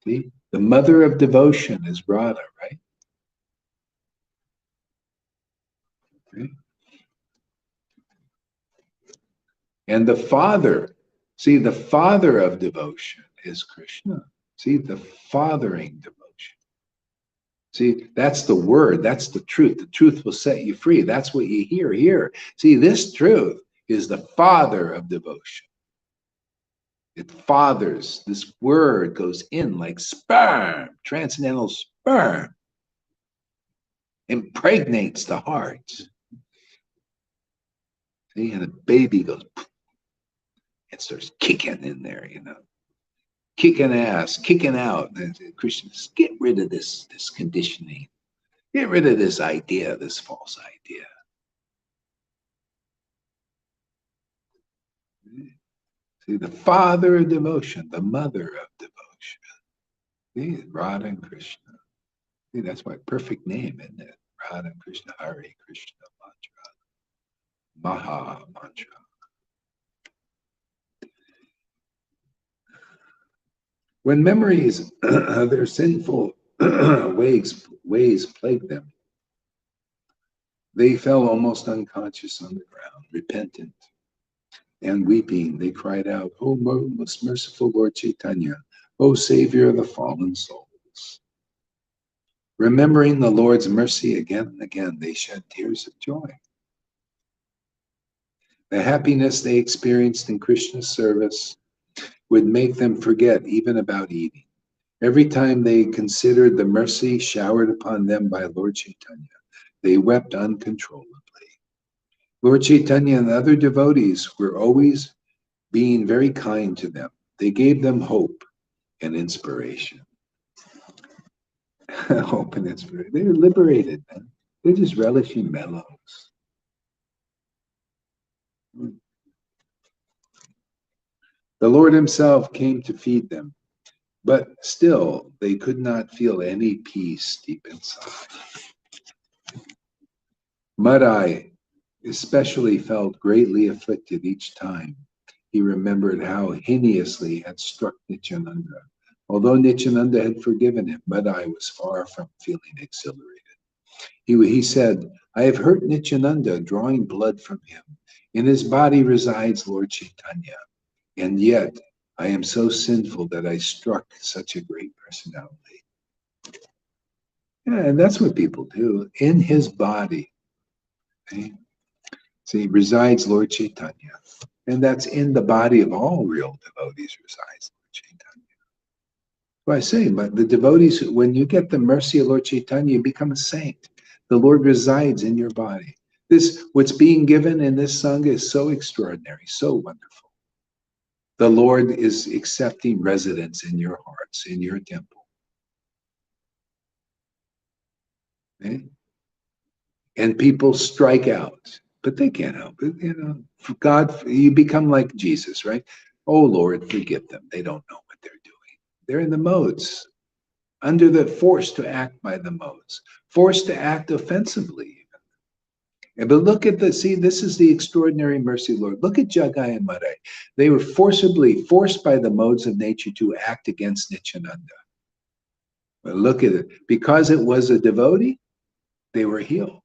See? The mother of devotion is Radha, right? Okay. And the father of devotion is Krishna. See, the fathering devotion. See, that's the word, that's the truth. The truth will set you free. That's what you hear here. See, this truth is the father of devotion. It fathers. This word goes in like sperm, transcendental sperm, impregnates the heart. See, and the baby goes, it starts kicking in there, kicking ass, kicking out. And Christians, get rid of this conditioning. Get rid of this idea, this false idea. See, the father of devotion, the mother of devotion. See, Radha and Krishna. See, that's my perfect name, isn't it? Radha and Krishna, Hare Krishna mantra, Maha mantra. When memories of their sinful ways plagued them, they fell almost unconscious on the ground, repentant and weeping. They cried out, "O most merciful Lord Caitanya, O Savior of the fallen souls." Remembering the Lord's mercy again and again, they shed tears of joy. The happiness they experienced in Krishna's service would make them forget even about eating. Every time they considered the mercy showered upon them by Lord Caitanya, they wept uncontrollably. Lord Caitanya and the other devotees were always being very kind to them. They gave them hope and inspiration. Hope and inspiration. They're liberated, man. They're just relishing mellows. The Lord himself came to feed them, but still they could not feel any peace deep inside. Mud-Eye especially felt greatly afflicted each time he remembered how hideously he had struck Nityananda. Although Nityananda had forgiven him, Mud-Eye was far from feeling exhilarated. He said, I have hurt Nityananda, drawing blood from him. In his body resides Lord Caitanya, and yet I am so sinful that I struck such a great personality. Yeah, and that's what people do. In his body, okay? See, resides Lord Caitanya. And that's in the body of all real devotees resides Lord Caitanya. Well, I say, but the devotees, when you get the mercy of Lord Caitanya, you become a saint. The Lord resides in your body. This, what's being given in this Sangha is so extraordinary, so wonderful. The Lord is accepting residence in your hearts, in your temple. Okay? And people strike out, but they can't help it. You know, for God, you become like Jesus, right? Oh Lord, forgive them. They don't know what they're doing. They're in the modes, under the force to act by the modes, forced to act offensively. But look at see, this is the extraordinary mercy, Lord. Look at Jagai and Madai. They were forced by the modes of nature to act against Nityananda. But look at it. Because it was a devotee, they were healed.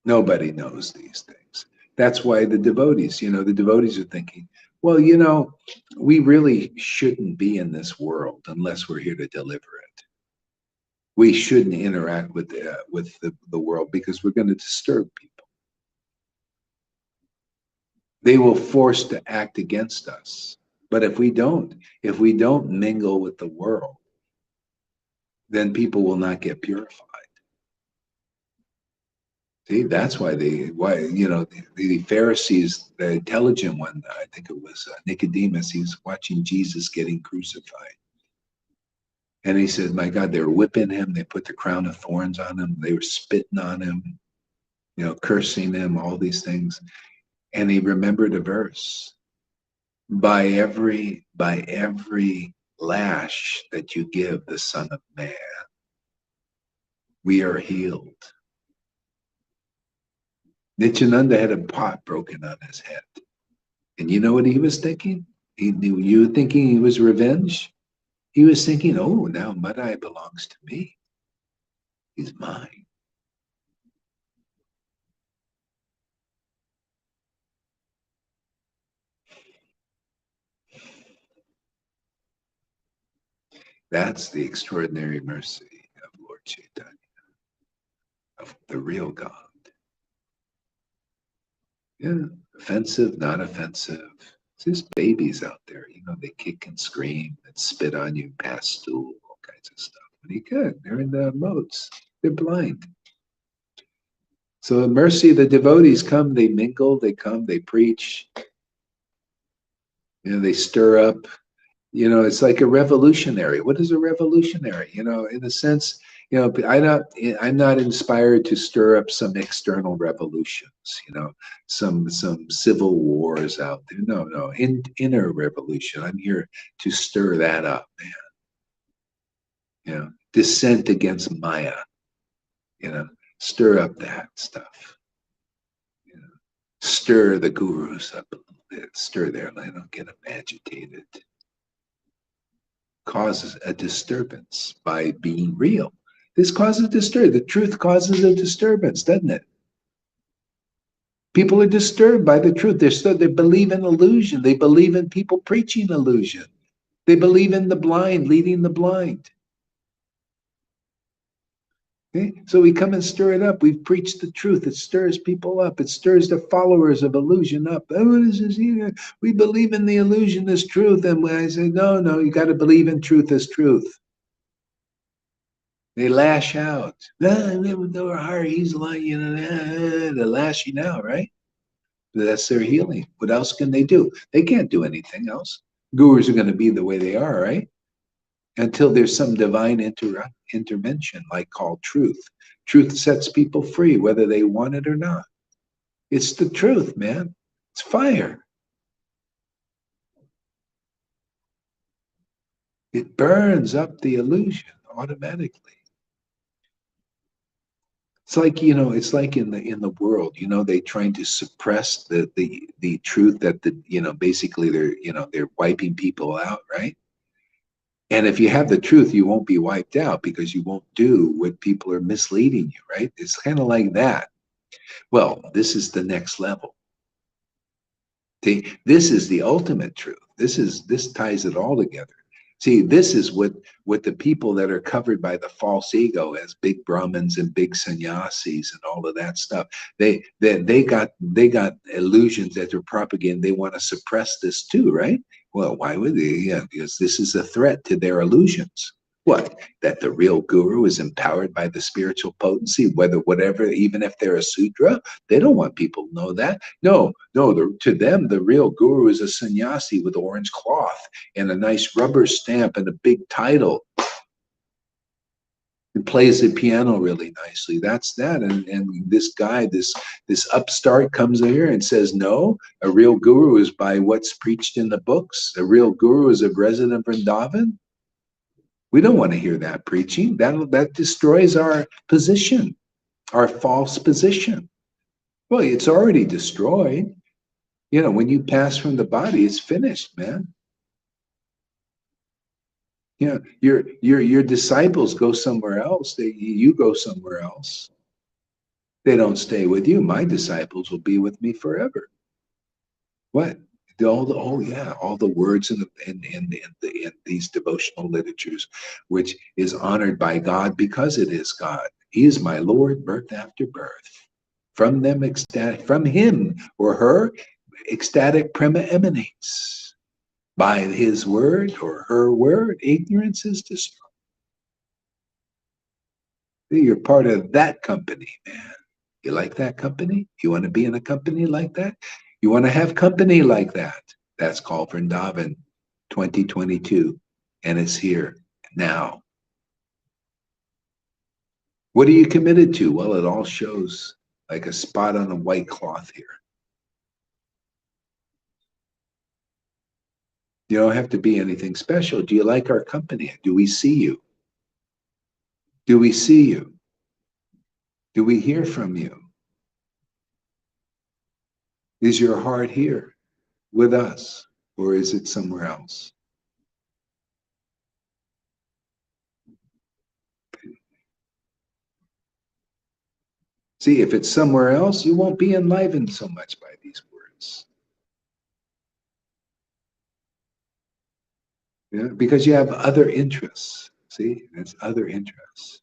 Nobody knows these things. That's why the devotees are thinking, well, we really shouldn't be in this world unless we're here to deliver it. We shouldn't interact with the world because we're going to disturb people. They will force to act against us. But if we don't mingle with the world, then people will not get purified. See, that's why the Pharisees, the intelligent one, I think it was Nicodemus, he was watching Jesus getting crucified. And he said, my God, they were whipping him. They put the crown of thorns on him. They were spitting on him, cursing him, all these things. And he remembered a verse. By every lash that you give the Son of Man, we are healed. Nityananda had a pot broken on his head. And you know what he was thinking? You thinking he was revenge? He was thinking, oh, now Madai belongs to me. He's mine. That's the extraordinary mercy of Lord Caitanya, of the real God. Yeah, offensive, not offensive. There's babies out there, they kick and scream and spit on you, pass stool, all kinds of stuff. But good, they're in the modes. They're blind. So the mercy of the devotees come, they mingle, they come, they preach. They stir up. It's like a revolutionary. What is a revolutionary? In a sense, I'm not inspired to stir up some external revolutions, some civil wars out there. No, inner revolution. I'm here to stir that up, man. Dissent against Maya, stir up that stuff. Stir the gurus up a little bit, stir their land, get them agitated. Causes a disturbance by being real. This causes disturbance. The truth causes a disturbance, doesn't it? People are disturbed by the truth. They believe in illusion. They believe in people preaching illusion. They believe in the blind leading the blind. Okay? So we come and stir it up. We've preached the truth. It stirs people up. It stirs the followers of illusion up. Oh, what is this here? We believe in the illusion as truth. And when I say, no, you got to believe in truth as truth. They lash out. He's lying, they're lashing out, right? That's their healing. What else can they do? They can't do anything else. Gurus are going to be the way they are, right? Until there's some divine intervention, like called truth. Truth sets people free, whether they want it or not. It's the truth, man. It's fire. It burns up the illusion automatically. It's like, it's like in the world, they trying to suppress the truth that basically they're wiping people out, right? And if you have the truth, you won't be wiped out because you won't do what people are misleading you, right? It's kind of like that. Well, this is the next level. See, this is the ultimate truth. This ties it all together. See, this is what the people that are covered by the false ego as big Brahmins and big sannyasis and all of that stuff. They got illusions that they're propagating. They want to suppress this too, right? Well, why would they? Yeah, because this is a threat to their illusions. What? That the real guru is empowered by the spiritual potency, whatever, even if they're a sudra, they don't want people to know that. No, to them, the real guru is a sannyasi with orange cloth and a nice rubber stamp and a big title and plays the piano really nicely. That's that. And this guy, this upstart comes here and says, no, a real guru is by what's preached in the books. A real guru is a resident of Vrindavan. We don't want to hear that preaching. That destroys our position, our false position. Well, it's already destroyed. When you pass from the body, it's finished, man. Your disciples go somewhere else. You go somewhere else. They don't stay with you. My disciples will be with me forever. What? All the words in these devotional literatures, which is honored by God because it is God. He is my Lord, birth after birth. From him or her, ecstatic prema emanates. By his word or her word, ignorance is destroyed. You're part of that company, man. You like that company? You want to be in a company like that? You want to have company like that? That's called Vrindavan 2022. And it's here now. What are you committed to? Well, it all shows like a spot on a white cloth here. You don't have to be anything special. Do you like our company? Do we see you? Do we see you? Do we hear from you? Is your heart here with us, or is it somewhere else? See, if it's somewhere else, you won't be enlivened so much by these words. Yeah, because you have other interests. See, it's other interests.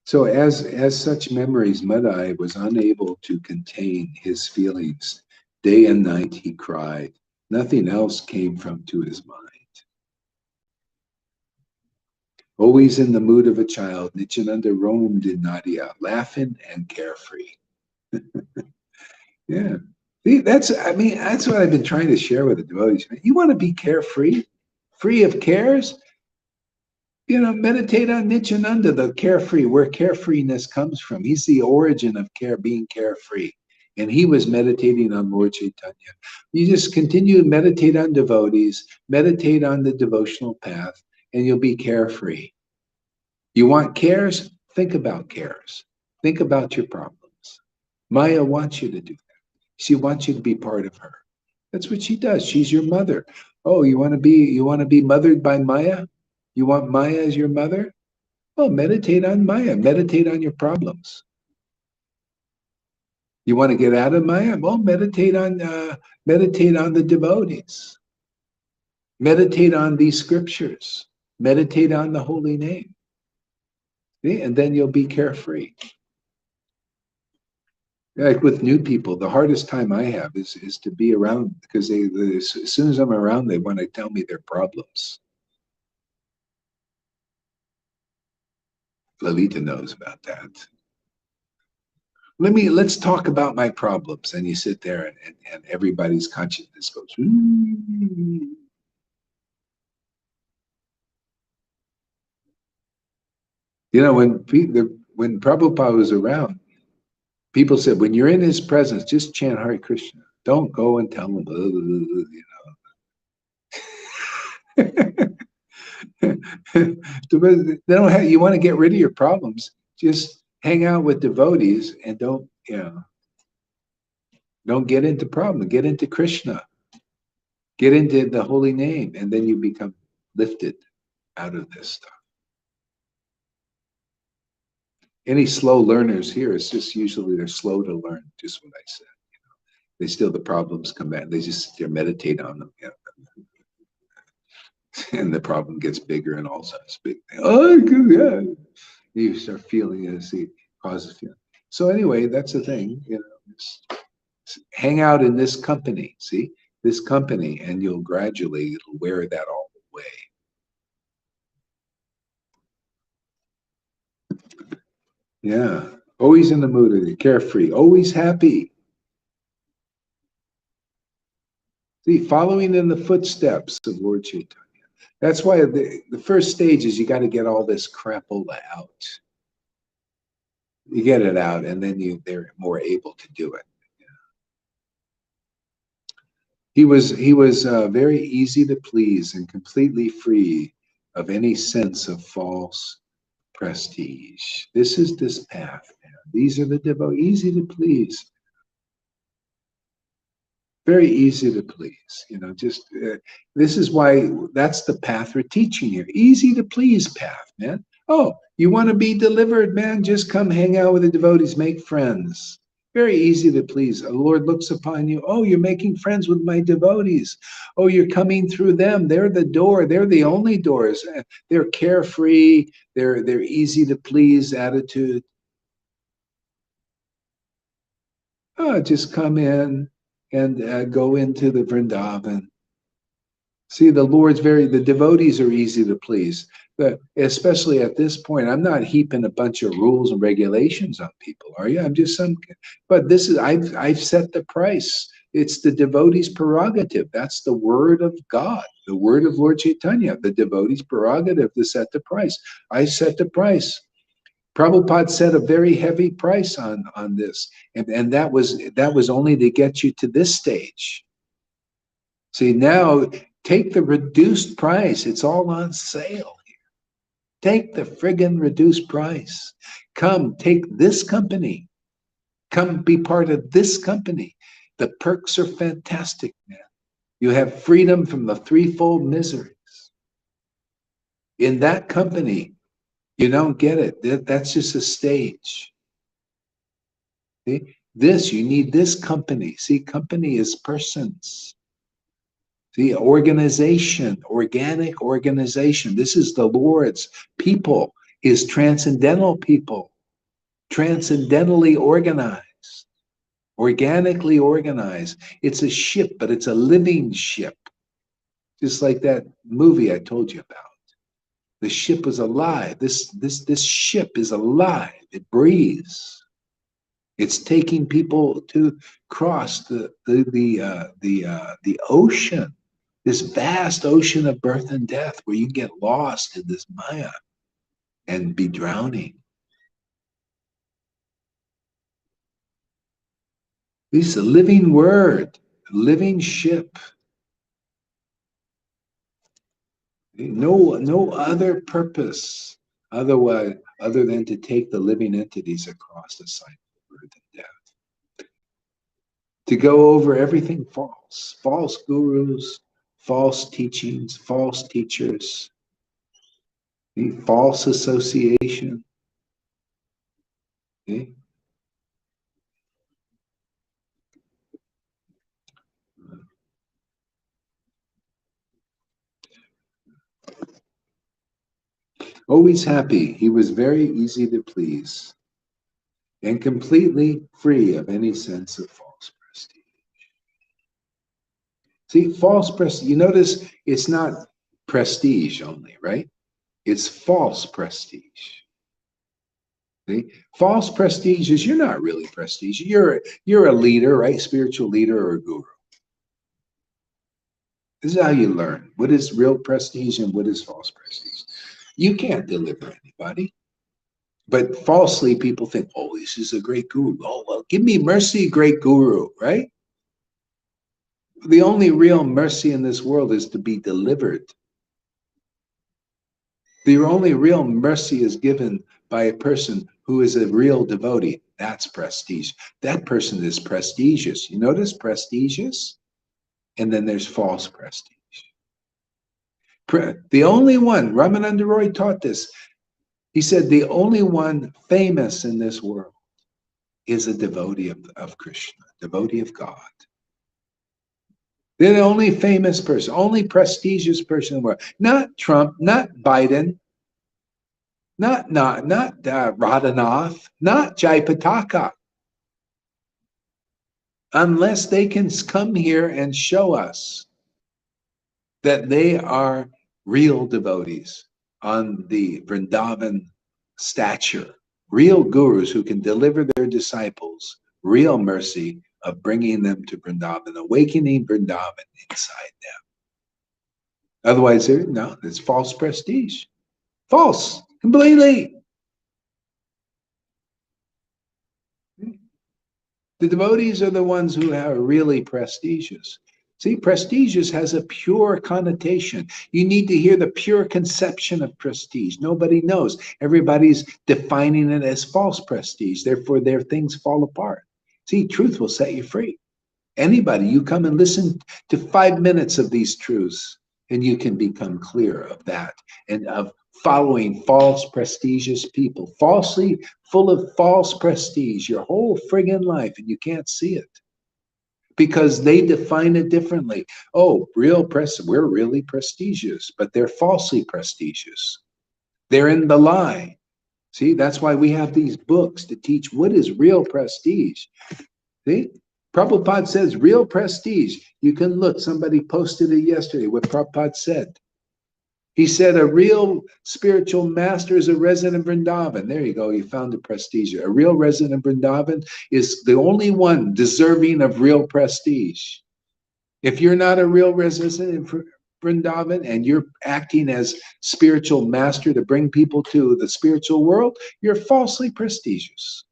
So as such memories, Madai was unable to contain his feelings. Day and night he cried. Nothing else came to his mind. Always in the mood of a child, Nityananda roamed in Nadia, laughing and carefree. Yeah. See, that's what I've been trying to share with the devotees. You want to be carefree, free of cares? Meditate on Nityananda, the carefree, where carefreeness comes from. He's the origin of being carefree. And he was meditating on Lord Caitanya. You just continue to meditate on devotees, meditate on the devotional path, and you'll be carefree. You want cares? Think about cares. Think about your problems. Maya wants you to do that. She wants you to be part of her. That's what she does. She's your mother. Oh, you want to be mothered by Maya? You want Maya as your mother? Well, meditate on Maya. Meditate on your problems. You want to get out of Maya? Well, meditate on the devotees. Meditate on these scriptures. Meditate on the holy name. See? And then you'll be carefree. Like with new people, the hardest time I have is to be around because as soon as I'm around, they want to tell me their problems. Lalita knows about that. Let's talk about my problems. And you sit there and everybody's consciousness goes, "Ooh." You know, when Prabhupada was around, people said, when you're in his presence, just chant Hare Krishna. Don't go and tell him, blah, blah, blah, you know. They don't have, you want to get rid of your problems, just hang out with devotees and don't get into problem, get into Krishna, get into the holy name, and then you become lifted out of this stuff. Any slow learners here, it's just usually they're slow to learn, just what I said. They still, the problems come back. They just sit there, meditate on them. And the problem gets bigger and all sorts of big things. Oh, yeah. You start feeling it, see, causes feeling. So anyway, that's the thing, just hang out in this company, see, this company, and you'll gradually, it'll wear that all away. Yeah, always in the mood of it, carefree, always happy. See, following in the footsteps of Lord Caitanya. That's why the first stage is you got to get all this crapola out. You get it out, and then they're more able to do it. He was very easy to please and completely free of any sense of false prestige. This is this path, man. These are the devotees, easy to please. Very easy to please, just this is why that's the path we're teaching here. Easy to please path, man. Oh, you want to be delivered, man? Just come hang out with the devotees, make friends. Very easy to please. The Lord looks upon you. Oh, you're making friends with my devotees. Oh, you're coming through them. They're the door. They're the only doors. They're carefree. They're easy to please attitude. Oh, just come in and go into the Vrindavan. See, the devotees are easy to please. But especially at this point, I'm not heaping a bunch of rules and regulations on people, are you? I'm just but this is, I've set the price. It's the devotee's prerogative. That's the word of God, the word of Lord Caitanya, the devotee's prerogative to set the price. I set the price. Prabhupada set a very heavy price on this, and that was only to get you to this stage. See, now take the reduced price. It's all on sale here. Take the friggin' reduced price. Come, take this company. Come be part of this company. The perks are fantastic, man. You have freedom from the threefold miseries. In that company, you don't get it. That's just a stage. See? You need this company. See, company is persons. See, organization, organic organization. This is the Lord's people, his transcendental people, transcendentally organized, organically organized. It's a ship, but it's a living ship. Just like that movie I told you about. The ship is alive. This ship is alive. It breathes. It's taking people to cross the ocean, this vast ocean of birth and death, where you get lost in this Maya and be drowning. This is a living word, living ship. No other purpose other than to take the living entities across the cycle of birth and death. To go over everything false gurus, false teachings, false teachers, false association. Okay? Always happy, he was very easy to please and completely free of any sense of false prestige. See, false prestige, you notice it's not prestige only, right? It's false prestige. See? False prestige is you're not really prestige. You're a leader, right? Spiritual leader or a guru. This is how you learn what is real prestige and what is false prestige. You can't deliver anybody. But falsely, people think, oh, this is a great guru. Oh, well, give me mercy, great guru, right? The only real mercy in this world is to be delivered. The only real mercy is given by a person who is a real devotee. That's prestige. That person is prestigious. You notice prestigious? And then there's false prestige. The only one, Ramananda Roy taught this. He said the only one famous in this world is a devotee of Krishna, devotee of God. They're the only famous person, only prestigious person in the world. Not Trump, not Biden, not Radhanath, not Jayapataka. Unless they can come here and show us that they are real devotees on the Vrindavan stature, real gurus who can deliver their disciples real mercy of bringing them to Vrindavan, awakening Vrindavan inside them. Otherwise, no, it's false prestige. False, completely. The devotees are the ones who are really prestigious. See, prestigious has a pure connotation. You need to hear the pure conception of prestige. Nobody knows. Everybody's defining it as false prestige. Therefore, their things fall apart. See, truth will set you free. Anybody, you come and listen to 5 minutes of these truths, and you can become clear of that and of following false prestigious people, falsely full of false prestige your whole friggin' life, and you can't see it because they define it differently. Oh, we're really prestigious, but they're falsely prestigious. They're in the lie. See, that's why we have these books to teach what is real prestige. See, Prabhupada says real prestige. You can look, somebody posted it yesterday, what Prabhupada said. He said a real spiritual master is a resident Vrindavan. There you go, you found the prestige. A real resident Vrindavan is the only one deserving of real prestige. If you're not a real resident in Vrindavan and you're acting as spiritual master to bring people to the spiritual world, you're falsely prestigious.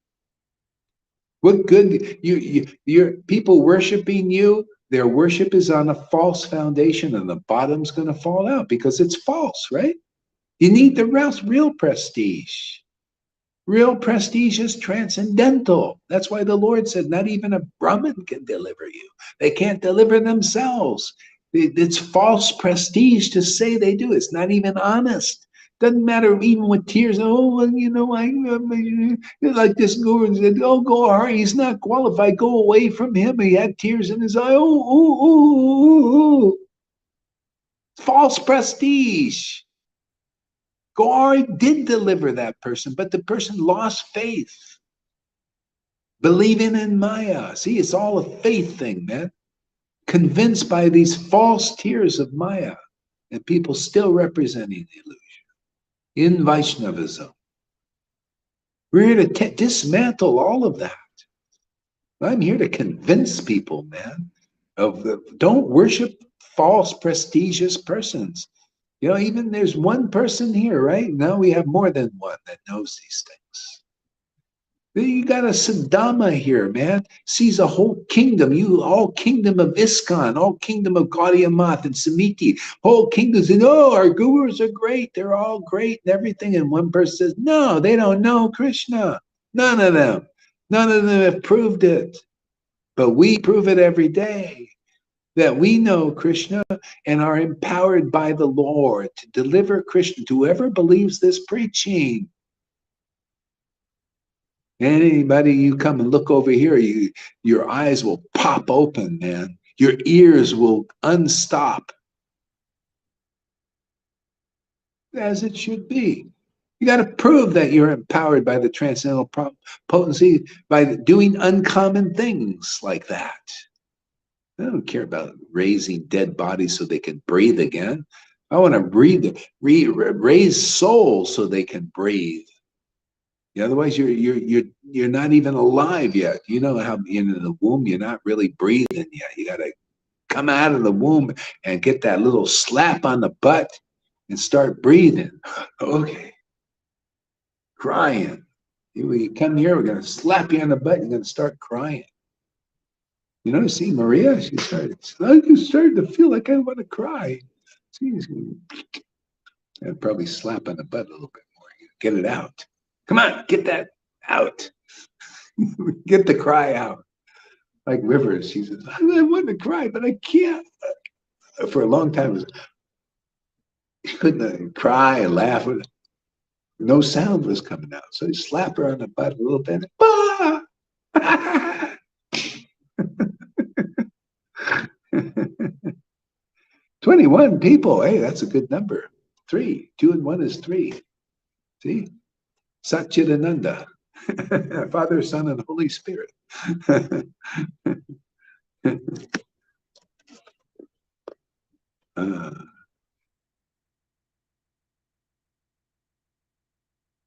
What good, you're people worshiping you, their worship is on a false foundation and the bottom's going to fall out because it's false, right? You need the real prestige. Real prestige is transcendental. That's why the Lord said, not even a Brahmin can deliver you. They can't deliver themselves. It's false prestige to say they do. It's not even honest. Doesn't matter even with tears. Oh, well, you know, like this guru said, oh, go hard. He's not qualified. Go away from him. He had tears in his eye. Oh. False prestige. Gauri did deliver that person, but the person lost faith. Believing in Maya. See, it's all a faith thing, man. Convinced by these false tears of Maya, and people still representing the illusion in Vaishnavism. We're here to dismantle all of that. I'm here to convince people, man, don't worship false, prestigious persons. You know, even there's one person here, right? Now we have more than one that knows these things. You got a Siddhama here, man. Sees a whole kingdom. All kingdom of ISKCON, all kingdom of Gaudiya Math and Samiti, whole kingdoms. And our gurus are great. They're all great and everything. And one person says, no, they don't know Krishna. None of them. None of them have proved it. But we prove it every day. That we know Krishna and are empowered by the Lord to deliver Krishna to whoever believes this preaching. Anybody, you come and look over here, your eyes will pop open, man. Your ears will unstop. As it should be. You got to prove that you're empowered by the transcendental potency by doing uncommon things like that. I don't care about raising dead bodies so they can breathe again. I want to raise souls so they can breathe. Otherwise, you're not even alive yet. You know how in the womb you're not really breathing yet. You got to come out of the womb and get that little slap on the butt and start breathing. Okay, crying. You come here, we're gonna slap you on the butt. You're gonna start crying. You know, see Maria, she started. I just started to feel like I want to cry. See, I'd probably slap on the butt a little bit more. Get it out. Come on, get that out. Get the cry out. Like Rivers, she says, I want to cry, but I can't. For a long time, she couldn't cry and laugh. No sound was coming out. So he slapped her on the butt a little bit. Bah! 21 people. Hey, that's a good number. 3. 2 and 1 is 3. See? Satchidananda. Father, Son, and Holy Spirit.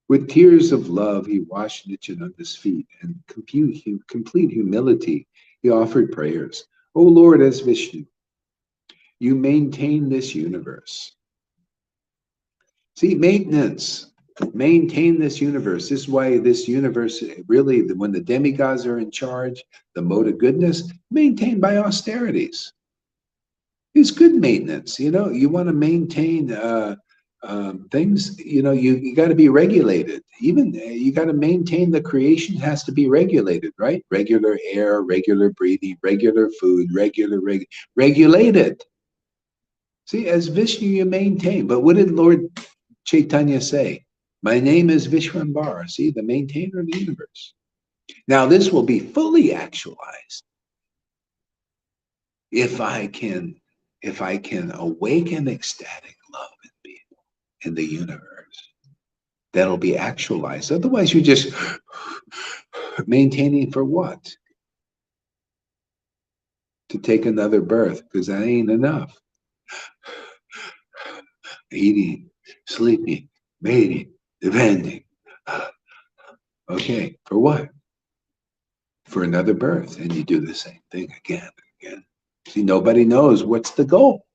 With tears of love, he washed Nityananda's feet, and complete humility, he offered prayers. O Lord, as Vishnu, you maintain this universe. See, maintenance. Maintain this universe. This is why this universe, really, when the demigods are in charge, the mode of goodness, maintained by austerities. It's good maintenance. You know, you want to maintain things, you know, you got to be regulated. Even you got to maintain the creation has to be regulated, right? Regular air, regular breathing, regular food, regulated. See, as Vishnu, you maintain. But what did Lord Caitanya say? My name is Vishwambara. See, the maintainer of the universe. Now, this will be fully actualized if I can awaken ecstatic love in people, in the universe. That'll be actualized. Otherwise, you're just maintaining for what? To take another birth, because that ain't enough. Eating, sleeping, mating, defending. Okay, for what? For another birth. And you do the same thing again and again. See, nobody knows what's the goal.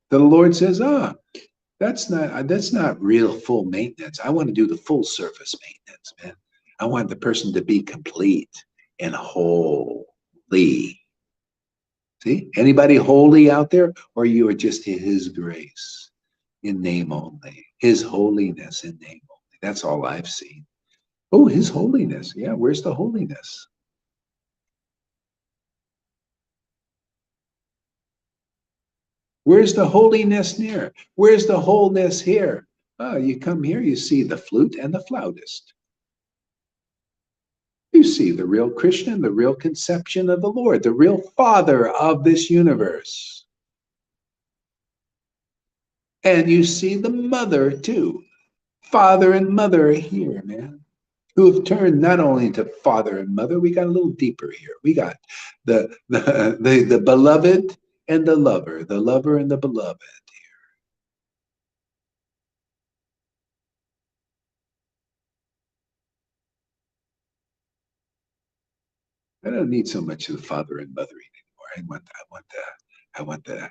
The Lord says, that's not real full maintenance. I want to do the full surface maintenance, man. I want the person to be complete and holy. See, anybody holy out there, or you are just his grace in name only, his holiness in name only. That's all I've seen. Oh, his holiness. Yeah, where's the holiness? Where's the holiness near? Where's the wholeness here? Oh, you come here, you see the flute and the flautist. You see the real Krishna, the real conception of the Lord, the real Father of this universe. And you see the mother too. Father and mother are here, man, who have turned not only into father and mother, we got a little deeper here. We got the beloved and the lover and the beloved. I don't need so much of the father and mother anymore. I want the,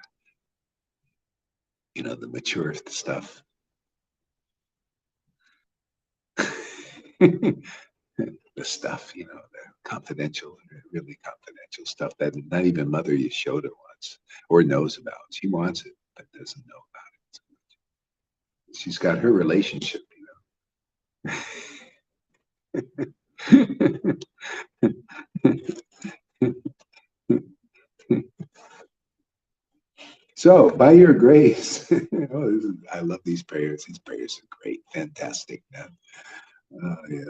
you know, the mature stuff. The stuff, you know, the confidential, really confidential stuff that not even Mother Yashoda wants or knows about. She wants it, but doesn't know about it. She's got her relationship, you know. So, by your grace, I love these prayers. These prayers are great, fantastic, man. Yeah.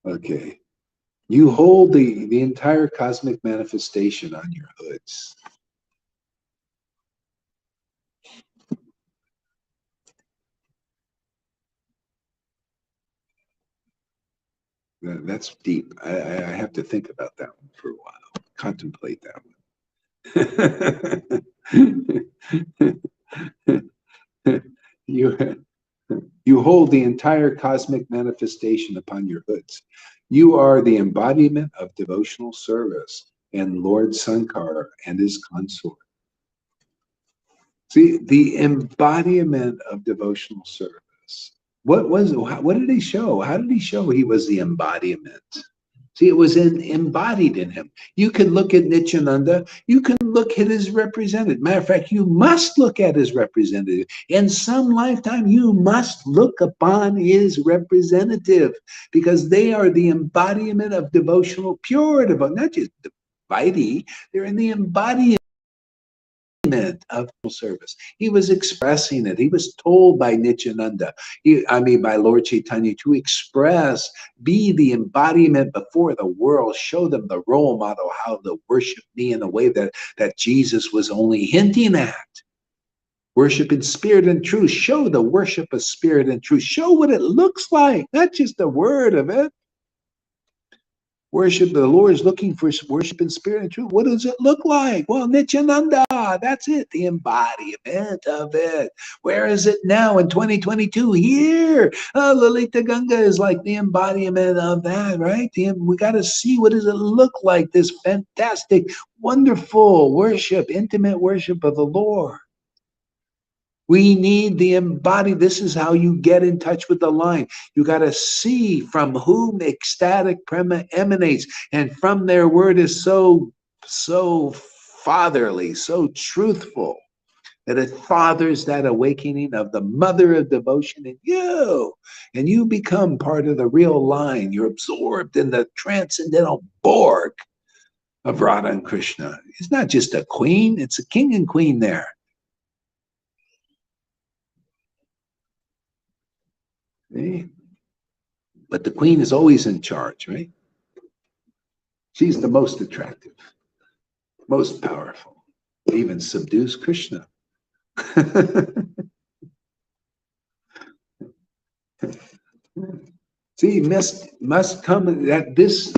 Okay. You hold the entire cosmic manifestation on your hoods. That's deep. I have to think about that one for a while. Contemplate that one. you You hold the entire cosmic manifestation upon your hoods. You are the embodiment of devotional service and Lord Sankara and his consort. See, the embodiment of devotional service. What did he show? How did he show he was the embodiment? See, it was embodied in him. You can look at Nityananda, you can look at his representative. Matter of fact, you must look at his representative. In some lifetime, you must look upon his representative because they are the embodiment of devotional, pure devotion, not just devotee, they're in the embodiment of service. He was expressing it. He was told by Nityananda, by Lord Caitanya, to express, be the embodiment before the world, show them the role model, how to worship me in a way that Jesus was only hinting at. Worship in spirit and truth. Show the worship of spirit and truth. Show what it looks like, not just the word of it. Worship, the Lord is looking for worship in spirit and truth. What does it look like? Well, Nityananda, that's it, the embodiment of it. Where is it now in 2022? Here. Lalita Ganga is like the embodiment of that, right? We got to see, what does it look like, this fantastic, wonderful worship, intimate worship of the Lord. We need the embodied. This is how you get in touch with the line. You got to see from whom ecstatic prema emanates. And from their word is so fatherly, so truthful, that it fathers that awakening of the mother of devotion in you. And you become part of the real line. You're absorbed in the transcendental Borg of Radha and Krishna. It's not just a queen, it's a king and queen there. See? But the queen is always in charge, right? She's the most attractive, most powerful, even subdues Krishna. See, must come that this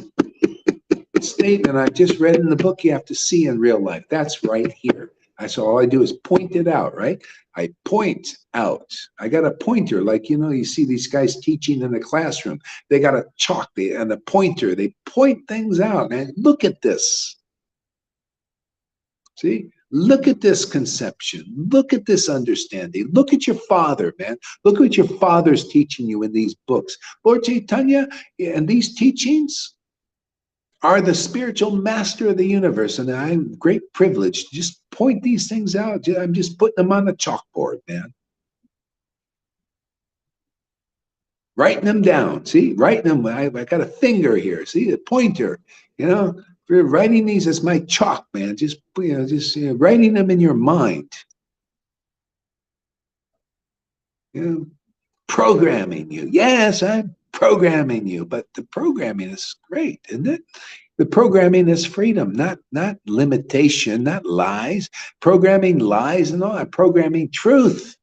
statement I just read in the book, you have to see in real life. That's right here. So all I do is point it out, right? I point out. I got a pointer, like, you see these guys teaching in the classroom. They got a chalk and a pointer. They point things out. And look at this. See? Look at this conception. Look at this understanding. Look at your father, man. Look what your father's teaching you in these books. Lord Caitanya and these teachings are the spiritual master of the universe. And I'm great privilege to just point these things out. I'm just putting them on the chalkboard, man. Writing them down. See, writing them. I got a finger here. See, a pointer. For writing these as my chalk, man. Just writing them in your mind. Programming you. Yes, I'm programming you, but the programming is great, isn't it? The programming is freedom, not limitation, not lies. Programming lies and all. Programming truth.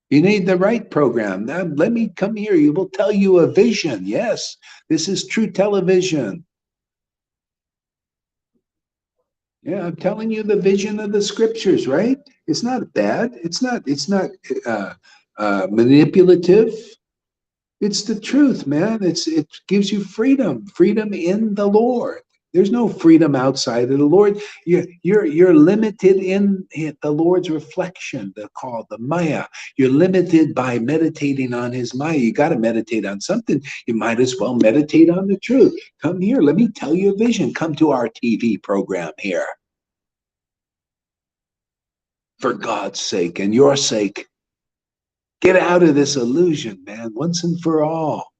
You need the right program. Now, let me come here. You will tell you a vision. Yes, this is true television. Yeah, I'm telling you the vision of the scriptures, right? It's not bad. It's not manipulative. It's the truth, man. It gives you freedom in the Lord. There's no freedom outside of the Lord. You're limited in the Lord's reflection, called the Maya. You're limited by meditating on his Maya. You got to meditate on something. You might as well meditate on the truth. Come here. Let me tell you a vision. Come to our TV program here. For God's sake and your sake. Get out of this illusion, man, once and for all.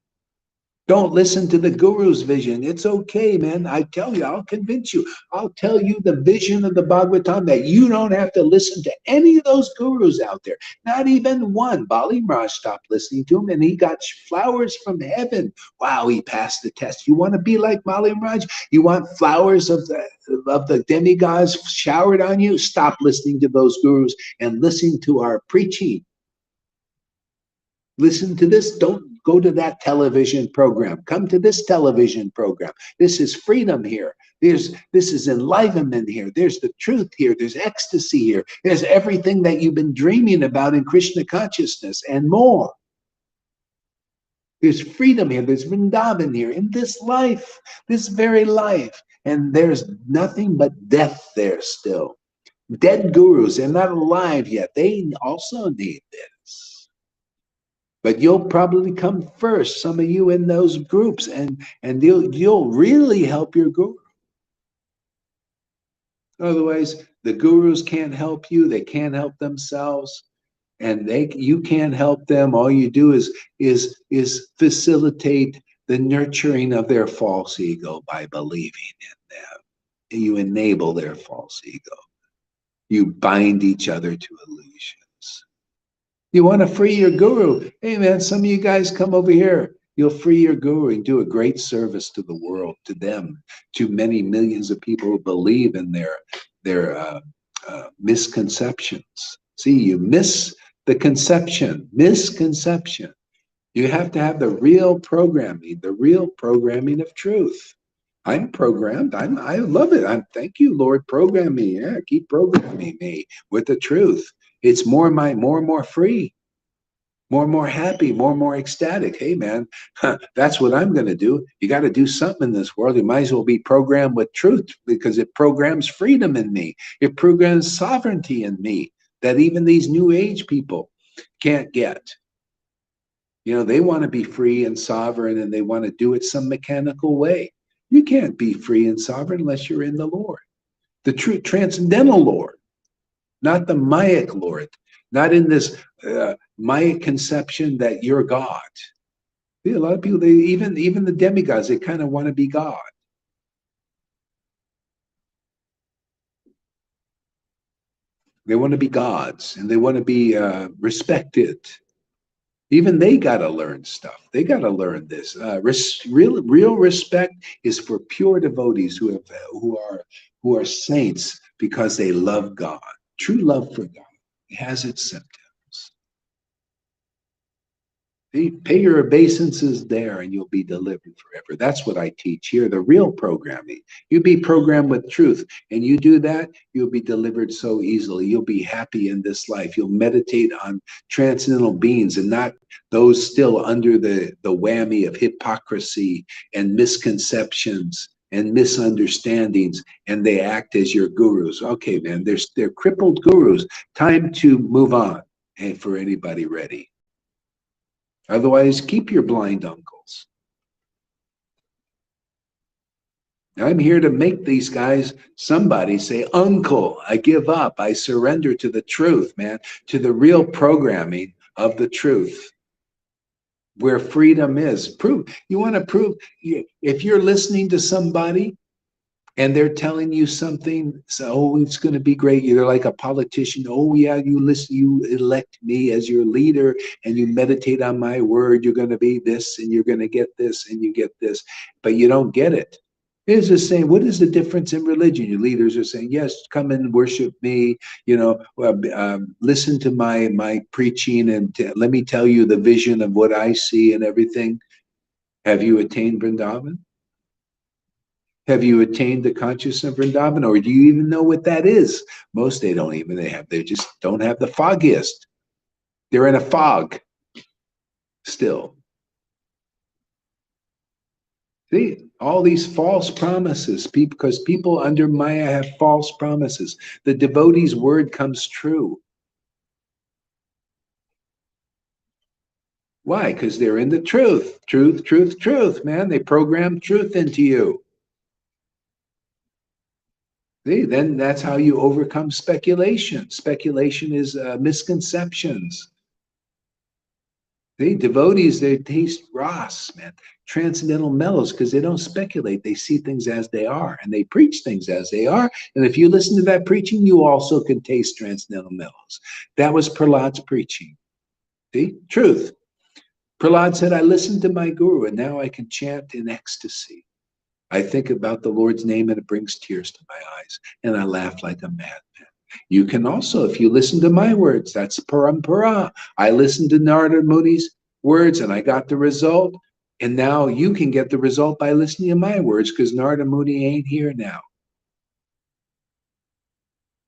Don't listen to the guru's vision. It's okay, man. I tell you, I'll convince you. I'll tell you the vision of the Bhagavatam that you don't have to listen to any of those gurus out there. Not even one. Bali Maharaj stopped listening to him and he got flowers from heaven. Wow, he passed the test. You want to be like Bali Maharaj? You want flowers of the demigods showered on you? Stop listening to those gurus and listen to our preaching. Listen to this. Don't Go to that television program. Come to this television program. This is freedom here. This is enlightenment here. There's the truth here. There's ecstasy here. There's everything that you've been dreaming about in Krishna consciousness and more. There's freedom here. There's Vrindavan here in this life, this very life. And there's nothing but death there still. Dead gurus, they're not alive yet. They also need this. But you'll probably come first, some of you in those groups, and you'll really help your guru. Otherwise, the gurus can't help you. They can't help themselves, and you can't help them. All you do is facilitate the nurturing of their false ego by believing in them. You enable their false ego. You bind each other to illusions. You want to free your guru? Hey man, some of you guys come over here. You'll free your guru and do a great service to the world, to them, to many millions of people who believe in their misconceptions. See, you miss the conception, misconception. You have to have the real programming of truth. I'm programmed. I love it. Thank you, Lord. Program me. Yeah, keep programming me with the truth. It's more and more free, more and more happy, more and more ecstatic. Hey, man, that's what I'm going to do. You got to do something in this world. You might as well be programmed with truth because it programs freedom in me. It programs sovereignty in me that even these new age people can't get. You know, they want to be free and sovereign and they want to do it some mechanical way. You can't be free and sovereign unless you're in the Lord, the true transcendental Lord, not the Mayic Lord, not in this Mayic conception that you're God. See, a lot of people, even the demigods, they kind of want to be God. They want to be gods and they want to be respected. Even they got to learn stuff. They got to learn this. Real respect is for pure devotees who are saints because they love God. True love for God has its symptoms. Pay your obeisances there and you'll be delivered forever. That's what I teach here, the real programming. You be programmed with truth and you do that, you'll be delivered so easily. You'll be happy in this life. You'll meditate on transcendental beings and not those still under the whammy of hypocrisy and misconceptions and misunderstandings, and they act as your gurus. Okay, man, they're crippled gurus. Time to move on. And for anybody ready. Otherwise, keep your blind uncles. I'm here to make these guys, somebody say, uncle, I give up. I surrender to the truth, man, to the real programming of the truth, where freedom is. You want to prove, if you're listening to somebody and they're telling you something, so, oh, it's going to be great. You're like a politician. Oh, yeah, you listen, you elect me as your leader and you meditate on my word. You're going to be this and you're going to get this and you get this, but you don't get it. It's the same. What is the difference in religion? Your leaders are saying, yes, come and worship me, listen to my preaching and let me tell you the vision of what I see and everything. Have you attained Vrindavan? Have you attained the consciousness of Vrindavan, or do you even know what that is? Most they don't even, they just don't have the foggiest. They're in a fog still. See, all these false promises, because people under Maya have false promises. The devotee's word comes true. Why? Because they're in the truth. Truth, truth, truth, man. They program truth into you. See, then that's how you overcome speculation. Speculation is misconceptions. See, devotees, they taste ras, man, transcendental mellows, because they don't speculate. They see things as they are, and they preach things as they are. And if you listen to that preaching, you also can taste transcendental mellows. That was Prahlad's preaching. See, truth. Prahlad said, I listened to my guru, and now I can chant in ecstasy. I think about the Lord's name and it brings tears to my eyes, and I laugh like a madman. You can also, if you listen to my words, that's parampara. I listen to Narada Muni's words and I got the result. And now you can get the result by listening to my words because Narada Muni ain't here now.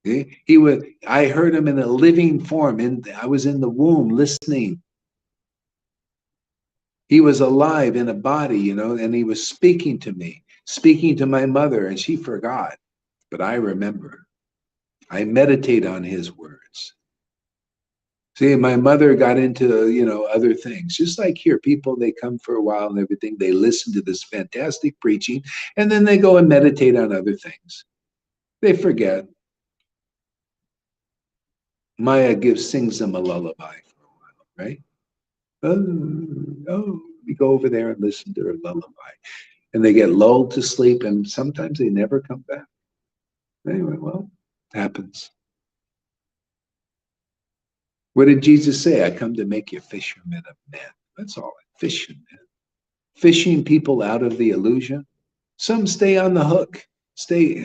He was, I heard him in a living form, and I was in the womb listening. He was alive in a body, you know, and he was speaking to me, speaking to my mother, and she forgot. But I remember. I meditate on his words. See, my mother got into, you know, other things. Just like here, people, they come for a while and everything. They listen to this fantastic preaching, and then they go and meditate on other things. They forget. Maya sings them a lullaby for a while, right? Oh, we go over there and listen to her lullaby. And they get lulled to sleep, and sometimes they never come back. Anyway, well, it happens. What did Jesus say? I come to make you fishermen of men. That's all. Fishing, man. Fishing people out of the illusion. Some stay on the hook. Stay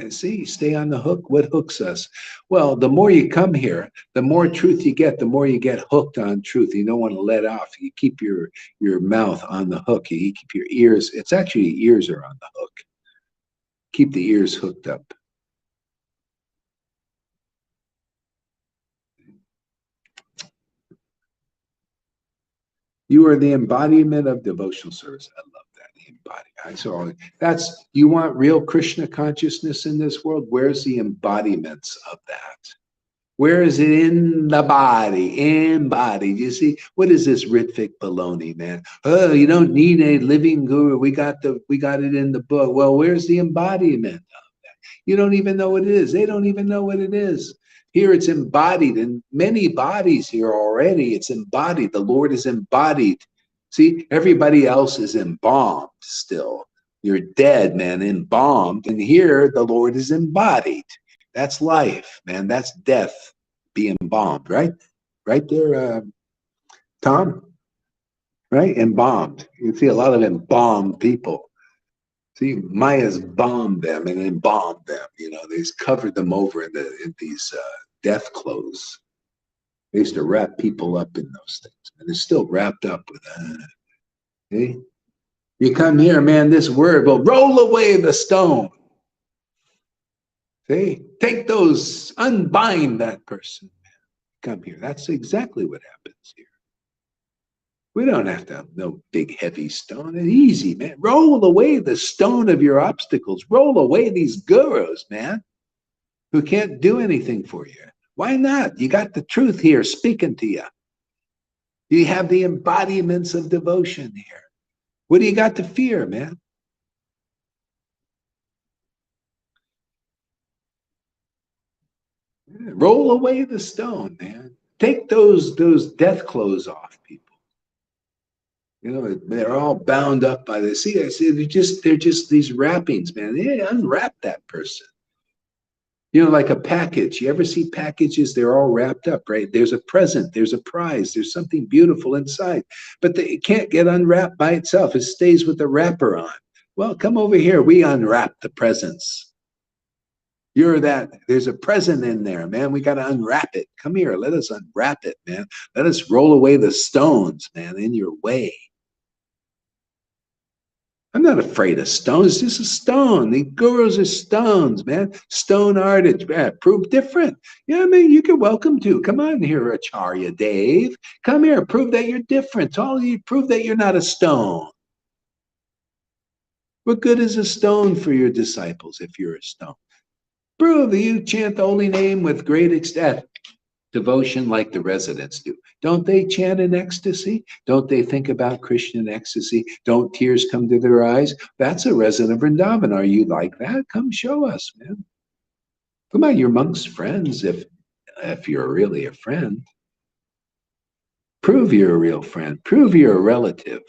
on the hook. What hooks us? Well, the more you come here, the more truth you get, the more you get hooked on truth. You don't want to let off. You keep your mouth on the hook. You keep your ears. It's actually your ears are on the hook. Keep the ears hooked up. You are the embodiment of devotional service. I love that. The embodiment. So that's, you want real Krishna consciousness in this world? Where's the embodiments of that? Where is it in the body? Embodied. You see, what is this Ritvik baloney, man? Oh, you don't need a living guru. We got it in the book. Well, where's the embodiment? You don't even know what it is. They don't even know what it is. Here it's embodied in many bodies here already. It's embodied. The Lord is embodied. See, everybody else is embalmed still. You're dead, man, embalmed. And here the Lord is embodied. That's life, man. That's death, be embalmed, right? Right there, Tom? Right? Embalmed. You see a lot of embalmed people. See, Maya's bombed them and embalmed them. You know, they've covered them over in these death clothes. They used to wrap people up in those things, and they're still wrapped up with okay? You come here, man, this word will roll away the stone. See, take those, unbind that person. Come here. That's exactly what happens here. We don't have to have no big heavy stone. It's easy, man. Roll away the stone of your obstacles. Roll away these gurus, man, who can't do anything for you. Why not? You got the truth here speaking to you. You have the embodiments of devotion here. What do you got to fear, man? Roll away the stone, man. Take those death clothes off, people. You know, they're all bound up by this. See, I see they're just these wrappings, man. They unwrap that person. You know, like a package. You ever see packages? They're all wrapped up, right? There's a present, there's a prize, there's something beautiful inside. But it can't get unwrapped by itself. It stays with the wrapper on. Well, come over here. We unwrap the presents. You're that. There's a present in there, man. We got to unwrap it. Come here. Let us unwrap it, man. Let us roll away the stones, man, in your way. I'm not afraid of stones. It's just a stone. The gurus are stones, man. Stone artists, man. Prove different. Yeah, I mean, you can welcome to. Come on here, Acharya Dave. Come here. Prove that you're different. All you prove that you're not a stone. What good is a stone for your disciples if you're a stone? Prove that you chant the holy name with great ecstatic devotion like the residents do. Don't they chant in ecstasy? Don't they think about Krishna in ecstasy? Don't tears come to their eyes? That's a resident of Vrindavan. Are you like that? Come show us, man. Come on, you're amongst friends if you're really a friend. Prove you're a real friend. Prove you're a relative.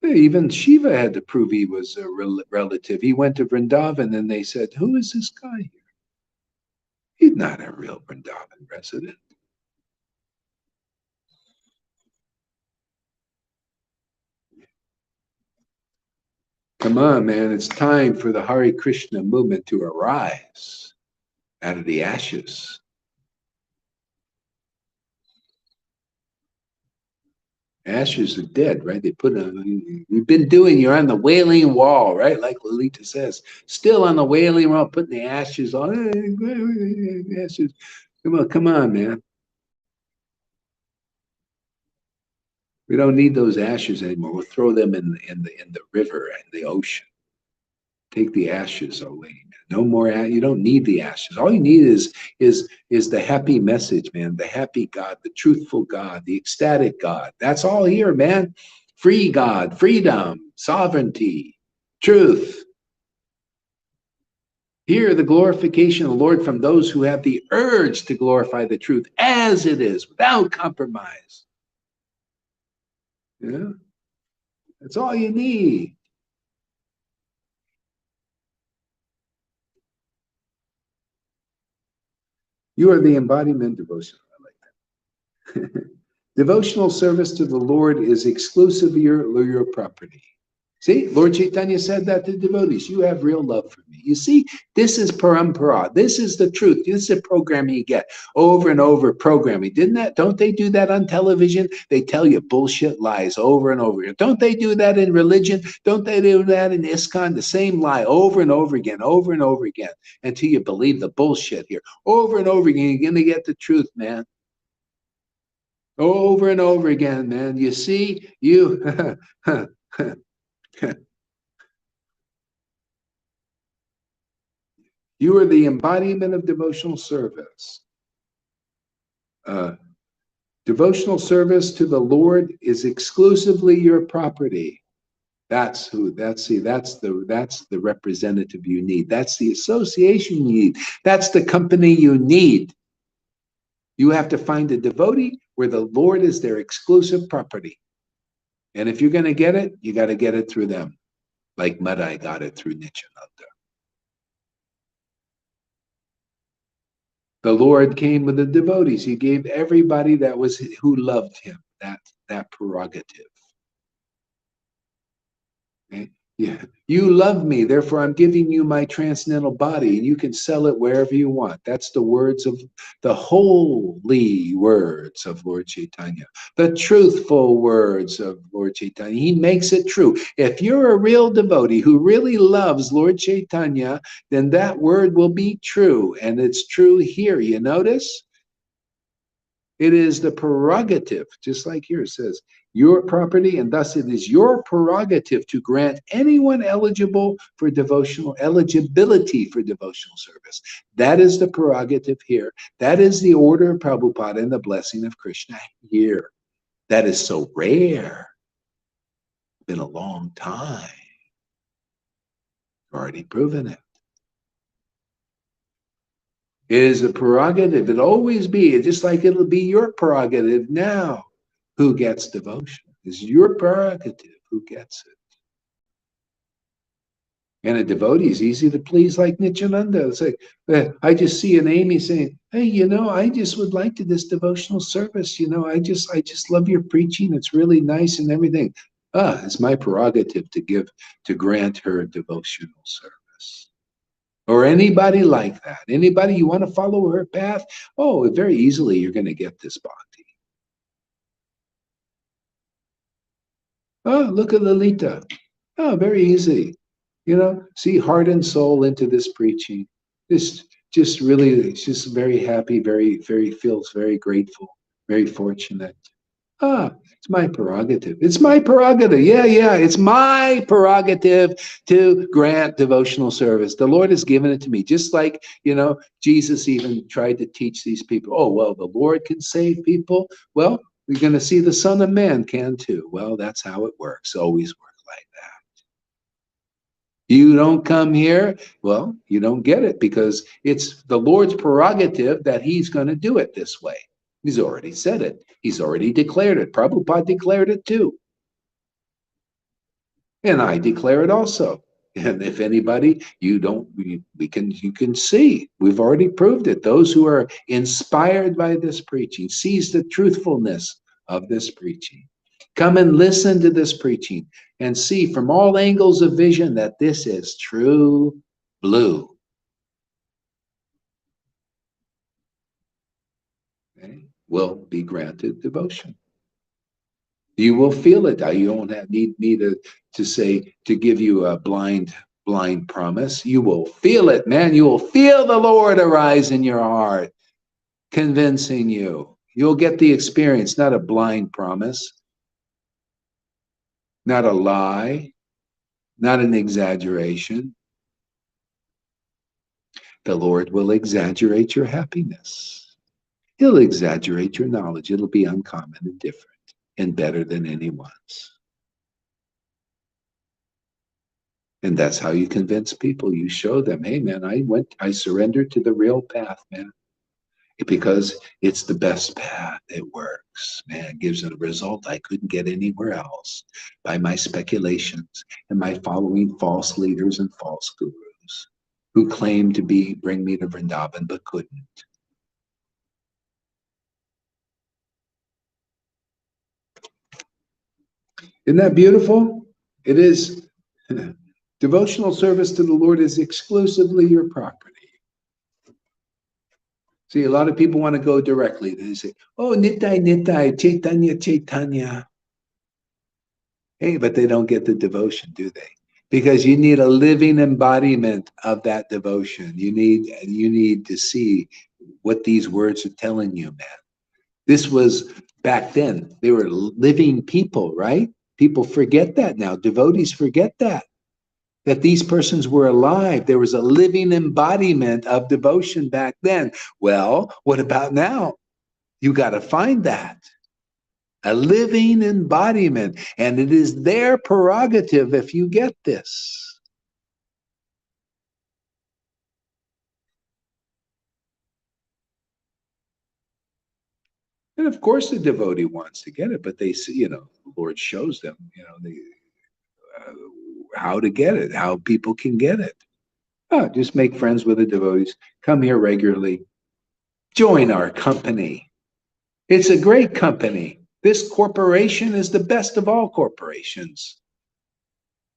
Even Shiva had to prove he was a relative. He went to Vrindavan and they said, who is this guy here? He's not a real Vrindavan resident. Come on, man. It's time for the Hare Krishna movement to arise out of the ashes. Ashes are dead, right? They put on, you've been doing, you're on the wailing wall, right? Like Lolita says, still on the wailing wall, putting the ashes on. Ashes. Come on, man. We don't need those ashes anymore. We'll throw them in the river and the ocean. Take the ashes away, man. No more. You don't need the ashes. All you need is the happy message, man. The happy God, the truthful God, the ecstatic God. That's all here, man. Free God, freedom, sovereignty, truth. Hear the glorification of the Lord from those who have the urge to glorify the truth as it is, without compromise. Yeah, that's all you need. You are the embodiment devotion. I like that. Devotional service to the Lord is exclusive your property. See, Lord Caitanya said that to devotees. You have real love for me. You see, this is parampara. This is the truth. This is the programming you get over and over. Programming, didn't that? Don't they do that on television? They tell you bullshit lies over and over again. Don't they do that in religion? Don't they do that in ISKCON? The same lie over and over again, until you believe the bullshit here. Over and over again, you're gonna get the truth, man. Over and over again, man. You see, you. You are the embodiment of devotional service. Uh, Devotional service to the Lord is exclusively your property. That's who. That's the representative you need. That's the association you need. That's the company you need. You have to find a devotee where the Lord is their exclusive property. And if you're going to get it, you got to get it through them, like Madai got it through Nityananda. The Lord came with the devotees. He gave everybody that was who loved him that prerogative. Okay? Yeah. You love me, therefore I'm giving you my transcendental body, and you can sell it wherever you want. That's the words of the holy words of Lord Caitanya, the truthful words of Lord Caitanya. He makes it true. If you're a real devotee who really loves Lord Caitanya, then that word will be true, and it's true here. You notice? It is the prerogative, just like here it says, your property, and thus it is your prerogative to grant anyone eligibility for devotional service. That is the prerogative here. That is the order of Prabhupada and the blessing of Krishna here. That is so rare. Been a long time. Already proven it. It is a prerogative. It'll always be, just like it'll be your prerogative now. Who gets devotion? It's your prerogative who gets it. And a devotee is easy to please, like Nityananda. It's like, I just see an Amy saying, hey, I just would like to this devotional service. I just love your preaching. It's really nice and everything. It's my prerogative to grant her devotional service. Or anybody like that. Anybody you want to follow her path? Oh, very easily you're going to get this bhakti. Oh, look at Lalita. Oh, very easy. See heart and soul into this preaching. Just really, just very happy, feels very grateful, very fortunate. It's my prerogative. It's my prerogative. Yeah, it's my prerogative to grant devotional service. The Lord has given it to me. Just like, Jesus even tried to teach these people, oh, well, the Lord can save people. Well, we're going to see the Son of Man can too. Well, that's how it works. Always work like that. You don't come here, well, you don't get it, because it's the Lord's prerogative that he's going to do it this way. He's already said it. He's already declared it. Prabhupada declared it too. And I declare it also. And if anybody, you can see, we've already proved it. Those who are inspired by this preaching, sees the truthfulness of this preaching. Come and listen to this preaching and see from all angles of vision that this is true blue. Okay? Will be granted devotion. You will feel it. You don't need me to say, to give you a blind promise. You will feel it, man. You will feel the Lord arise in your heart, convincing you. You'll get the experience, not a blind promise, not a lie, not an exaggeration. The Lord will exaggerate your happiness. He'll exaggerate your knowledge. It'll be uncommon and different and better than anyone's. And that's how you convince people. You show them, hey man, I surrendered to the real path, man. Because it's the best path. It works, man. It gives a result I couldn't get anywhere else by my speculations and my following false leaders and false gurus who claim to bring me to Vrindavan but couldn't. Isn't that beautiful? It is. Devotional service to the Lord is exclusively your property. See, a lot of people want to go directly. They say, oh, Nitai, Nitai, Caitanya, Caitanya. Hey, but they don't get the devotion, do they? Because you need a living embodiment of that devotion. You need to see what these words are telling you, man. This was back then. They were living people, right? People forget that now. Devotees forget that these persons were alive. There was a living embodiment of devotion back then. Well, what about now? You got to find that. A living embodiment. And it is their prerogative if you get this. And of course the devotee wants to get it, but they see, the Lord shows them, how to get it, how people can get it. Oh, just make friends with the devotees. Come here regularly. Join our company. It's a great company. This corporation is the best of all corporations.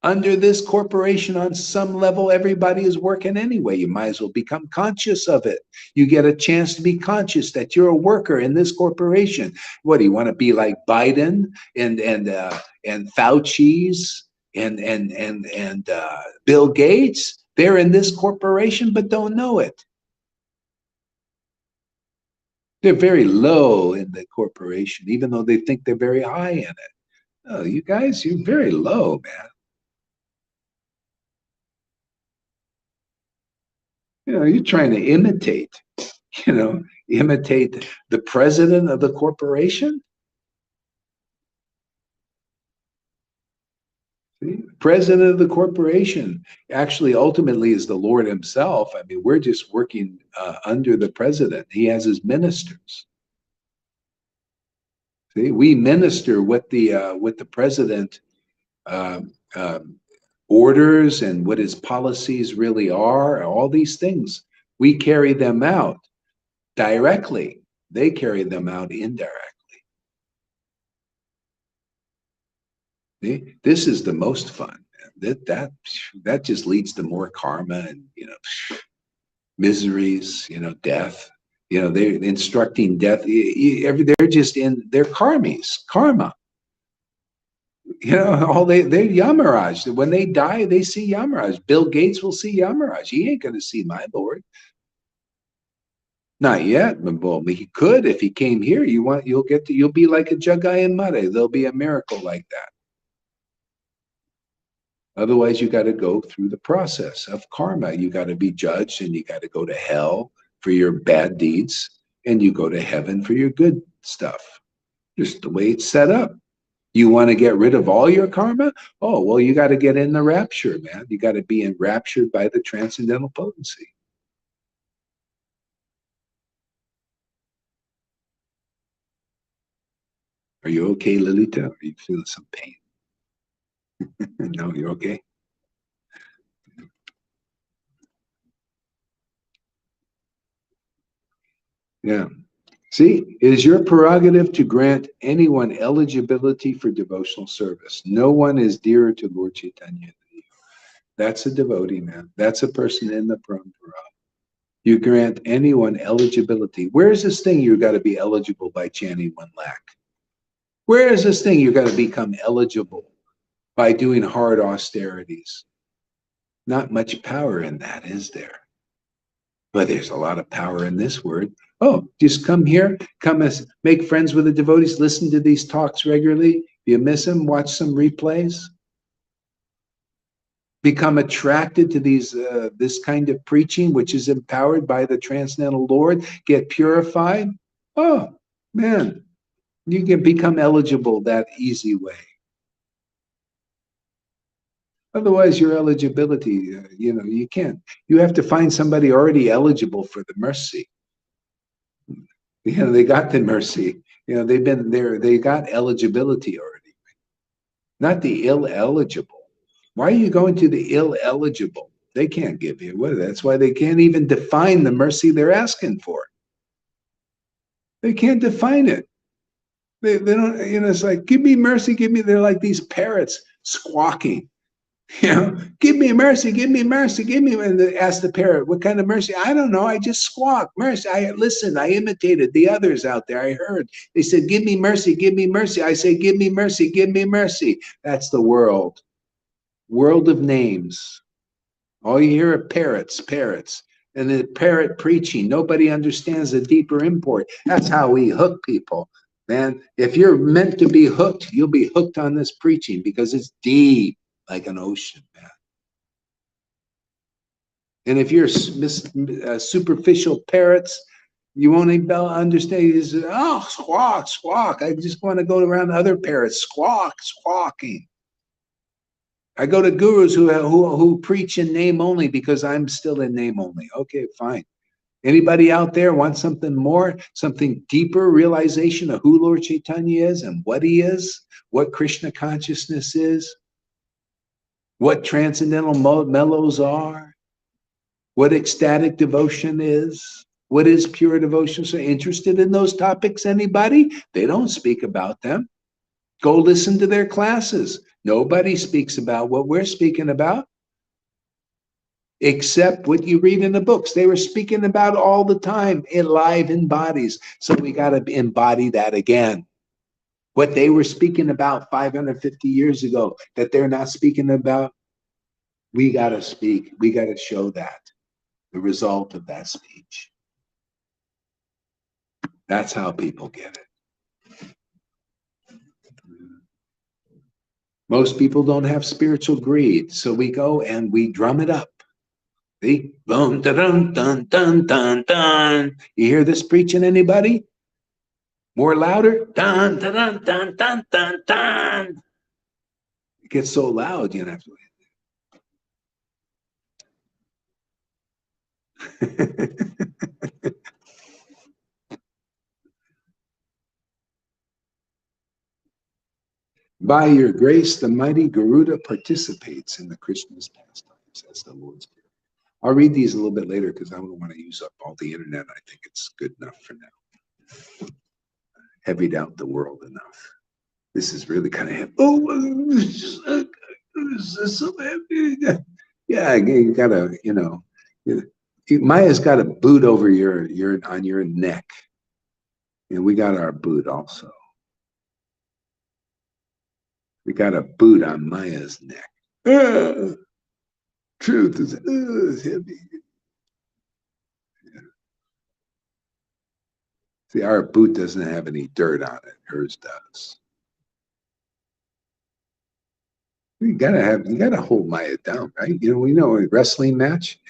Under this corporation, on some level, everybody is working anyway. You might as well become conscious of it. You get a chance to be conscious that you're a worker in this corporation. What do you want to be like Biden and Fauci's and Bill Gates? They're in this corporation but don't know it. They're very low in the corporation, even though they think they're very high in it. Oh, you guys, you're very low, man. You're trying to imitate the president of the corporation. See? President of the corporation actually ultimately is the Lord himself. I mean, we're just working under the president. He has his ministers. See, we minister what the president orders and what his policies really are, all these things. We carry them out directly. They carry them out indirectly. See? This is the most fun. That just leads to more karma and miseries, death. They're instructing death. They're just they're karma. They're Yamaraj. When they die, they see Yamaraj. Bill Gates will see Yamaraj. He ain't going to see my Lord. Not yet, but he could if he came here. You'll be like a Jagai and Mare. There'll be a miracle like that. Otherwise, you got to go through the process of karma. You got to be judged, and you got to go to hell for your bad deeds, and you go to heaven for your good stuff. Just the way it's set up. You want to get rid of all your karma? Oh, well, you got to get in the rapture, man. You got to be enraptured by the transcendental potency. Are you okay, Lilita? Are you feeling some pain? No, you're okay? Yeah. See, it is your prerogative to grant anyone eligibility for devotional service. No one is dearer to Lord Caitanya than you. That's a devotee, man. That's a person in the parampara. You grant anyone eligibility. Where's this thing you got to be eligible by chanting 1 lakh? Where is this thing? You're going to become eligible by doing hard austerities. Not much power in that, is there? But there's a lot of power in this word. Oh, just come here, come as make friends with the devotees, listen to these talks regularly. If you miss them, watch some replays. Become attracted to these this kind of preaching, which is empowered by the transcendental Lord. Get purified. Oh man, you can become eligible that easy way. Otherwise, your eligibility, you can't. You have to find somebody already eligible for the mercy. They got the mercy. They've been there. They got eligibility already. Not the ill-eligible. Why are you going to the ill-eligible? They can't give you what. That's why they can't even define the mercy they're asking for. They can't define it. They don't. It's like, give me mercy, give me. They're like these parrots squawking. Give me mercy, give me mercy, give me. And they ask the parrot, what kind of mercy? I don't know. I just squawk. Mercy. I listened. I imitated the others out there. I heard. They said, give me mercy, give me mercy. I say, give me mercy, give me mercy. That's the world. World of names. All you hear are parrots, parrots. And the parrot preaching. Nobody understands the deeper import. That's how we hook people. Man, if you're meant to be hooked, you'll be hooked on this preaching because it's deep. Like an ocean, man. And if you're superficial parrots, you won't even understand. You just, oh, squawk, squawk. I just want to go around other parrots, squawking. I go to gurus who preach in name only because I'm still in name only. Okay, fine. Anybody out there want something more, something deeper realization of who Lord Caitanya is and what he is, what Krishna consciousness is? What transcendental mellows are, what ecstatic devotion is, what is pure devotion. So interested in those topics, anybody? They don't speak about them. Go listen to their classes. Nobody speaks about what we're speaking about, except what you read in the books. They were speaking about all the time in live in bodies. So we got to embody that again. What they were speaking about 550 years ago, that they're not speaking about, we got to speak. We got to show that, the result of that speech. That's how people get it. Most people don't have spiritual greed, so we go and we drum it up. See? Boom, dun, dun, dun, dun, dun. You hear this preaching, anybody? More louder? Dun, dun, dun, dun, dun, dun, dun. It gets so loud, you have to. By your grace, the mighty Garuda participates in the Krishna's pastimes as the Lord's gift. I'll read these a little bit later because I don't want to use up all the internet. I think it's good enough for now. Heavied out the world enough. This is really kind of heavy. Oh, this is so heavy. Yeah, you gotta, Maya's got a boot over on your neck. And we got our boot also. We got a boot on Maya's neck. Truth is heavy. Yeah. See, our boot doesn't have any dirt on it. Hers does. You gotta hold Maya down, right? We know a wrestling match.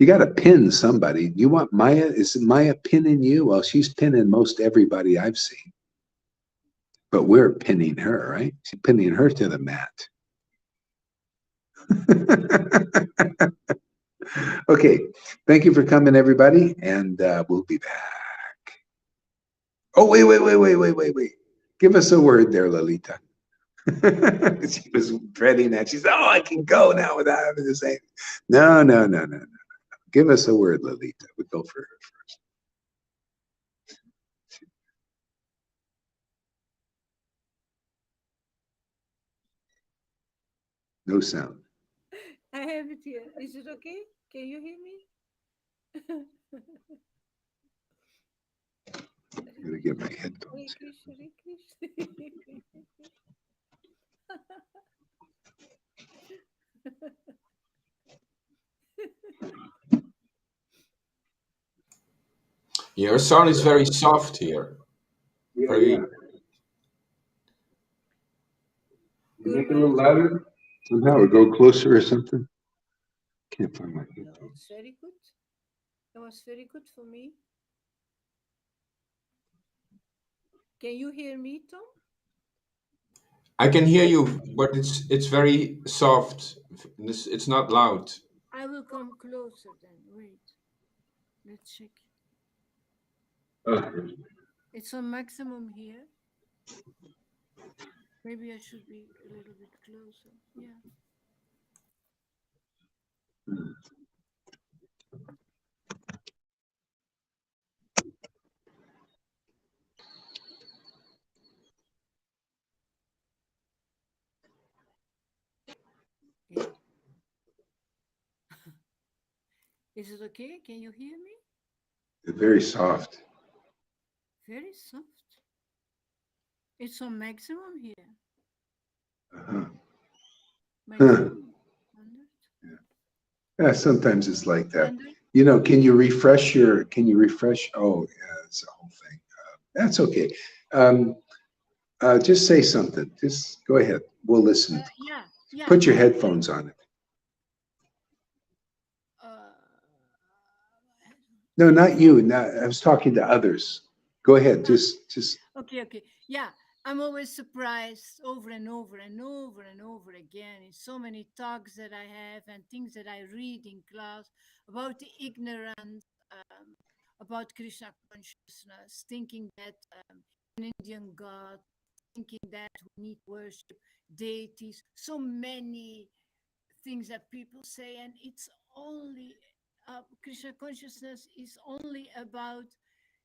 You gotta pin somebody. You want Maya? Is Maya pinning you? Well, she's pinning most everybody I've seen. But we're pinning her, right? She's pinning her to the mat. Okay, thank you for coming, everybody, and we'll be back. Oh, wait. Give us a word there, Lalita. She was dreading that. She said, oh, I can go now without having to say. No. Give us a word, Lalita. We'll go for her first. No sound. I have it here. Is it okay? Can you hear me? I'm gonna get my Hare headphones Krishna, Hare Krishna. Your sound is very soft here. here. Very. You Guru make it a little Maharaj. louder somehow, or go closer or something. Can't find my No, headphones. it's very good. That was very good for me. Can you hear me, Tom? I can hear you, but it's very soft. It's not loud. I will come closer then. Wait. Let's check. Okay. It's on maximum here. Maybe I should be a little bit closer. Yeah. Yeah. Is it okay? Can you hear me? Very soft. Very soft. It's on maximum here. Uh-huh. Maximum 100. Yeah, sometimes it's like that. 100. You know, can you refresh your, oh, yeah, it's a whole thing. That's okay. Um, just say something. Just go ahead. We'll listen. Yeah. Yeah. Put your headphones on it. Uh, No, not you. Not, I was talking to others. Go ahead. Just. okay. Yeah. I'm always surprised over and over and over and over again in so many talks that I have and things that I read in class about the ignorance, about Krishna consciousness, thinking that an Indian God, thinking that we need to worship deities, so many things that people say, and it's only Krishna consciousness is only about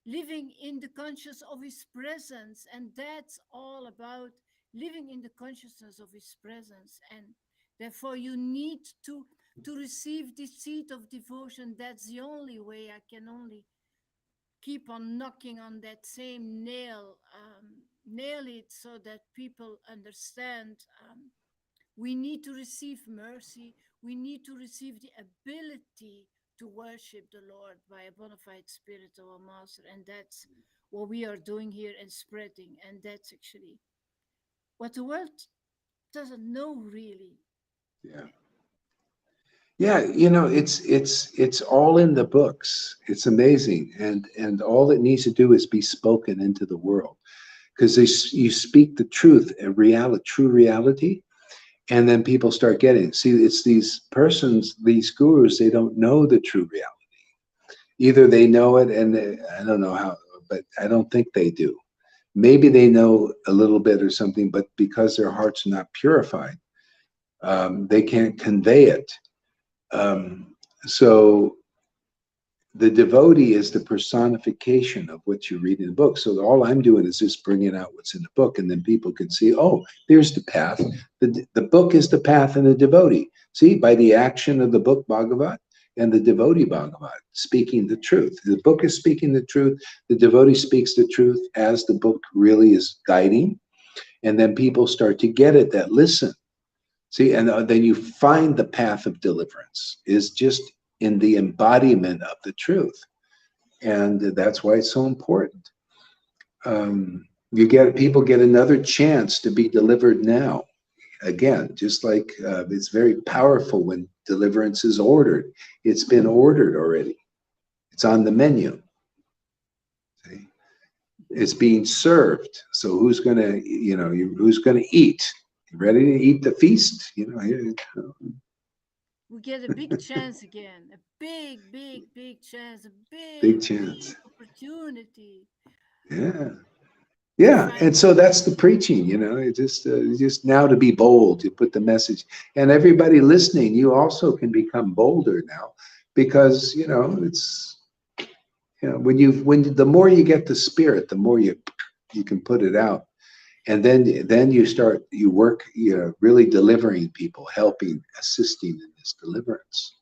living in the consciousness of his presence, and that's all about living in the consciousness of his presence. And therefore you need to receive the seed of devotion. That's the only way. I can only keep on knocking on that same nail, nail it so that people understand. We need to receive mercy. We need to receive the ability to worship the Lord by a bona fide spirit of our Master. And that's what we are doing here and spreading. And that's actually what the world doesn't know really. Yeah. Yeah, you know, it's all in the books. It's amazing, and all it needs to do is be spoken into the world, because you speak the truth and reality, true reality, and then people start getting it. See, it's these persons, these gurus, they don't know the true reality. Either they know it, and I don't know how, but I don't think they do. Maybe they know a little bit or something, but because their heart's not purified, they can't convey it. So the devotee is the personification of what you read in the book. So all I'm doing is just bringing out what's in the book, and then people can see, oh, there's the path. The book is the path and the devotee. See, by the action of the book Bhagavat and the devotee Bhagavat, speaking the truth. The book is speaking the truth. The devotee speaks the truth as the book really is guiding. And then people start to get it that listen. See, and then you find the path of deliverance is just in the embodiment of the truth. And that's why it's so important. People get another chance to be delivered now. Again, just like it's very powerful when deliverance is ordered. It's been ordered already. It's on the menu. See? It's being served. So who's gonna, who's gonna eat? You ready to eat the feast? We get a big chance again, a big chance, a Big big chance. opportunity. Yeah. Yeah, and so that's the preaching, just now to be bold, to put the message, and everybody listening, you also can become bolder now, because it's when the more you get the spirit, the more you can put it out, and then you work, really delivering people, helping, assisting in this deliverance.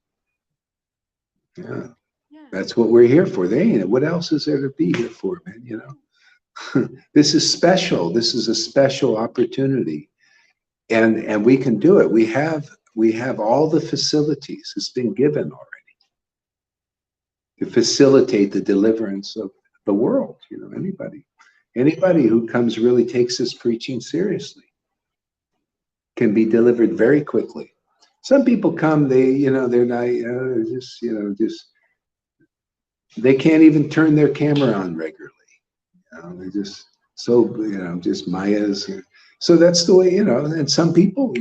Yeah. Yeah, That's what we're here for. They ain't. What else is there to be here for, man? You know, this is special. This is a special opportunity, and we can do it. We have all the facilities. It's been given already to facilitate the deliverance of the world. You know, anybody who comes really takes this preaching seriously can be delivered very quickly. Some people come, they're not, just they can't even turn their camera on regularly. They're just so, just Mayas. So that's the way, and some people,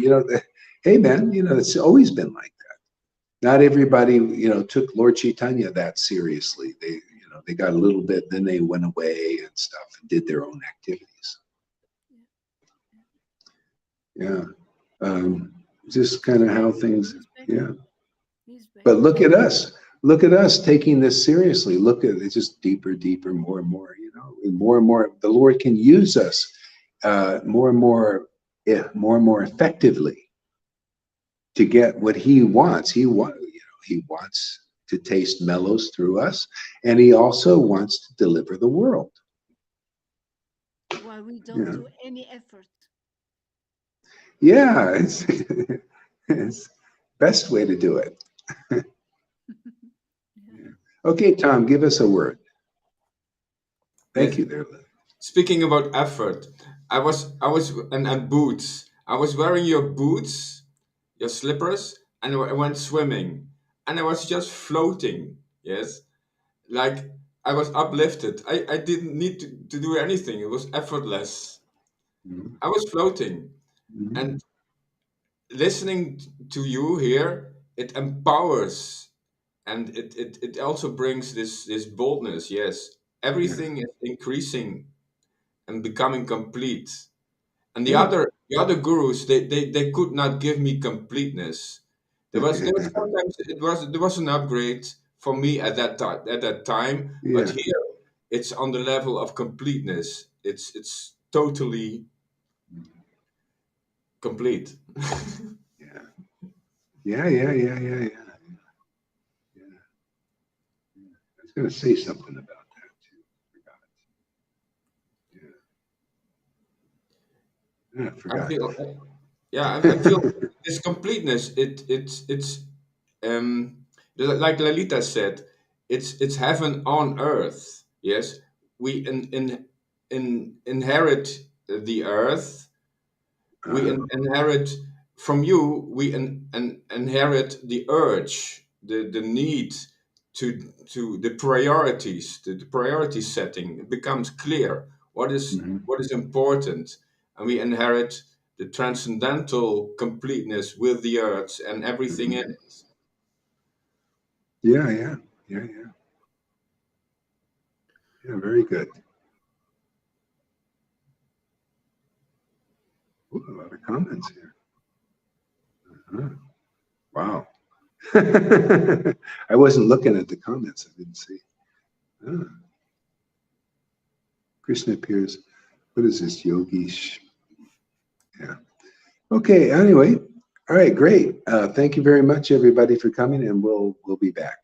hey man, it's always been like that. Not everybody, took Lord Caitanya that seriously. They got a little bit, then they went away and stuff and did their own activities. Yeah. Just kind of how things, yeah. But look at us taking this seriously. Look at it, just deeper, more and more, and more. The Lord can use us more and more effectively to get what He wants. He wants to taste mellows through us, and He also wants to deliver the world. While we don't do any effort. Yeah, it's best way to do it. Okay, Tom, give us a word. Thank you there, Lynn. Speaking about effort, I was and boots. I was wearing your boots, your slippers, and I went swimming, and I was just floating. Yes, like I was uplifted. I didn't need to do anything. It was effortless. Mm-hmm. I was floating, and listening to you here, it empowers, and it also brings this boldness. Yes, everything is increasing and becoming complete. And the other gurus, they could not give me completeness. There was sometimes there was an upgrade for me at that time, but here it's on the level of completeness. It's totally complete. Yeah. I was going to say something about that too. I forgot. I feel, I feel this completeness. It's like Lalita said, it's heaven on earth. Yes, we inherit the earth. We inherit from you. We inherit the urge, the need to the priorities, the priority setting. It becomes clear what is important, and we inherit the transcendental completeness with the earth and everything in it. Yeah. Very good. Ooh, a lot of comments here. Wow. I wasn't looking at the comments. I didn't see. Krishna appears. What is this, Yogish? Yeah. Okay. Anyway. All right. Great. Thank you very much, everybody, for coming, and we'll be back.